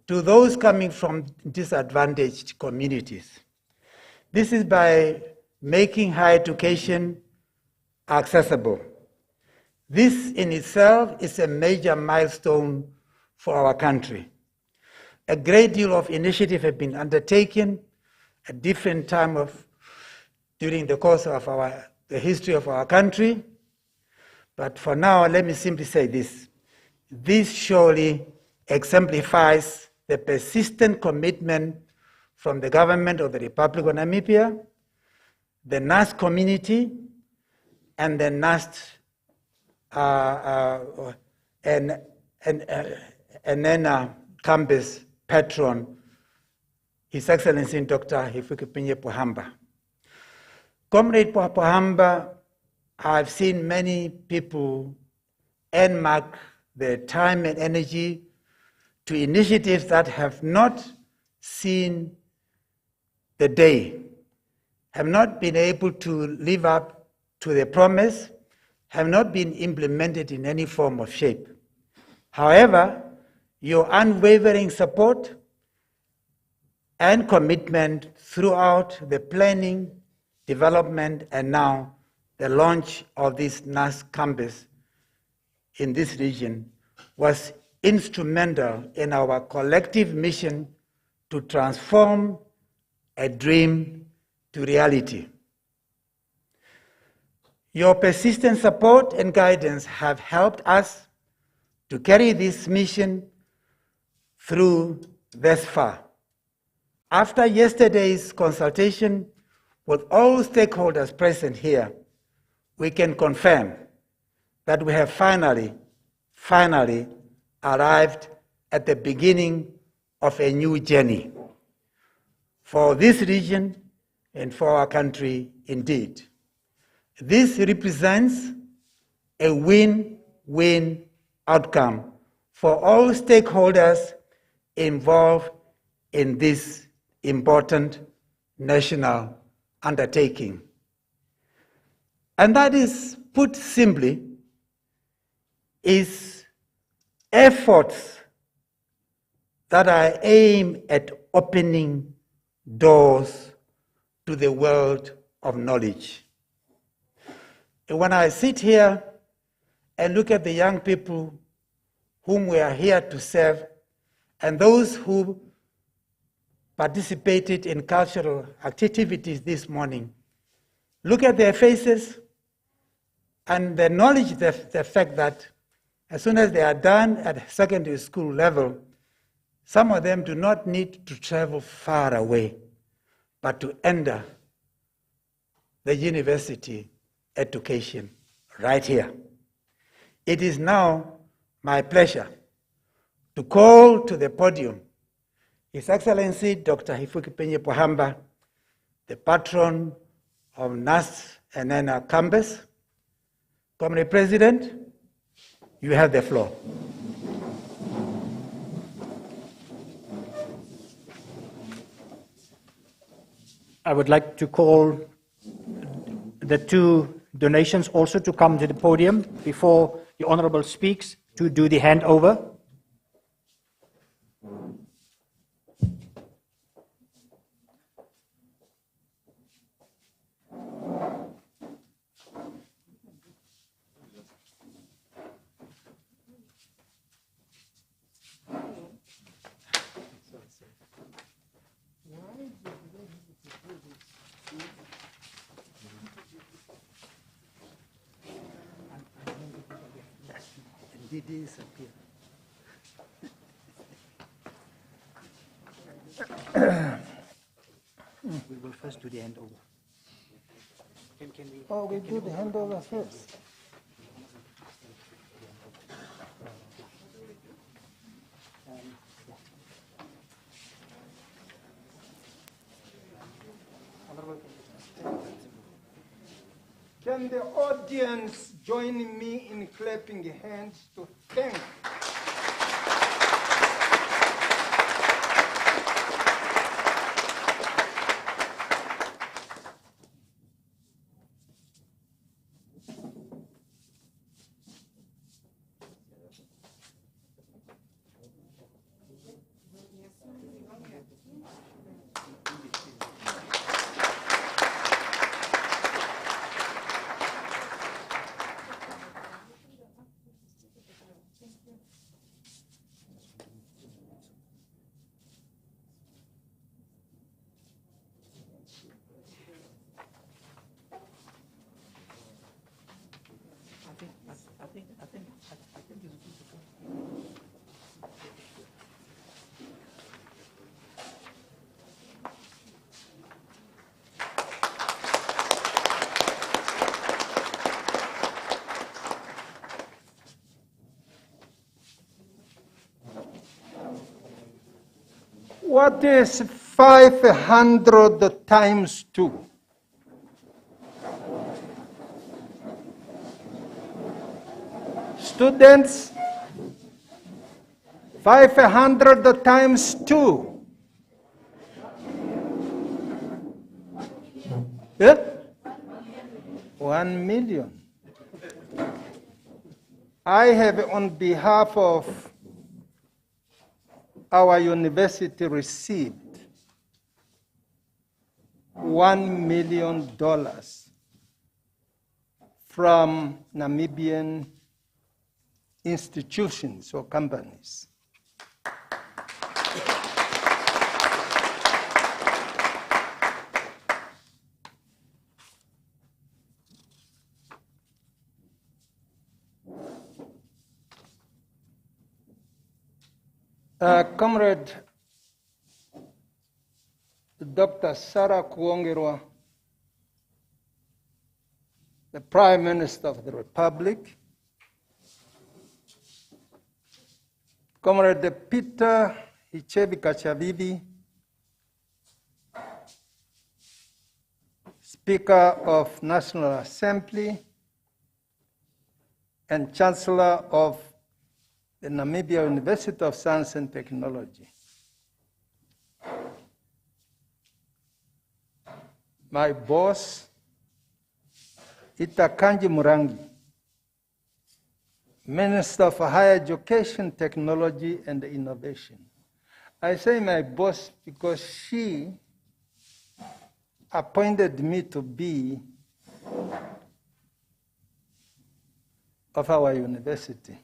to those coming from disadvantaged communities. This is by making higher education accessible. This in itself is a major milestone for our country. A great deal of initiative have been undertaken at different times during the course of the history of our country. But for now, let me simply say this. This surely exemplifies the persistent commitment from the government of the Republic of Namibia, the NUST community, and the NUST Eenhana campus patron, His Excellency Dr. Hifikepunye Pohamba. Comrade Pohamba, I've seen many people earmark their time and energy to initiatives that have not seen the day, have not been able to live up to their promise, have not been implemented in any form or shape. However, your unwavering support and commitment throughout the planning, development, and now the launch of this NUST campus in this region was instrumental in our collective mission to transform a dream to reality. Your persistent support and guidance have helped us to carry this mission through thus far. After yesterday's consultation with all stakeholders present here, we can confirm that we have finally arrived at the beginning of a new journey for this region and for our country indeed. This represents a win-win outcome for all stakeholders involved in this important national undertaking. And that is, put simply, is efforts that are aimed at opening doors to the world of knowledge. And when I sit here and look at the young people whom we are here to serve, and those who participated in cultural activities this morning. Look at their faces and acknowledge the fact that as soon as they are done at secondary school level, some of them do not need to travel far away, but to enter the university education right here. It is now my pleasure to call to the podium His Excellency Dr. Hifikepunye Pohamba, the patron of NUST Eenhana campus. Comrade President, you have the floor. I would like to call the two donations also to come to the podium before the Honorable speaks to do the handover. We will first do the handover. We do the handover first. Can the audience join me in clapping hands to thank what is 500 times 2? Students, 500 times 2. Yeah? 1 million. I have, on behalf of our university, received $1 million from Namibian institutions or companies. Comrade Dr. Sarah Kuongerwa, the Prime Minister of the Republic, Comrade Peter Hichebi-Kachavivi, Speaker of National Assembly and Chancellor of the Namibia University of Science and Technology. My boss, Itakanji Murangi, Minister for Higher Education, Technology and Innovation. I say my boss because she appointed me to be of our university.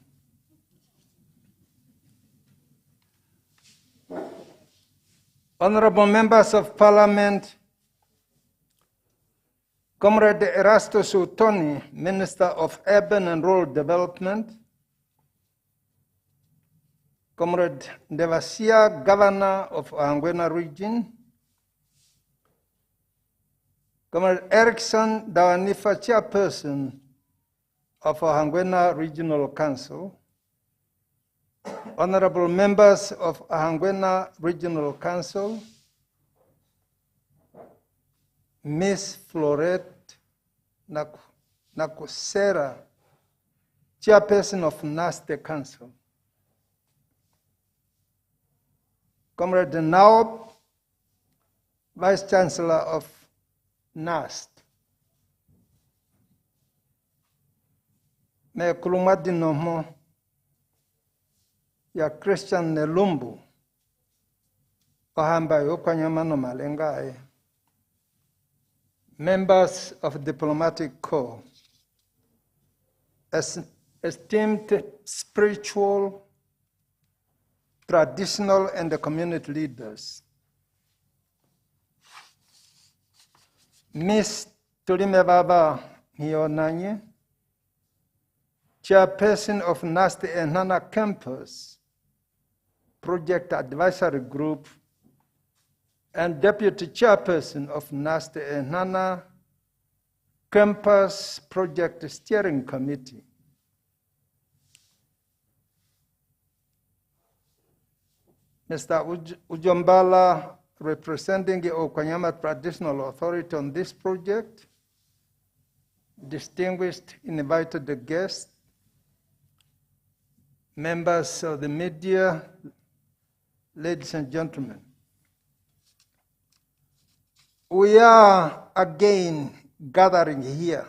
Honorable members of parliament, Comrade Erastus Utoni, Minister of Urban and Rural Development, Comrade Ndevasia, Governor of Angwena Region, Comrade Erickson Dawanifa, Chairperson of Angwena Regional Council, Honorable members of Angwena Regional Council, Ms. Florette Nakusera, Chairperson of NUST Council, Comrade Naub, Vice Chancellor of NUST, Mayor Kulumadi Nomo, ya Christian Nelumbu, Ohamba Yokanyamano Malengae, members of diplomatic corps, esteemed spiritual, traditional, and community leaders, Ms. Tulimebaba Hionanye, Chairperson of NUST Eenhana Campus Project Advisory Group and Deputy Chairperson of NUST Eenhana Campus Project Steering Committee. Mr. Ujombala, representing the Okanyama Traditional Authority on this project, distinguished invited guests, members of the media, ladies and gentlemen. We are again gathering here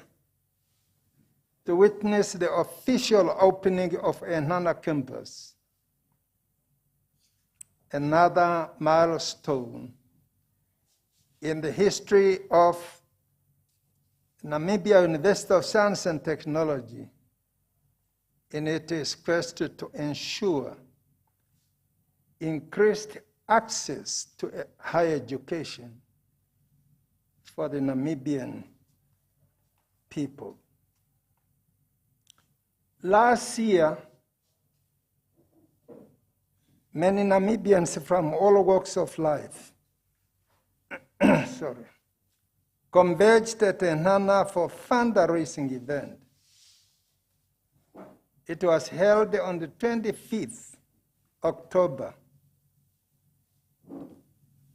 to witness the official opening of Eenhana campus, another milestone in the history of Namibia University of Science and Technology in its quest to ensure increased access to higher education for the Namibian people. Last year, many Namibians from all walks of life converged at Eenhana for fundraising event. It was held on the 25th October.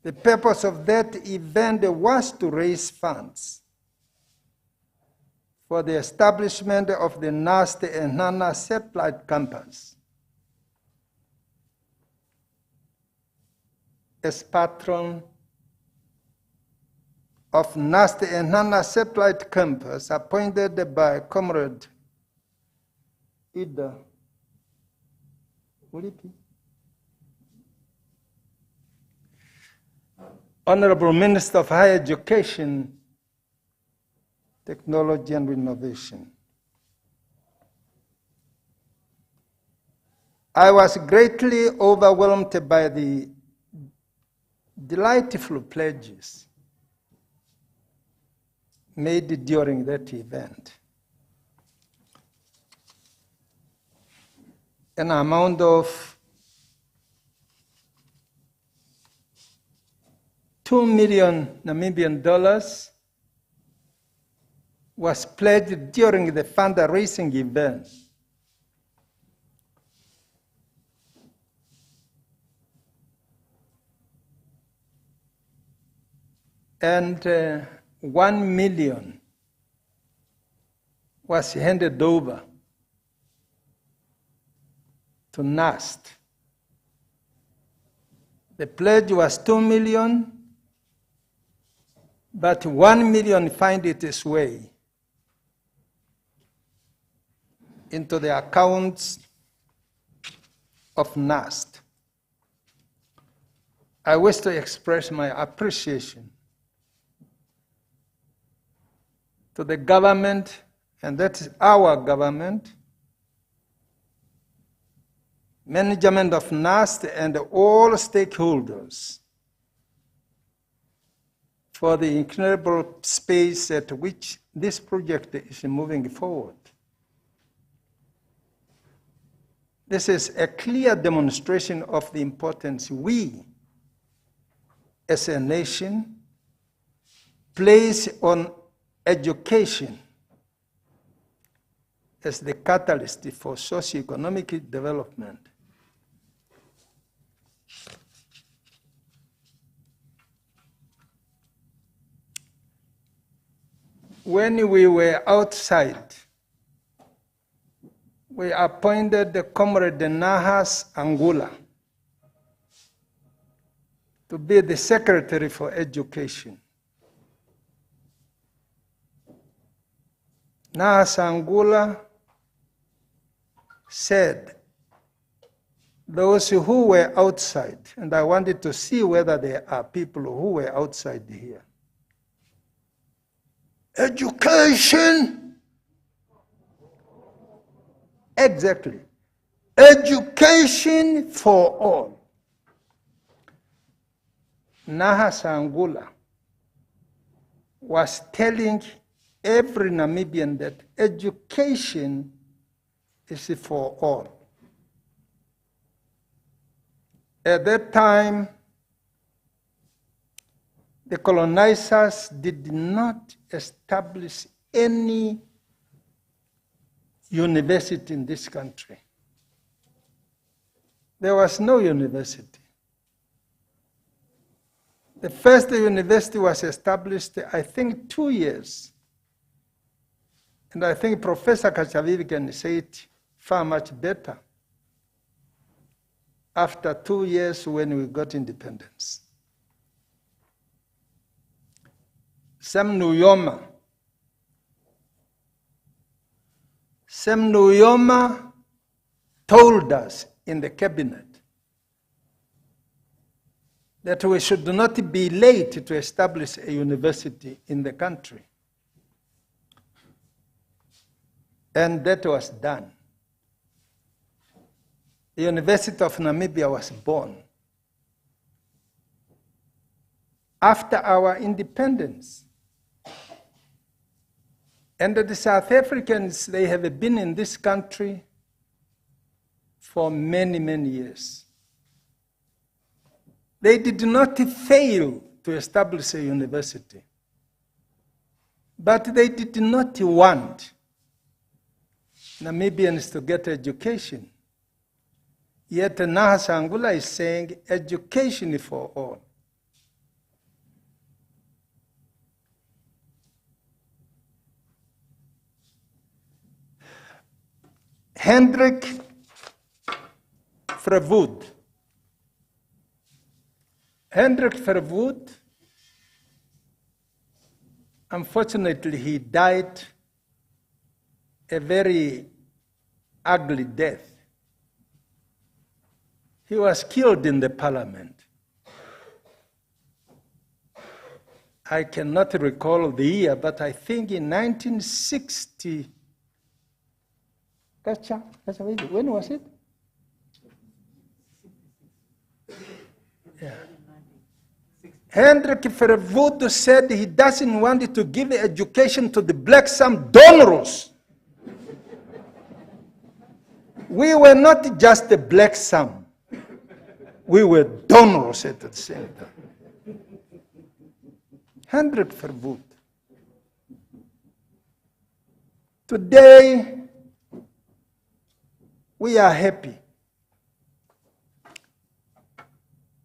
The purpose of that event was to raise funds for the establishment of the NUST Eenhana satellite campus. As patron of NUST Eenhana satellite campus, appointed by Comrade Ida Ulipi, Honorable Minister of Higher Education, Technology and Innovation. I was greatly overwhelmed by the delightful pledges made during that event. An amount of $2 million Namibian dollars was pledged during the fundraising event. And $1 million was handed over to NUST. The pledge was $2 million, but $1 million found its way into the accounts of NUST. I wish to express my appreciation to the government, and that is our government, management of NUST, and all stakeholders for the incredible space at which this project is moving forward. This is a clear demonstration of the importance we, as a nation, place on education as the catalyst for socioeconomic development. When we were outside, we appointed the Comrade Nahas Angula to be the Secretary for Education. Nahas Angula said, those who were outside, and I wanted to see whether there are people who were outside here. Education. Exactly. Education for all. Nahas Angula was telling every Namibian that education is for all. At that time, the colonizers did not establish any university in this country. There was no university. The first university was established, I think, 2 years. And I think Professor Kachavivi can say it far much better. After 2 years when we got independence. Sam Nujoma told us in the cabinet that we should not be late to establish a university in the country. And that was done. The University of Namibia was born. After our independence. And the South Africans, they have been in this country for many, many years. They did not fail to establish a university, but they did not want Namibians to get education. Yet Nahas Angula is saying education for all. Hendrik Verwoerd. Hendrik Verwoerd, unfortunately, he died a very ugly death. He was killed in the parliament. I cannot recall the year, but I think in 1960. When was it? Yeah. Hendrik Verwoerd said he doesn't want to give education to the black Sam donors. We were not just the black Sam. We were donors at the same time. Hendrik Verwoerd. Today, we are happy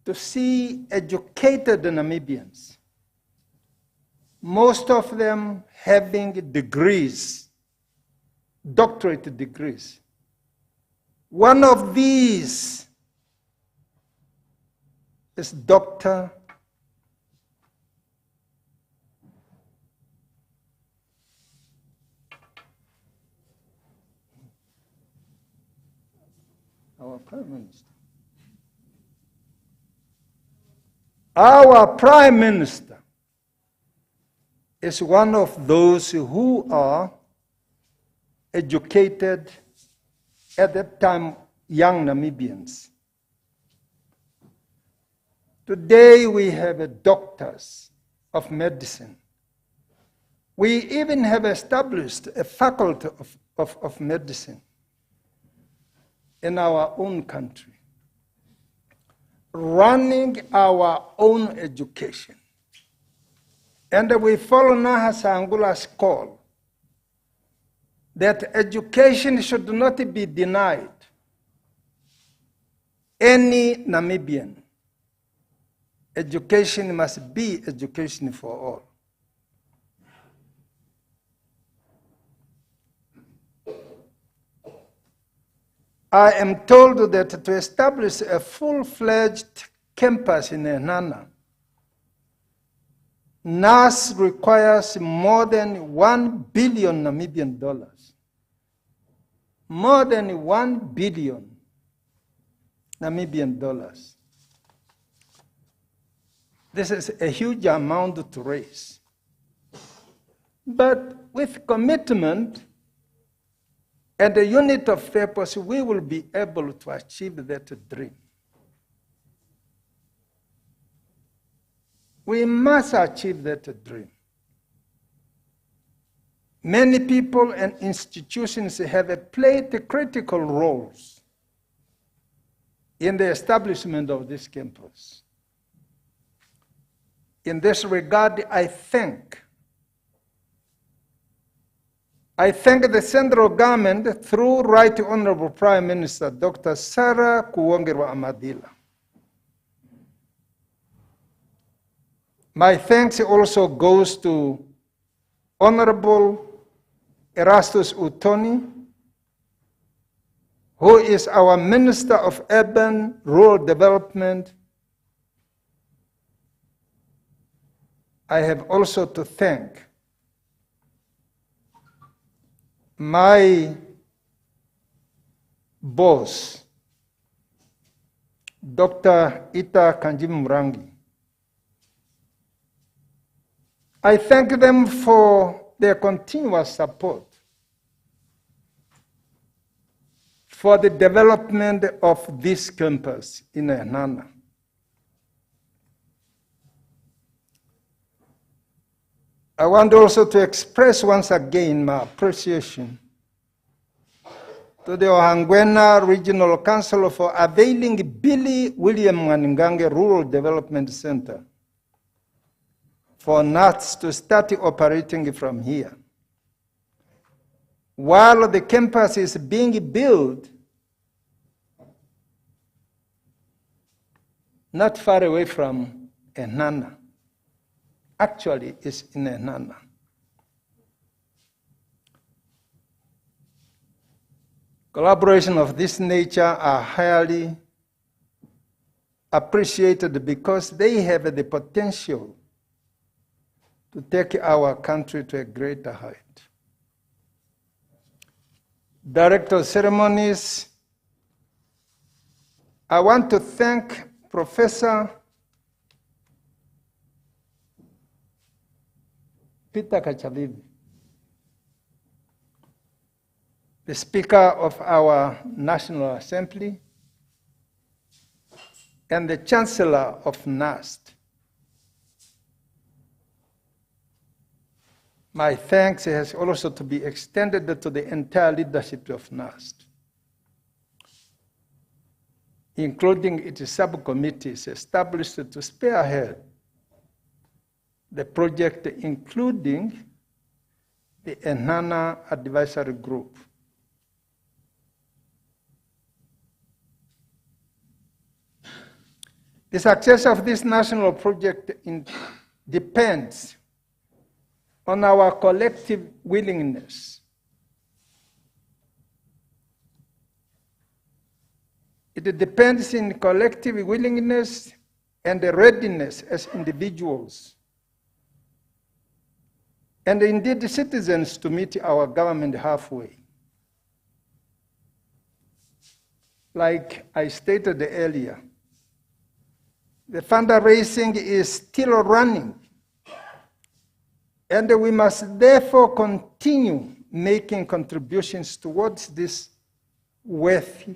to see educated Namibians, most of them having degrees, doctorate degrees. One of these is Dr. Our Prime Minister. Our Prime Minister is one of those who are educated, at that time, young Namibians. Today we have doctors, of medicine. We even have established a faculty of medicine in our own country, running our own education. And we follow Nahasangula's call that education should not be denied any Namibian. Education must be education for all. I am told that to establish a full-fledged campus in Eenhana, NUST requires more than 1 billion Namibian dollars. More than 1 billion Namibian dollars. This is a huge amount to raise. But with commitment and a unit of purpose, we will be able to achieve that dream. We must achieve that dream. Many people and institutions have played critical roles in the establishment of this campus. In this regard, I thank the central government through Right Honorable Prime Minister Dr. Sarah Kuwongerwa Amadila. My thanks also goes to Honorable Erastus Utoni, who is our Minister of Urban Rural Development. I have also to thank my boss, Dr. Ita Kanjimurangi. I thank them for their continuous support for the development of this campus in Eenhana. I want also to express once again my appreciation to the Ohangwena Regional Council for availing Billy William Mwangange Rural Development Center for NUST to start operating from here. While the campus is being built not far away from Eenhana, actually is in Eenhana. Collaboration of this nature are highly appreciated because they have the potential to take our country to a greater height. Director of Ceremonies, I want to thank Professor Peter Kachavivi, the Speaker of our National Assembly, and the Chancellor of NUST. My thanks has also to be extended to the entire leadership of NUST, including its subcommittees established to spearhead the project, including the Eenhana Advisory Group. The success of this national project depends on our collective willingness. It depends on collective willingness and the readiness as individuals, and indeed the citizens, to meet our government halfway. Like I stated earlier, the fundraising is still running, and we must therefore continue making contributions towards this worthy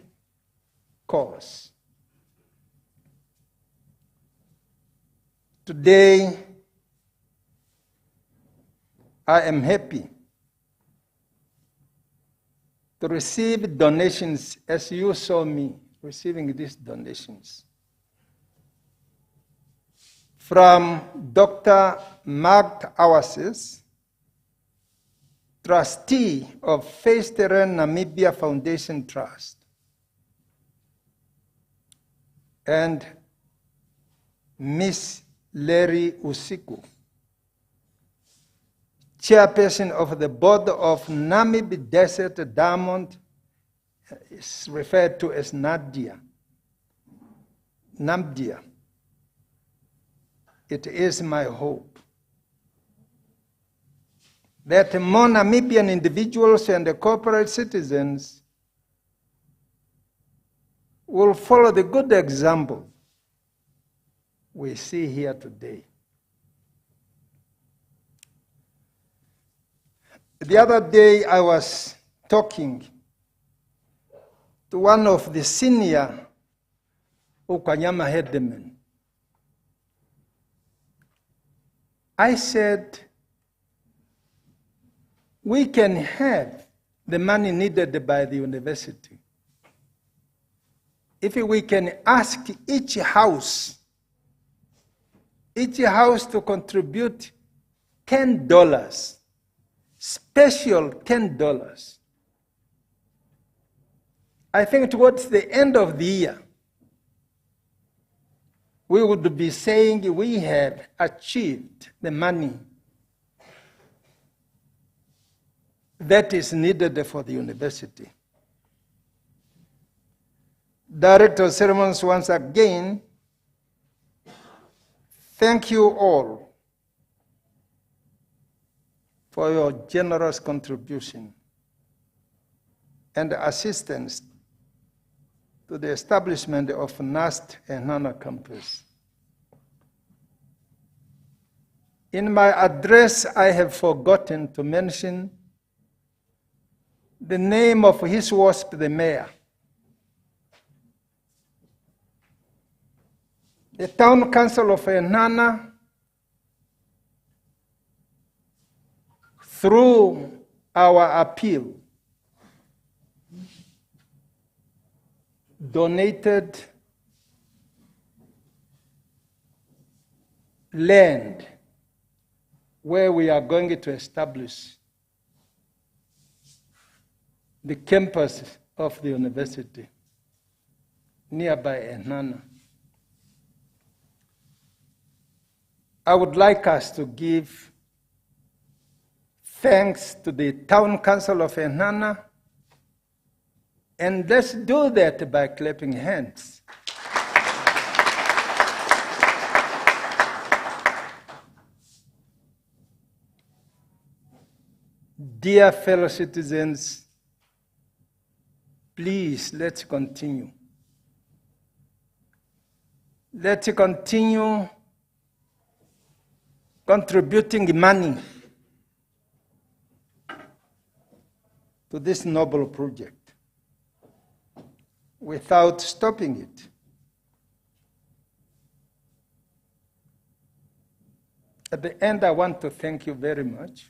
cause. Today, I am happy to receive donations as you saw me receiving these donations from Dr. Mark Awasis, trustee of Face Terrain Namibia Foundation Trust, and Miss Larry Usiku, chairperson of the board of Namib Desert Diamond, is referred to as Nadia. Namdia. It is my hope that more Namibian individuals and corporate citizens will follow the good example we see here today. The other day I was talking to one of the senior Ukanyama headmen. I said, we can have the money needed by the university if we can ask each house to contribute $10, special $10. I think towards the end of the year, we would be saying we have achieved the money that is needed for the university. Director of Ceremonies, once again, thank you all for your generous contribution and assistance to the establishment of NUST Eenhana campus. In my address, I have forgotten to mention the name of His Worship the Mayor. The Town Council of Eenhana, through our appeal, donated land where we are going to establish the campus of the university nearby Eenhana. I would like us to give thanks to the Town Council of Eenhana, and let's do that by clapping hands. Dear fellow citizens, please, let's continue. Let's continue contributing money to this noble project without stopping it. At the end, I want to thank you very much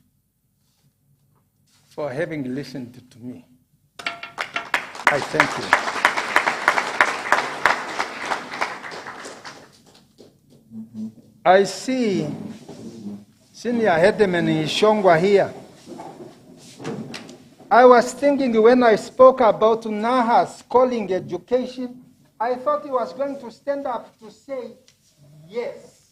for having listened to me. I thank you. I see Senior Headman Ishongwa here. I was thinking when I spoke about Naha's calling education, I thought he was going to stand up to say yes.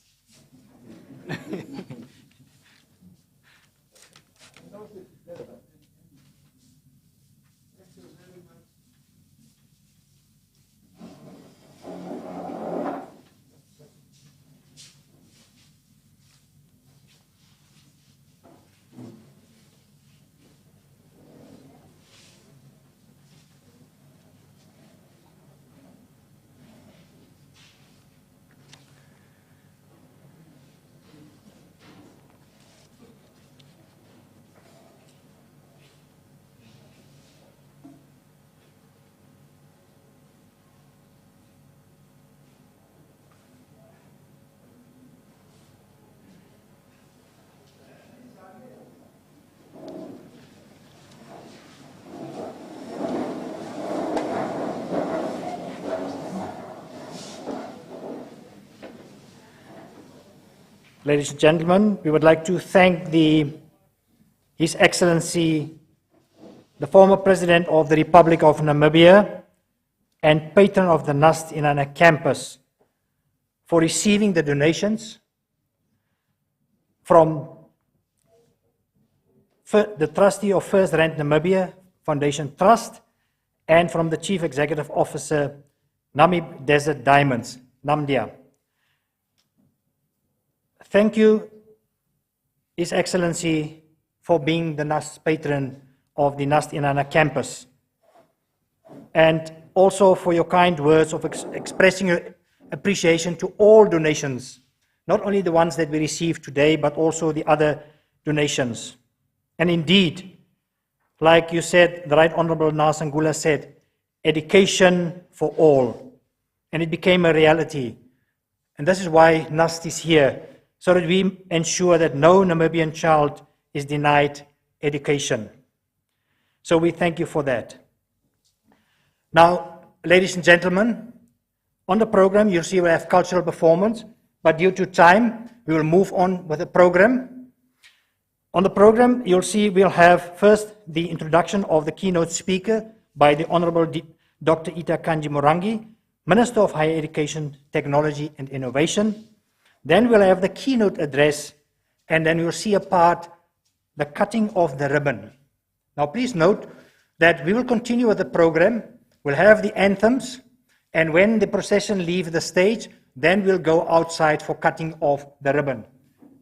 ladies and gentlemen, we would like to thank His Excellency, the former President of the Republic of Namibia and patron of the NUST Eenhana campus, for receiving the donations from the trustee of First Rand Namibia Foundation Trust and from the Chief Executive Officer, Namib Desert Diamonds, Namdia. Thank you, His Excellency, for being the NUST patron of the NUST Eenhana campus, and also for your kind words of expressing your appreciation to all donations, not only the ones that we received today, but also the other donations. And indeed, like you said, the Right Honorable Nasangula said, education for all. And it became a reality. And this is why NUST is here, so that we ensure that no Namibian child is denied education. So we thank you for that. Now, ladies and gentlemen, on the program, you'll see we have cultural performance, but due to time, we will move on with the program. On the program, you'll see we'll have first the introduction of the keynote speaker by the Honorable Dr. Ita Kanji Morangi, Minister of Higher Education, Technology and Innovation. Then we'll have the keynote address, and then we'll see a part, the cutting of the ribbon. Now please note that we will continue with the program. We'll have the anthems, and when the procession leaves the stage, then we'll go outside for cutting of the ribbon.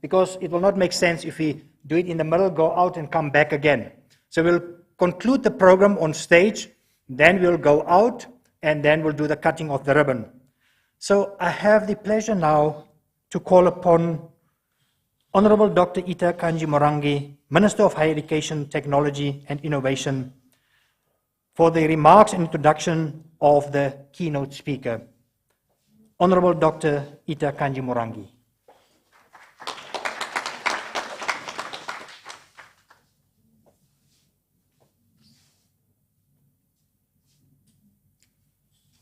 Because it will not make sense if we do it in the middle, go out and come back again. So we'll conclude the program on stage, then we'll go out, and then we'll do the cutting of the ribbon. So I have the pleasure now to call upon Honorable Dr. Ita Kanji Morangi, Minister of Higher Education, Technology and Innovation, for the remarks and introduction of the keynote speaker. Honorable Dr. Ita Kanji Morangi.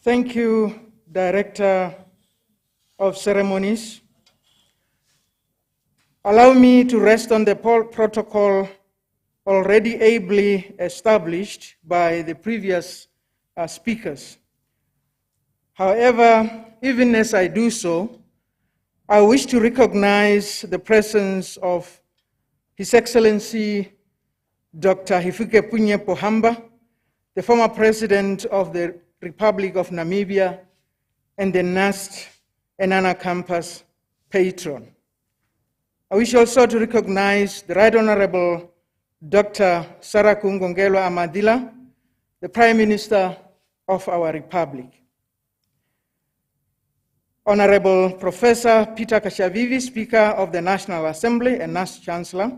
Thank you, Director of Ceremonies. Allow me to rest on the protocol already ably established by the previous speakers. However, even as I do so, I wish to recognize the presence of His Excellency Dr. Hifikepunye Pohamba, the former President of the Republic of Namibia and the NUST Eenhana campus patron. I wish also to recognize the Right Honorable Dr. Saraku Ngongelo Amadila, the Prime Minister of our Republic. Honorable Professor Peter Kashavivi, Speaker of the National Assembly and NUST Chancellor.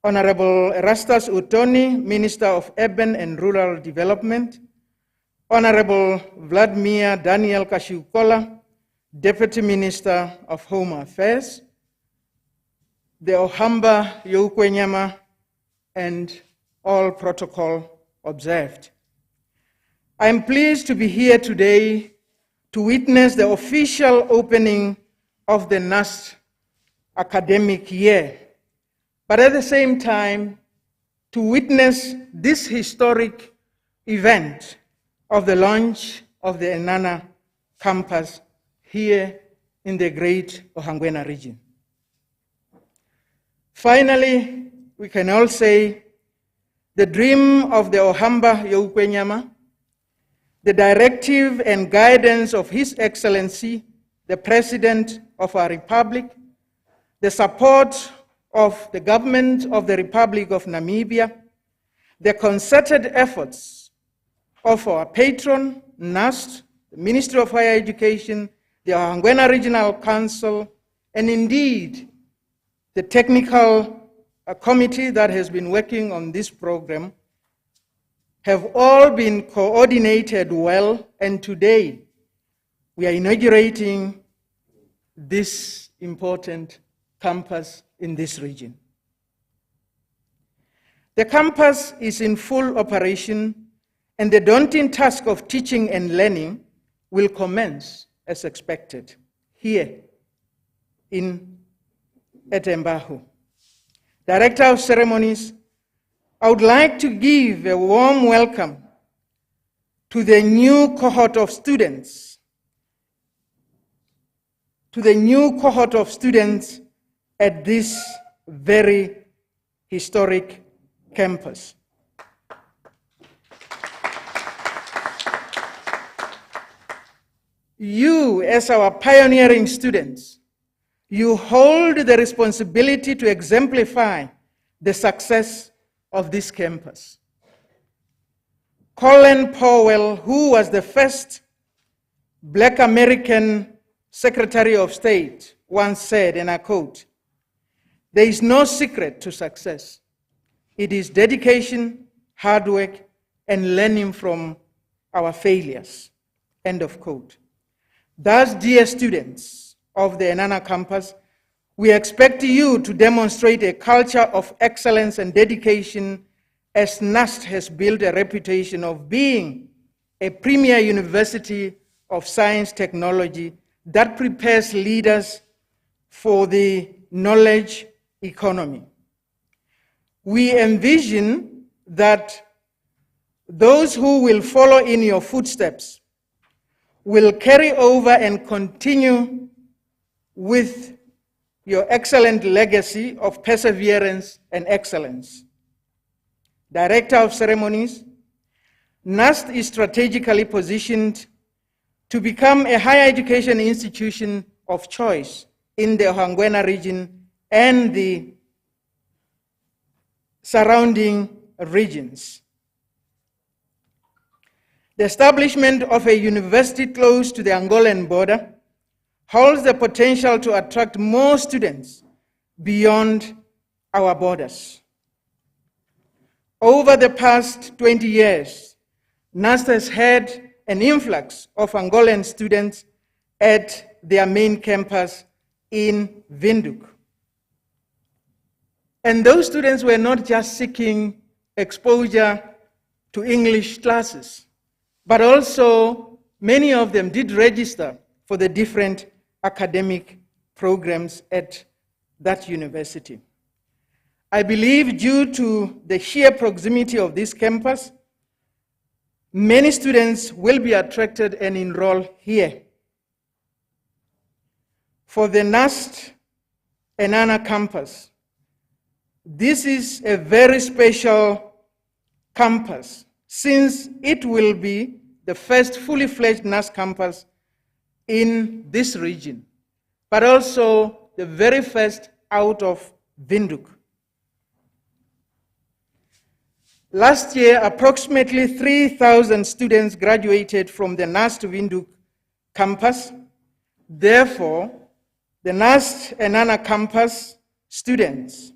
Honorable Erastus Utoni, Minister of Urban and Rural Development. Honorable Vladimir Daniel Kashiukola, Deputy Minister of Home Affairs. The Ohamba Youkwenyama, and all protocol observed. I am pleased to be here today to witness the official opening of the NUST academic year, but at the same time, to witness this historic event of the launch of the Eenhana campus here in the great Ohangwena region. Finally, we can all say the dream of the Ohamba Youkwenyama, the directive and guidance of His Excellency, the President of our Republic, the support of the government of the Republic of Namibia, the concerted efforts of our patron, NUST, the Ministry of Higher Education, the Ohangwena Regional Council, and indeed the technical committee that has been working on this program, have all been coordinated well, and today we are inaugurating this important campus in this region. The campus is in full operation, and the daunting task of teaching and learning will commence as expected here in at Mbahu. Director of Ceremonies, I would like to give a warm welcome to the new cohort of students, at this very historic campus. You, as our pioneering students, you hold the responsibility to exemplify the success of this campus. Colin Powell, who was the first Black American Secretary of State, once said, and I quote, "There is no secret to success. It is dedication, hard work, and learning from our failures," end of quote. Thus, dear students of the Eenhana campus, we expect you to demonstrate a culture of excellence and dedication, as NUST has built a reputation of being a premier university of science technology that prepares leaders for the knowledge economy. We envision that those who will follow in your footsteps will carry over and continue with your excellent legacy of perseverance and excellence. Director of Ceremonies, NUST is strategically positioned to become a higher education institution of choice in the Ohangwena region and the surrounding regions. The establishment of a university close to the Angolan border holds the potential to attract more students beyond our borders. Over the past 20 years, NUST has had an influx of Angolan students at their main campus in Windhoek. And those students were not just seeking exposure to English classes, but also many of them did register for the different academic programs at that university. I believe due to the sheer proximity of this campus, many students will be attracted and enroll here. For the NUST Eenhana campus, this is a very special campus, since it will be the first fully fledged NUST campus in this region, but also the very first out of Windhoek. Last year, approximately 3,000 students graduated from the NUST Windhoek campus. Therefore, the NUST Eenhana campus students,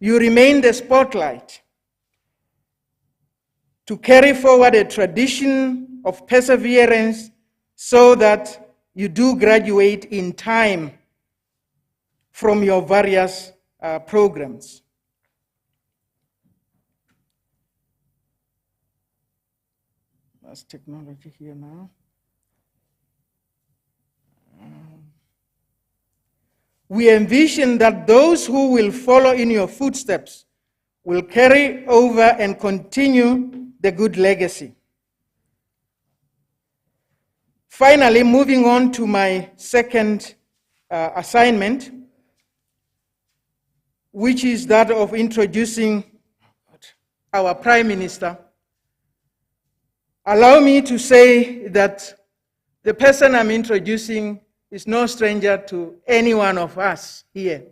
you remain the spotlight to carry forward a tradition of perseverance so that you do graduate in time from your various programs. That's technology here now. We envision that those who will follow in your footsteps will carry over and continue the good legacy. Finally, moving on to my second assignment, which is that of introducing our Prime Minister. Allow me to say that the person I'm introducing is no stranger to any one of us here.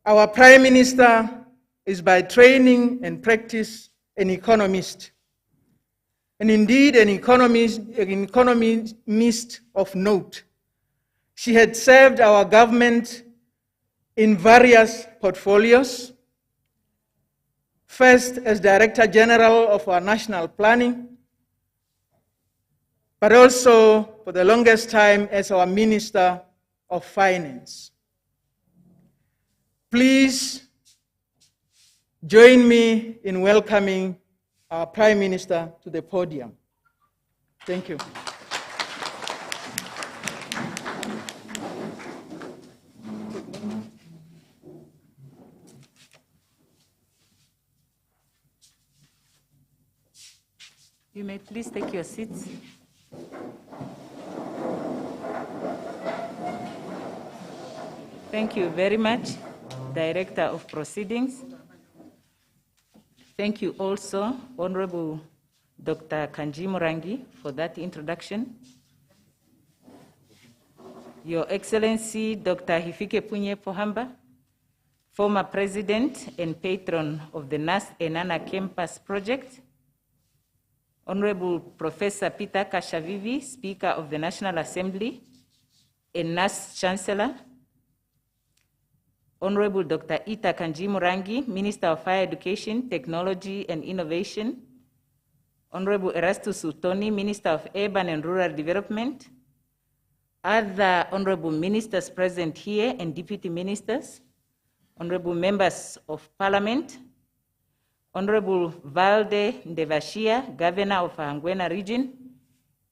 Our Prime Minister is by training and practice an economist, and indeed an economist of note. She had served our government in various portfolios, first as Director General of our National Planning, but also for the longest time as our Minister of Finance. Please join me in welcoming our Prime Minister to the podium. Thank you. You may please take your seats. Thank you very much, Director of Proceedings. Thank you also, Honorable Dr. Kanji Murangi, for that introduction. Your Excellency, Dr. Hifike Punye Pohamba, former President and Patron of the NUST Eenhana Campus Project. Honorable Professor Peter Kashavivi, Speaker of the National Assembly and NUST Chancellor. Honorable Dr. Ita Kanji Murangi, Minister of Higher Education, Technology and Innovation. Honorable Erastus Utoni, Minister of Urban and Rural Development. Other honorable ministers present here and deputy ministers. Honorable members of Parliament. Honorable Valde Ndevashia, Governor of Angwena Region,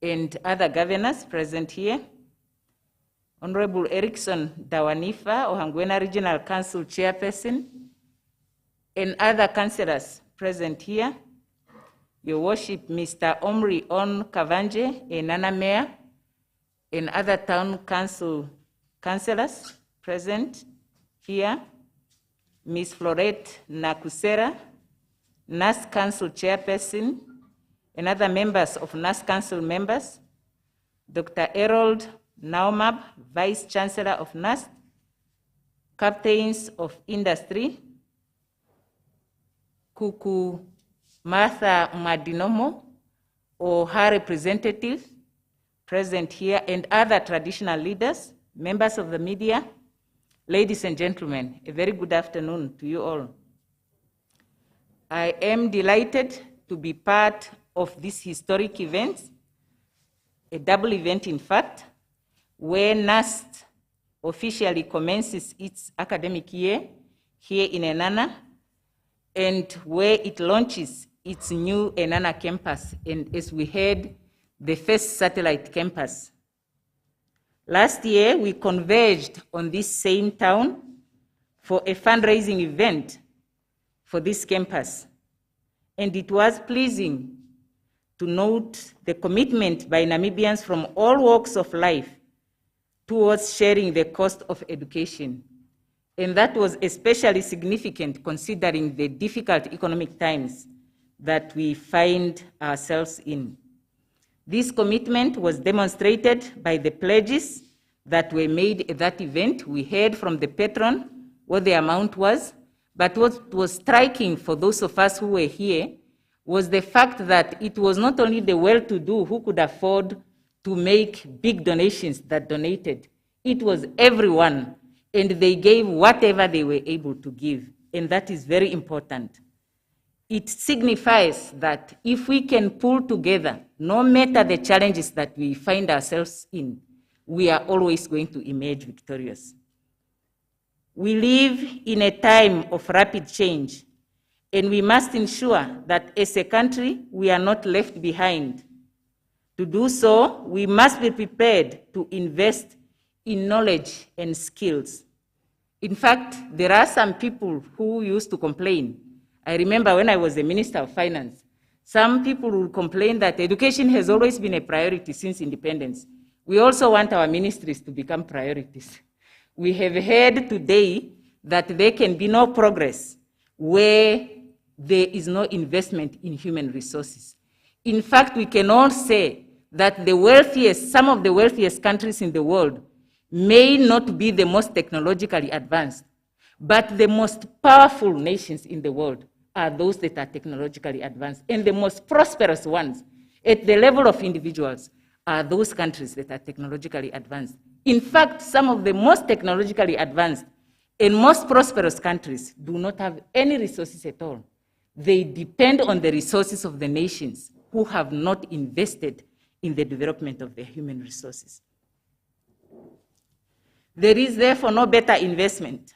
and other governors present here. Honorable Erickson Dawanifa, Ohangwena Regional Council Chairperson, and other councillors present here. Your Worship, Mr. Omri On Kavanje, Eenhana Mayor, and other town council councillors present here. Ms. Florette Nakusera, NUST Council Chairperson, and other members of NUST Council members. Dr. Harold Naumab, Vice Chancellor of NUST, Captains of Industry, Kuku Martha Madinomo, or her representative, present here, and other traditional leaders, members of the media. Ladies and gentlemen, a very good afternoon to you all. I am delighted to be part of this historic event, a double event in fact, where NUST officially commences its academic year here in Eenhana, and where it launches its new Eenhana campus, and as we heard, the first satellite campus. Last year, we converged on this same town for a fundraising event for this campus, and it was pleasing to note the commitment by Namibians from all walks of life towards sharing the cost of education. And that was especially significant considering the difficult economic times that we find ourselves in. This commitment was demonstrated by the pledges that were made at that event. We heard from the patron what the amount was, but what was striking for those of us who were here was the fact that it was not only the well-to-do who could afford to make big donations that donated. It was everyone, and they gave whatever they were able to give, and that is very important. It signifies that if we can pull together, no matter the challenges that we find ourselves in, we are always going to emerge victorious. We live in a time of rapid change, and we must ensure that as a country, we are not left behind. To do so, we must be prepared to invest in knowledge and skills. In fact, there are some people who used to complain. I remember when I was the Minister of Finance, some people would complain that education has always been a priority since independence. We also want our ministries to become priorities. We have heard today that there can be no progress where there is no investment in human resources. In fact, we can all say that the wealthiest, some of the wealthiest countries in the world may not be the most technologically advanced, but the most powerful nations in the world are those that are technologically advanced. And the most prosperous ones at the level of individuals are those countries that are technologically advanced. In fact, some of the most technologically advanced and most prosperous countries do not have any resources at all. They depend on the resources of the nations who have not invested in the development of their human resources. There is therefore no better investment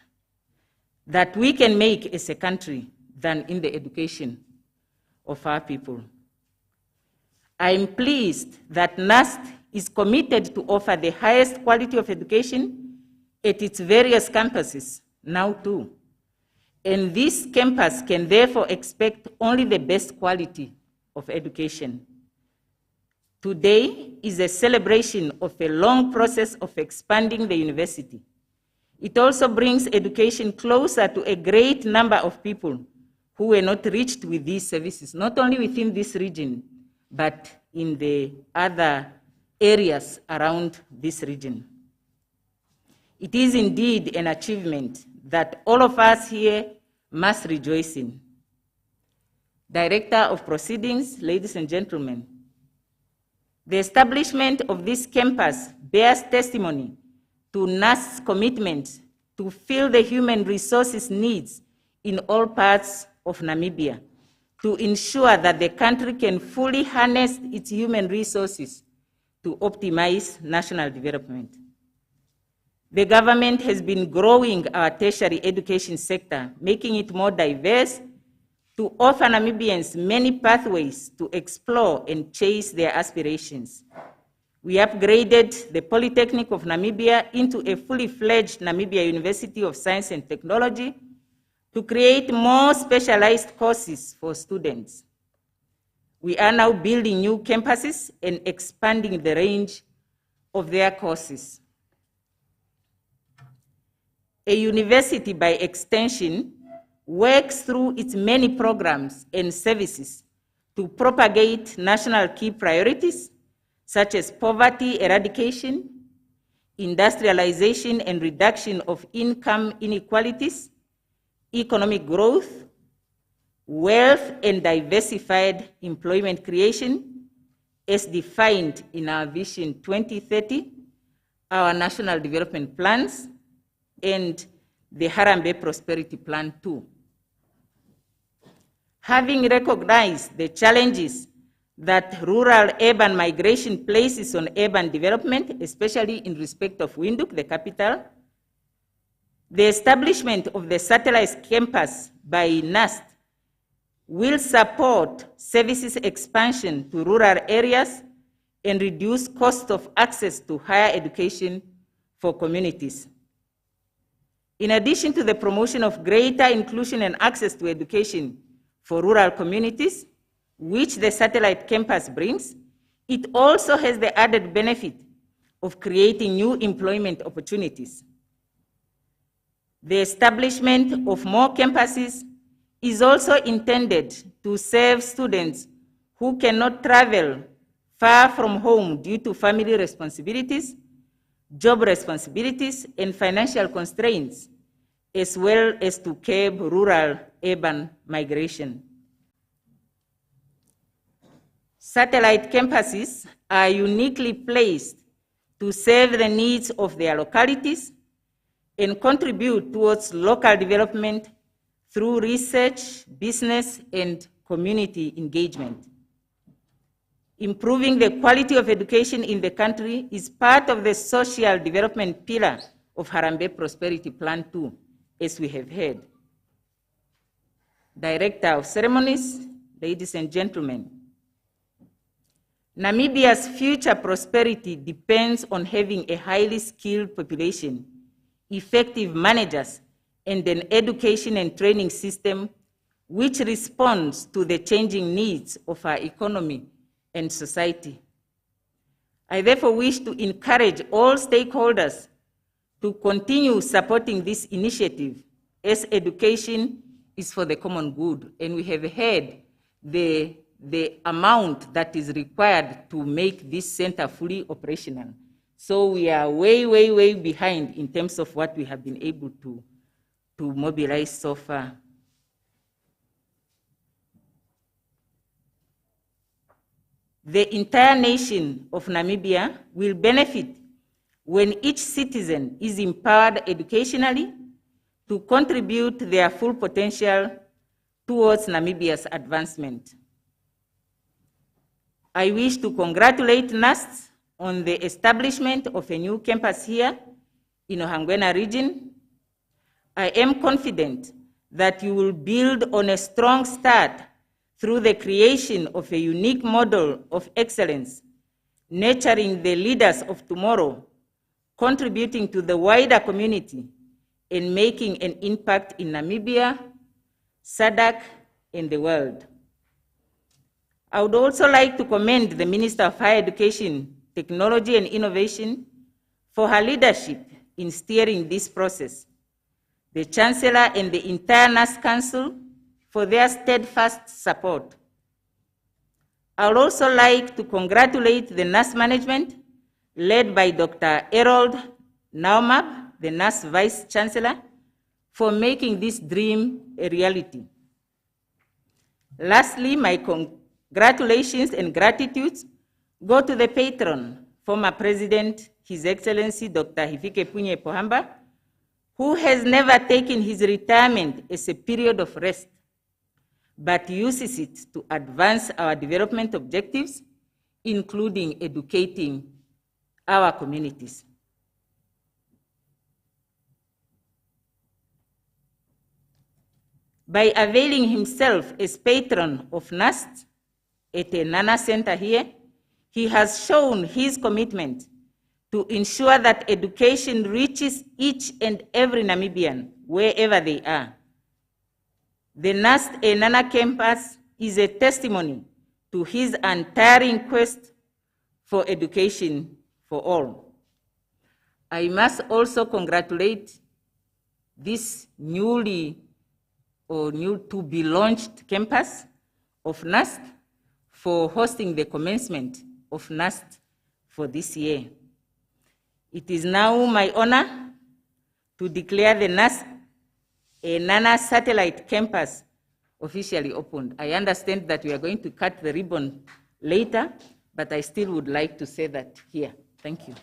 that we can make as a country than in the education of our people. I am pleased that NUST is committed to offer the highest quality of education at its various campuses now too. And this campus can therefore expect only the best quality of education. Today is a celebration of a long process of expanding the university. It also brings education closer to a great number of people who were not reached with these services, not only within this region, but in the other areas around this region. It is indeed an achievement that all of us here must rejoice in. Director of Proceedings, ladies and gentlemen, the establishment of this campus bears testimony to NUST's commitment to fill the human resources needs in all parts of Namibia, to ensure that the country can fully harness its human resources to optimize national development. The government has been growing our tertiary education sector, making it more diverse, to offer Namibians many pathways to explore and chase their aspirations. We upgraded the Polytechnic of Namibia into a fully fledged Namibia University of Science and Technology to create more specialized courses for students. We are now building new campuses and expanding the range of their courses. A university, by extension, works through its many programs and services to propagate national key priorities such as poverty eradication, industrialization and reduction of income inequalities, economic growth, wealth and diversified employment creation, as defined in our Vision 2030, our National Development Plans, and the Harambee Prosperity Plan 2. Having recognized the challenges that rural-urban migration places on urban development, especially in respect of Windhoek, the capital, the establishment of the satellite campus by NUST will support services expansion to rural areas and reduce cost of access to higher education for communities. In addition to the promotion of greater inclusion and access to education for rural communities, which the satellite campus brings, it also has the added benefit of creating new employment opportunities. The establishment of more campuses is also intended to serve students who cannot travel far from home due to family responsibilities, job responsibilities, and financial constraints, as well as to curb rural-urban migration. Satellite campuses are uniquely placed to serve the needs of their localities and contribute towards local development through research, business, and community engagement. Improving the quality of education in the country is part of the social development pillar of Harambee Prosperity Plan 2, as we have heard. Director of Ceremonies, ladies and gentlemen, Namibia's future prosperity depends on having a highly skilled population, effective managers, and an education and training system which responds to the changing needs of our economy and society. I therefore wish to encourage all stakeholders to continue supporting this initiative, as education is for the common good, and we have heard the amount that is required to make this center fully operational. So we are way behind in terms of what we have been able to mobilize so far. The entire nation of Namibia will benefit when each citizen is empowered educationally to contribute their full potential towards Namibia's advancement. I wish to congratulate NUST on the establishment of a new campus here in Ohangwena region. I am confident that you will build on a strong start through the creation of a unique model of excellence, nurturing the leaders of tomorrow, contributing to the wider community, and making an impact in Namibia, SADC, and the world. I would also like to commend the Minister of Higher Education, Technology and Innovation for her leadership in steering this process, the Chancellor and the entire NUST Council for their steadfast support. I would also like to congratulate the NUST management, led by Dr. Harold Naumab, the NUST Vice Chancellor, for making this dream a reality. Lastly, my congratulations and gratitude go to the patron, former President, His Excellency Dr. Hifikepunye Pohamba, who has never taken his retirement as a period of rest, but uses it to advance our development objectives, including educating our communities. By availing himself as patron of NUST at the Eenhana Center here, he has shown his commitment to ensure that education reaches each and every Namibian, wherever they are. The NUST Eenhana campus is a testimony to his untiring quest for education for all. I must also congratulate this new to be launched campus of NUST for hosting the commencement of NUST for this year. It is now my honor to declare the NUST Eenhana satellite campus officially opened. I understand that we are going to cut the ribbon later, but I still would like to say that here. Thank you.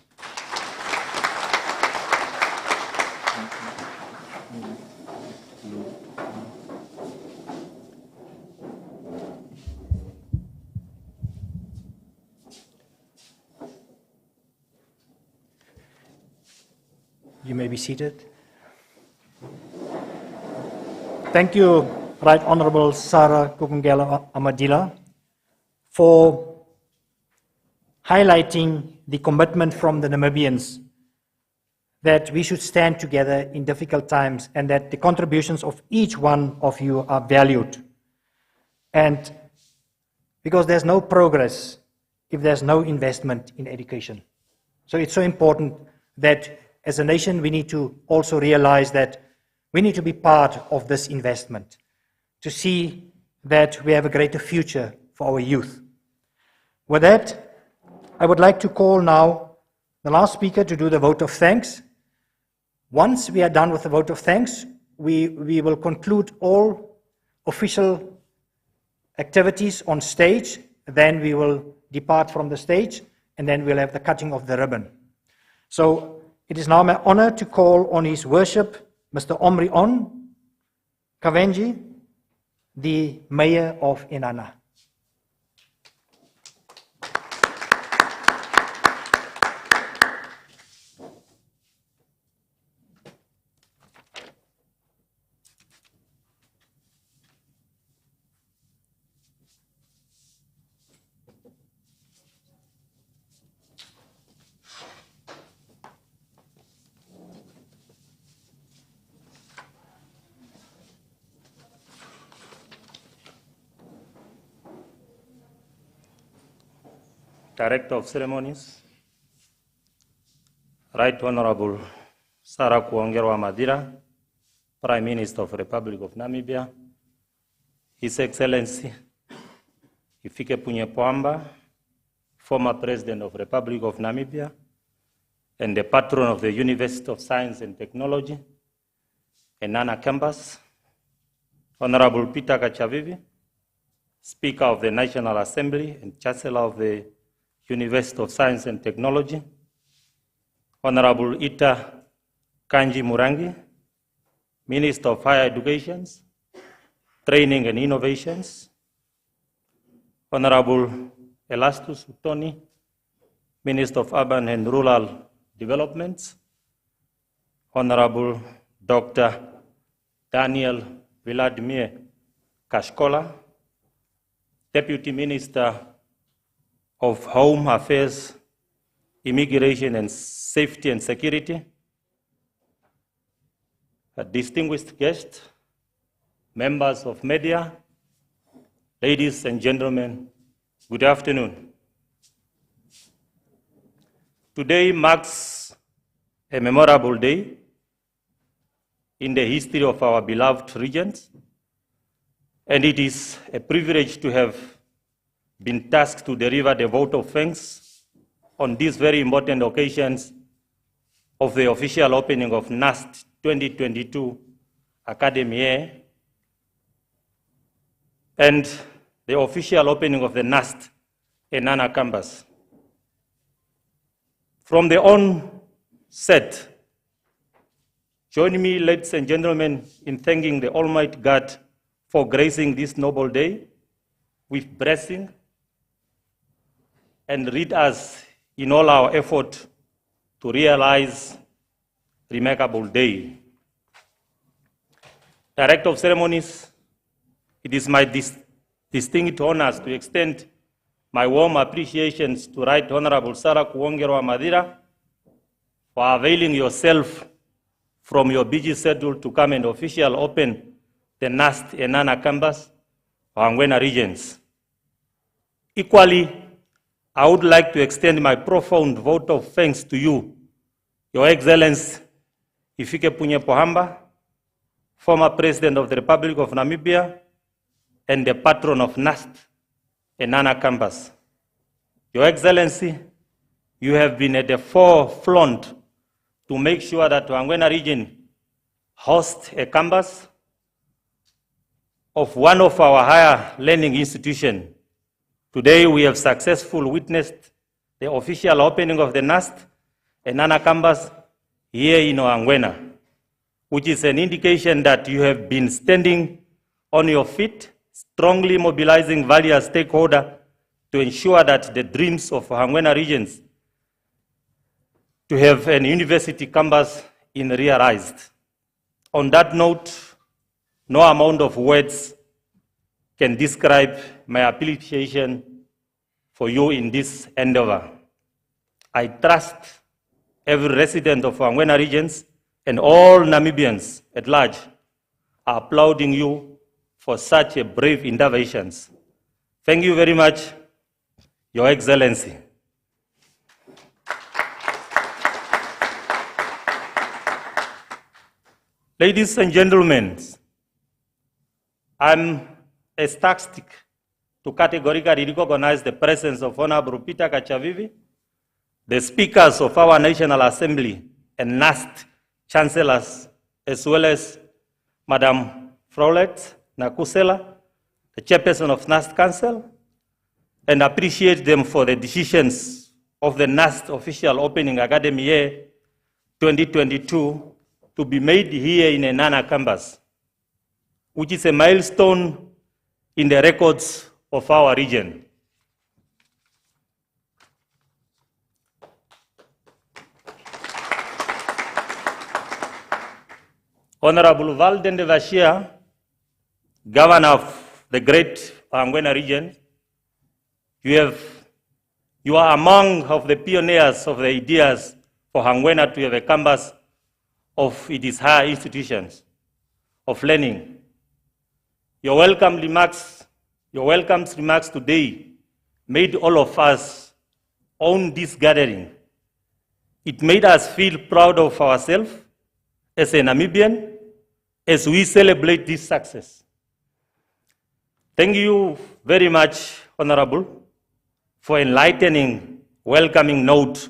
You may be seated. Thank you, Right Honorable Sarah Kukungela Amadila, for highlighting the commitment from the Namibians that we should stand together in difficult times and that the contributions of each one of you are valued. And because there's no progress if there's no investment in education. So it's so important that as a nation, we need to also realize that we need to be part of this investment to see that we have a greater future for our youth. With that, I would like to call now the last speaker to do the vote of thanks. Once we are done with the vote of thanks, we will conclude all official activities on stage. Then we will depart from the stage, and then we'll have the cutting of the ribbon. So it is now my honor to call on His Worship, Mr. Omri On Kavenji, the Mayor of Eenhana. Director of Ceremonies, Right Honorable Sarah Kuongerwa Madira, Prime Minister of the Republic of Namibia, His Excellency Hifikepunye Pohamba, former President of the Republic of Namibia, and the Patron of the University of Science and Technology, Eenhana Campus, Honorable Peter Kachavivi, Speaker of the National Assembly and Chancellor of the University of Science and Technology, Honorable Ita Kanji Murangi, Minister of Higher Education, Training and Innovations, Honorable Elastus Utoni, Minister of Urban and Rural Development, Honorable Dr. Daniel Vladimir Kashkola, Deputy Minister of Home Affairs, Immigration and Safety and Security, distinguished guests, members of media, ladies and gentlemen, Good afternoon. Today marks a memorable day in the history of our beloved regions, and it is a privilege to have been tasked to deliver the vote of thanks on these very important occasions of the official opening of NUST 2022 academy year and the official opening of the NUST Eenhana campus. From the onset, join me, ladies and gentlemen, in thanking the Almighty God for gracing this noble day with blessing and lead us in all our effort to realize remarkable day. Director of Ceremonies, it is my distinct honors to extend my warm appreciations to Right Honorable Sarah Kuongerwa Madira for availing yourself from your busy schedule to come and officially open the NUST Eenhana campus for Angwena regions. Equally, I would like to extend my profound vote of thanks to you, Your Excellency Hifikepunye Pohamba, former President of the Republic of Namibia and the patron of NUST Eenhana campus. Your Excellency, you have been at the forefront to make sure that Angwena region hosts a campus of one of our higher learning institutions. Today, we have successfully witnessed the official opening of the NUST Eenhana campus here in Angwena, which is an indication that you have been standing on your feet, strongly mobilizing various stakeholders to ensure that the dreams of Angwena regions to have an university campus is realized. On that note, no amount of words can describe my appreciation for you in this endeavor. I trust every resident of Angwena regions and all Namibians at large are applauding you for such a brave interventions. Thank you very much, Your Excellency. Ladies and gentlemen, I'm ecstatic to categorically recognize the presence of Honorable Peter Kachavivi, the speakers of our National Assembly and NUST chancellors, as well as Madam Fraulet Nakusela, the chairperson of NUST Council, and appreciate them for the decisions of the NUST official opening academy year 2022 to be made here in Eenhana campus, which is a milestone in the records of our region. Honorable Valden de Vachia, Governor of the Great Angwena region, you are among of the pioneers of the ideas for Angwena to have a campus of its higher institutions of learning. Your welcome remarks today made all of us own this gathering. It made us feel proud of ourselves as a Namibian as we celebrate this success. Thank you very much, Honorable, for enlightening, welcoming note,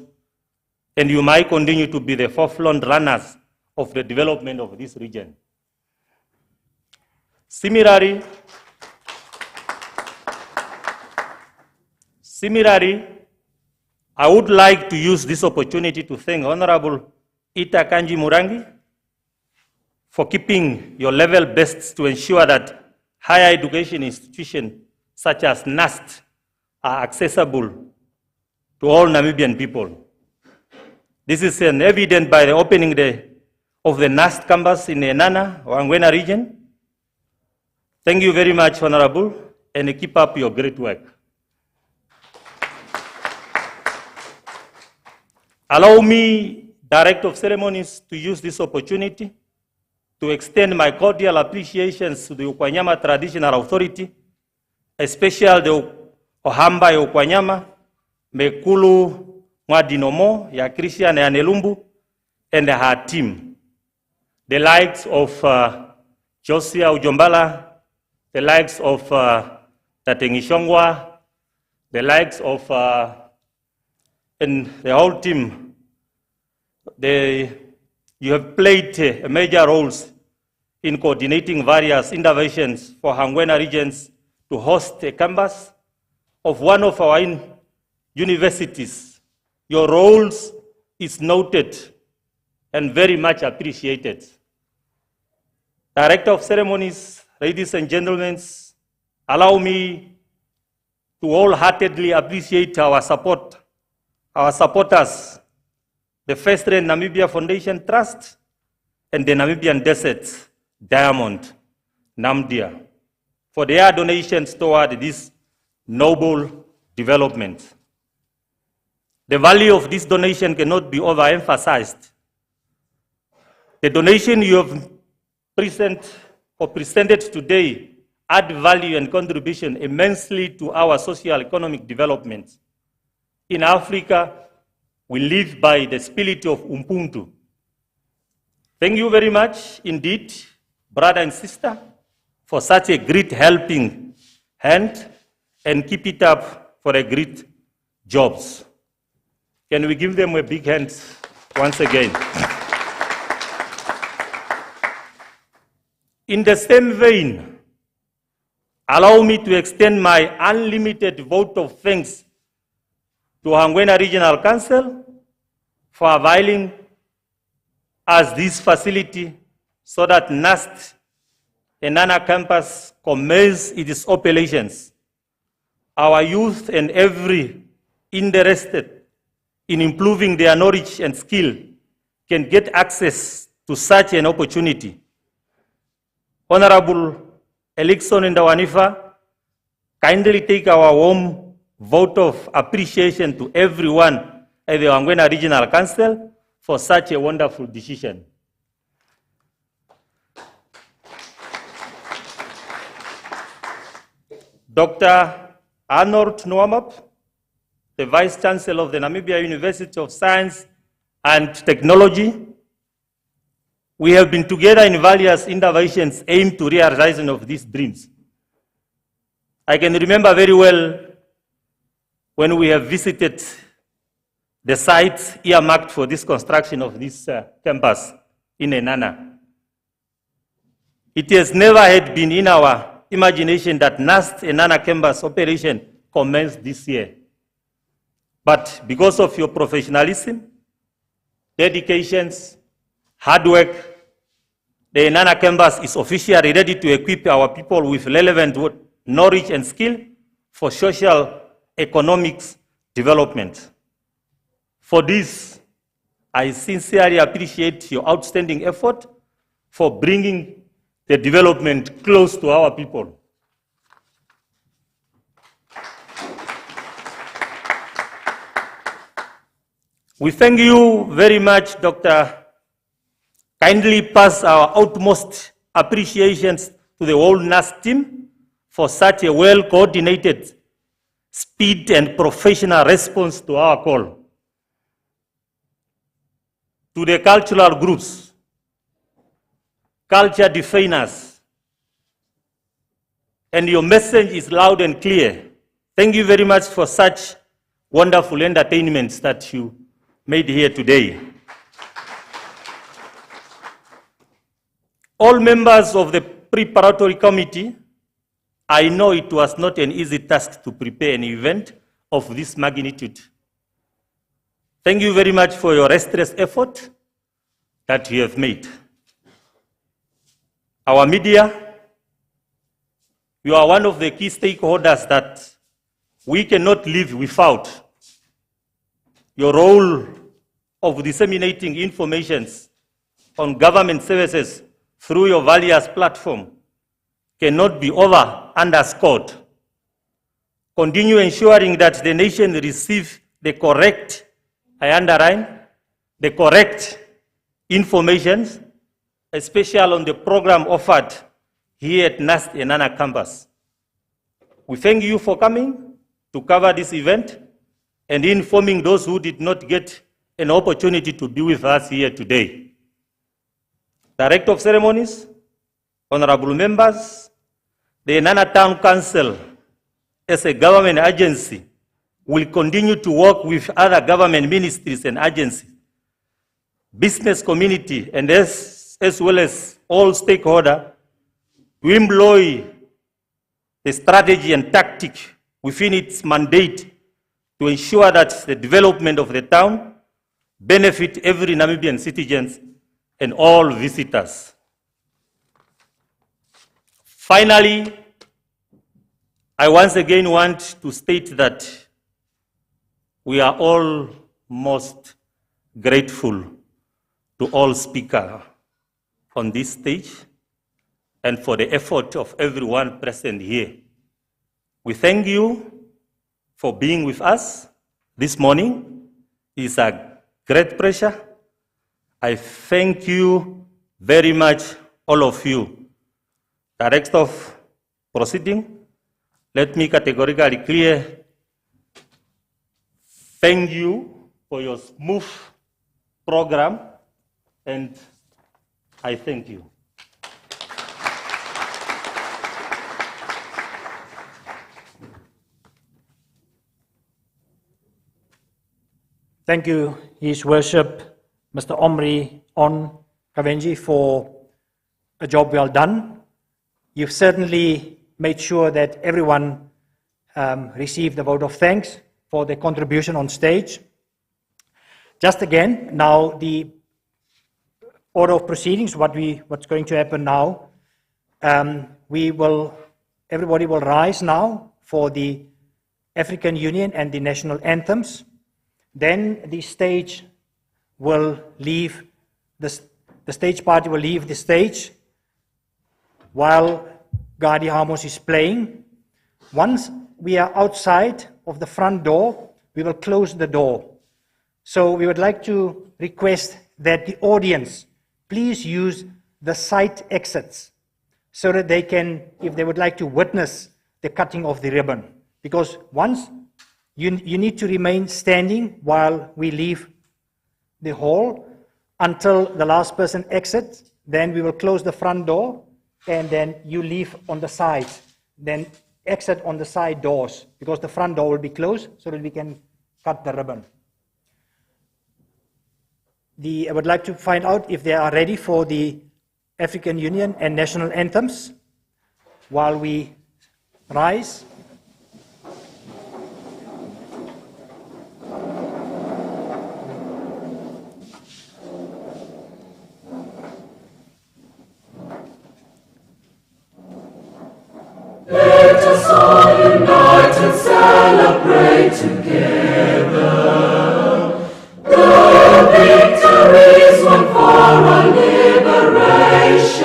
and you might continue to be the forefront runners of the development of this region. Similarly, I would like to use this opportunity to thank Honorable Ita Kanji Murangi for keeping your level best to ensure that higher education institutions such as NUST are accessible to all Namibian people. This is evident by the opening of the NUST campus in Eenhana, or Angwena region. Thank you very much, Honorable, and keep up your great work. Allow me, Director of Ceremonies, to use this opportunity to extend my cordial appreciations to the Ukwanyama Traditional Authority, especially the ohamba ya Ukwanyama, Mekulu Mwadinomo, ya Christian ya Nelumbu, and her team. The likes of Josia Ujombala, the likes of Tatengishongwa, the likes of and the whole team. You have played major roles in coordinating various interventions for Hangwena regions to host a campus of one of our universities. Your roles is noted and very much appreciated. Director of Ceremonies, ladies and gentlemen, allow me to wholeheartedly appreciate our supporters, the First Rain Namibia Foundation Trust and the Namibian Desert Diamond, NAMDIA, for their donations toward this noble development. The value of this donation cannot be overemphasized. The donation you have presented today add value and contribution immensely to our socio-economic development. In Africa, we live by the spirit of Ubuntu. Thank you very much indeed, brother and sister, for such a great helping hand, and keep it up for a great jobs. Can we give them a big hand once again? In the same vein, allow me to extend my unlimited vote of thanks to Hangwena Regional Council for availing us this facility so that NUST Eenhana campus commence its operations. Our youth and every interested in improving their knowledge and skill can get access to such an opportunity. Honorable Elixon and Dawanifa, kindly take our warm vote of appreciation to everyone at the Hangwena Regional Council for such a wonderful decision. Dr. Arnold Nwamap, the Vice Chancellor of the Namibia University of Science and Technology, we have been together in various interventions aimed to realization of these dreams. I can remember very well when we have visited the sites earmarked for this construction of this campus in Eenhana. It has never had been in our imagination that NUST Eenhana campus operation commenced this year. But because of your professionalism, dedications, hard work, the Eenhana campus is officially ready to equip our people with relevant knowledge and skill for social economics development. For this, I sincerely appreciate your outstanding effort for bringing the development close to our people. We thank you very much, Dr. Kindly pass our utmost appreciations to the whole NUST team for such a well-coordinated, speed and professional response to our call. To the cultural groups, culture definers, and your message is loud and clear. Thank you very much for such wonderful entertainments that you made here today. All members of the preparatory committee, I know it was not an easy task to prepare an event of this magnitude. Thank you very much for your restless effort that you have made. Our media, you are one of the key stakeholders that we cannot live without. Your role of disseminating information on government services through your various platforms cannot be underscored. Continue ensuring that the nation receives the correct, I underline, the correct information, especially on the program offered here at NUST Eenhana campus. We thank you for coming to cover this event and informing those who did not get an opportunity to be with us here today. Director of Ceremonies, honorable members, the Eenhana Town Council, as a government agency, will continue to work with other government ministries and agencies, business community, and as well as all stakeholders to employ the strategy and tactic within its mandate to ensure that the development of the town benefit every Namibian citizens and all visitors. Finally, I once again want to state that we are all most grateful to all speakers on this stage and for the effort of everyone present here. We thank you for being with us this morning. It's a great pleasure. I thank you very much, all of you. Director of Proceeding, let me categorically clear, thank you for your smooth program, and I thank you. Thank you, His Worship, Mr. Omri On Kavenji, for a job well done. You've certainly made sure that everyone received a vote of thanks for their contribution on stage. Just again, now the order of proceedings, what's going to happen now, everybody will rise now for the African Union and the national anthems. Then the stage will leave, the stage party will leave the stage while Gadi Hamos is playing. Once we are outside of the front door, we will close the door. So we would like to request that the audience please use the side exits so that they can, if they would like to witness the cutting of the ribbon. Because once you need to remain standing while we leave the hall until the last person exits. Then we will close the front door and then you leave on the sides. Then exit on the side doors because the front door will be closed so that we can cut the ribbon. I would like to find out if they are ready for the African Union and national anthems while we rise. Let us all unite and celebrate together. The victories won for our liberation.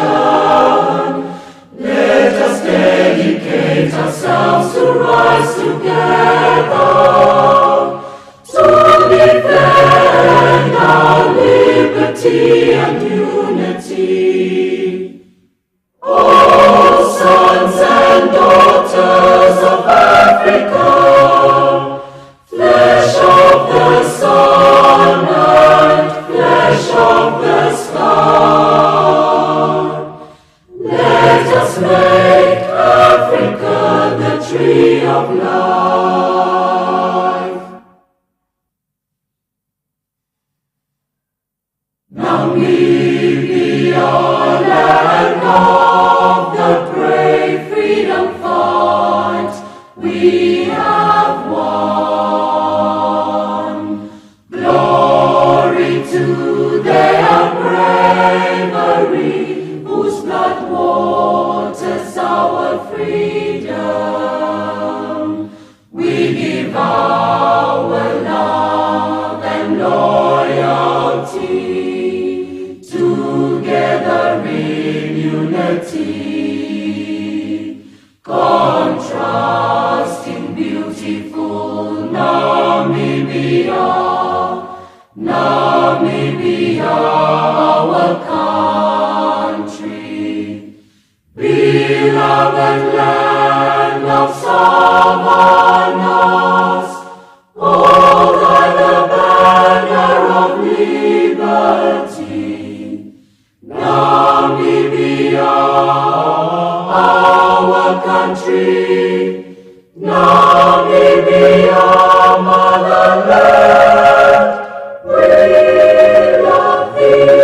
Let us dedicate ourselves to rise together to defend our liberty and unity. Oh, sons and daughters of Africa, flesh of the sun and flesh of the sky, let us make Africa the tree of life. Namibia, land of the brave freedom fight, we have won. Glory to their bravery, whose blood waters our freedom. We give our love and loyalty, together in unity, contrasting beautiful Namibia, Namibia, our country, beloved land of Savannah. our country, Namibia, motherland, we love thee.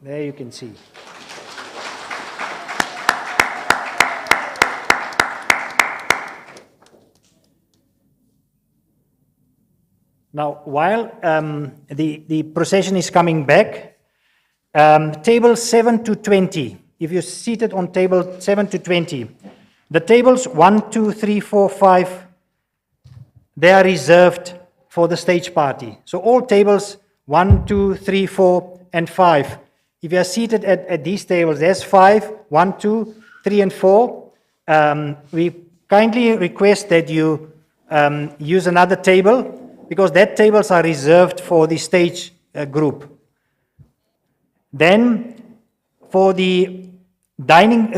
There you can see. Now, while the procession is coming back, tables 7 to 20, if you're seated on table 7 to 20, the tables 1, 2, 3, 4, 5, they are reserved for the stage party. So all tables 1, 2, 3, 4, and 5. If you are seated at these tables, there's 5, 1, 2, 3, and 4. We kindly request that you use another table, because that tables are reserved for the stage group. Then, for the dining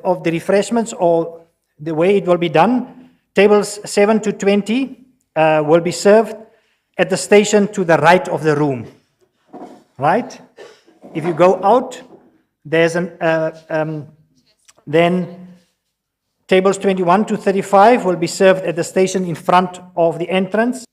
of the refreshments, or the way it will be done, tables 7 to 20 will be served at the station to the right of the room. Right? If you go out, there's then tables 21 to 35 will be served at the station in front of the entrance.